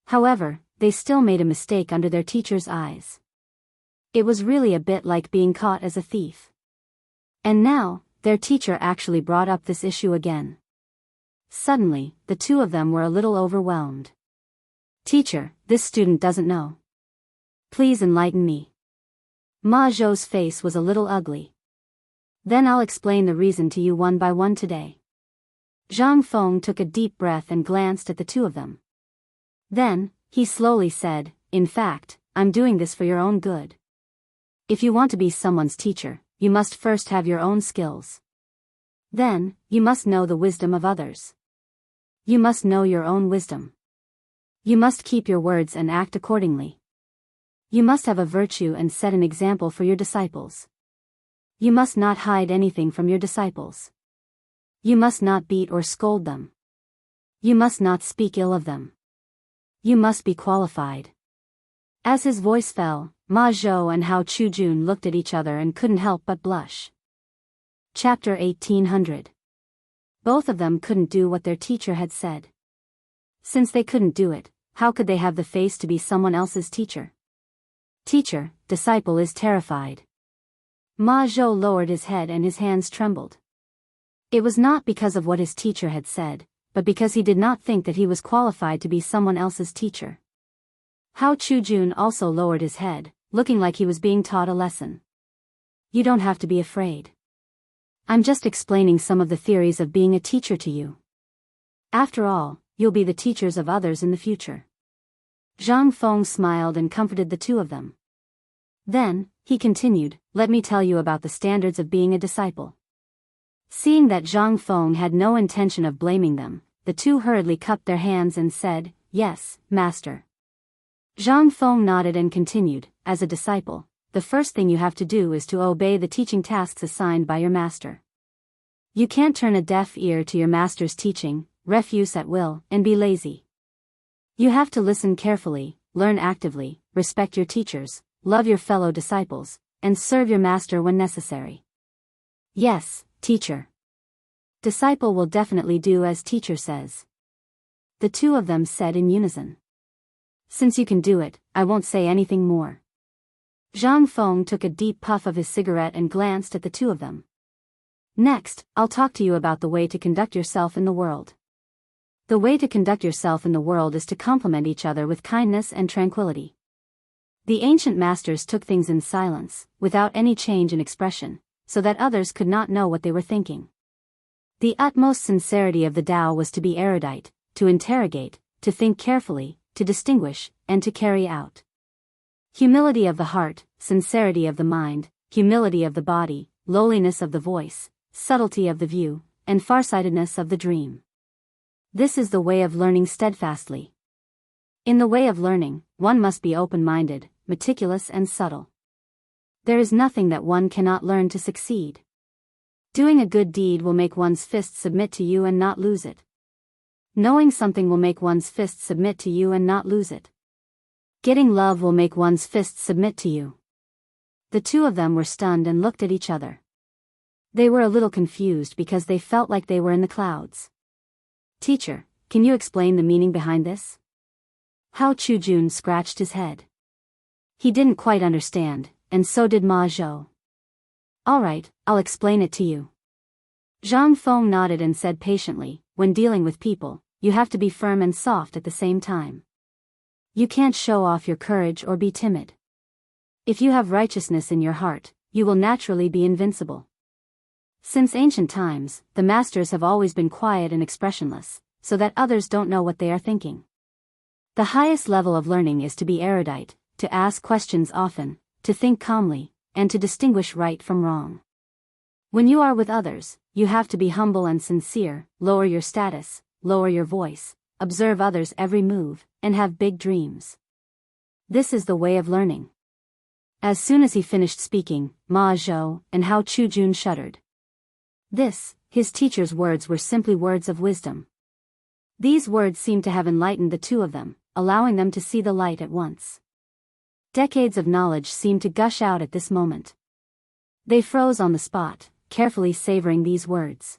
However, they still made a mistake under their teacher's eyes. It was really a bit like being caught as a thief. And now, their teacher actually brought up this issue again. Suddenly, the two of them were a little overwhelmed. "Teacher, this student doesn't know. Please enlighten me." Ma Zhou's face was a little ugly. "Then I'll explain the reason to you one by one today." Zhang Feng took a deep breath and glanced at the two of them. Then, he slowly said, "In fact, I'm doing this for your own good. If you want to be someone's teacher, you must first have your own skills. Then, you must know the wisdom of others. You must know your own wisdom. You must keep your words and act accordingly. You must have a virtue and set an example for your disciples. You must not hide anything from your disciples. You must not beat or scold them. You must not speak ill of them. You must be qualified." As his voice fell, Ma Zhou and Hao Chujun looked at each other and couldn't help but blush. Chapter 1800. Both of them couldn't do what their teacher had said. Since they couldn't do it, how could they have the face to be someone else's teacher? Teacher, disciple is terrified. Ma Zhou lowered his head and his hands trembled. It was not because of what his teacher had said, but because he did not think that he was qualified to be someone else's teacher. Hao Chujun also lowered his head, looking like he was being taught a lesson. "You don't have to be afraid. I'm just explaining some of the theories of being a teacher to you. After all, you'll be the teachers of others in the future." Zhang Feng smiled and comforted the two of them. Then, he continued, "Let me tell you about the standards of being a disciple." Seeing that Zhang Feng had no intention of blaming them, the two hurriedly cupped their hands and said, "Yes, master." Zhang Feng nodded and continued, "As a disciple, the first thing you have to do is to obey the teaching tasks assigned by your master. You can't turn a deaf ear to your master's teaching, refuse at will, and be lazy. You have to listen carefully, learn actively, respect your teachers, love your fellow disciples, and serve your master when necessary." "Yes, teacher. Disciple will definitely do as teacher says," the two of them said in unison. "Since you can do it, I won't say anything more." Zhang Feng took a deep puff of his cigarette and glanced at the two of them. "Next, I'll talk to you about the way to conduct yourself in the world. The way to conduct yourself in the world is to complement each other with kindness and tranquility." The ancient masters took things in silence, without any change in expression, so that others could not know what they were thinking. The utmost sincerity of the Tao was to be erudite, to interrogate, to think carefully, to distinguish, and to carry out. Humility of the heart, sincerity of the mind, humility of the body, lowliness of the voice, subtlety of the view, and farsightedness of the dream. This is the way of learning steadfastly. In the way of learning, one must be open-minded, meticulous and subtle. There is nothing that one cannot learn to succeed. Doing a good deed will make one's fist submit to you and not lose it. Knowing something will make one's fist submit to you and not lose it. Getting love will make one's fist submit to you. The two of them were stunned and looked at each other. They were a little confused because they felt like they were in the clouds. "Teacher, can you explain the meaning behind this?" Hao Chujun scratched his head. He didn't quite understand, and so did Ma Zhou. "All right, I'll explain it to you." Zhang Feng nodded and said patiently, "When dealing with people, you have to be firm and soft at the same time. You can't show off your courage or be timid. If you have righteousness in your heart, you will naturally be invincible." Since ancient times, the masters have always been quiet and expressionless, so that others don't know what they are thinking. The highest level of learning is to be erudite, to ask questions often, to think calmly, and to distinguish right from wrong. When you are with others, you have to be humble and sincere, lower your status, lower your voice, observe others' every move, and have big dreams. This is the way of learning. As soon as he finished speaking, Ma Zhou and Hao Chujun shuddered. This, his teacher's words, were simply words of wisdom. These words seemed to have enlightened the two of them, allowing them to see the light at once. Decades of knowledge seemed to gush out at this moment. They froze on the spot, carefully savoring these words.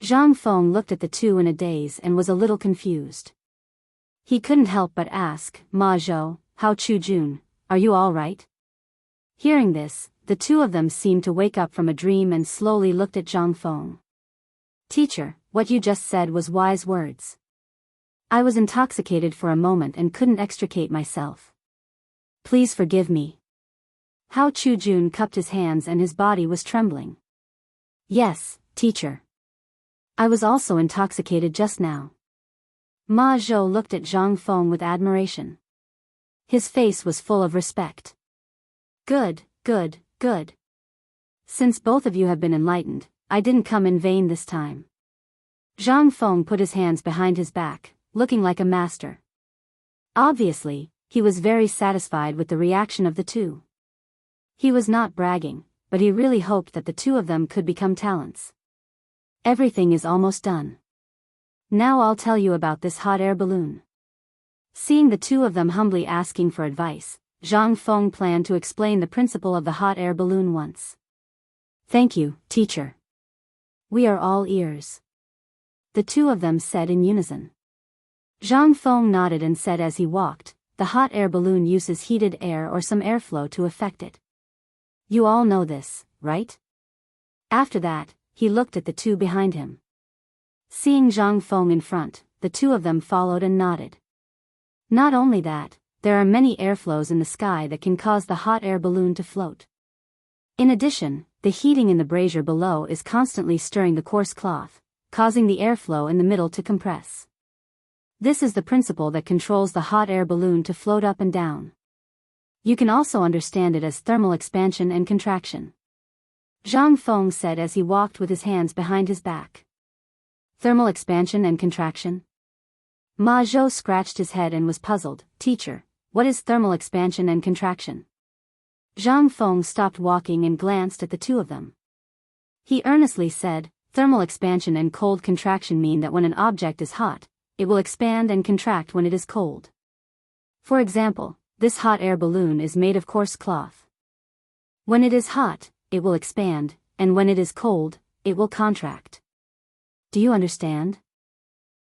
Zhang Feng looked at the two in a daze and was a little confused. He couldn't help but ask, Ma Zhou, Hao Chu Jun, are you all right? Hearing this, the two of them seemed to wake up from a dream and slowly looked at Zhang Feng. Teacher, what you just said was wise words. I was intoxicated for a moment and couldn't extricate myself. Please forgive me. Hao Chu Jun cupped his hands and his body was trembling. Yes, teacher. I was also intoxicated just now. Ma Zhou looked at Zhang Feng with admiration. His face was full of respect. Good, good, good. Since both of you have been enlightened, I didn't come in vain this time. Zhang Feng put his hands behind his back, looking like a master. Obviously, he was very satisfied with the reaction of the two. He was not bragging, but he really hoped that the two of them could become talents. Everything is almost done. Now I'll tell you about this hot air balloon. Seeing the two of them humbly asking for advice, Zhang Feng planned to explain the principle of the hot air balloon once. Thank you, teacher. We are all ears. The two of them said in unison. Zhang Feng nodded and said as he walked, the hot air balloon uses heated air or some airflow to affect it. You all know this, right? After that, he looked at the two behind him. Seeing Zhang Feng in front, the two of them followed and nodded. Not only that, there are many airflows in the sky that can cause the hot air balloon to float. In addition, the heating in the brazier below is constantly stirring the coarse cloth, causing the airflow in the middle to compress. This is the principle that controls the hot air balloon to float up and down. You can also understand it as thermal expansion and contraction. Zhang Feng said as he walked with his hands behind his back. Thermal expansion and contraction? Ma Zhou scratched his head and was puzzled. Teacher, what is thermal expansion and contraction? Zhang Feng stopped walking and glanced at the two of them. He earnestly said, thermal expansion and cold contraction mean that when an object is hot, it will expand and contract when it is cold. For example, this hot air balloon is made of coarse cloth. When it is hot, it will expand, and when it is cold, it will contract. Do you understand?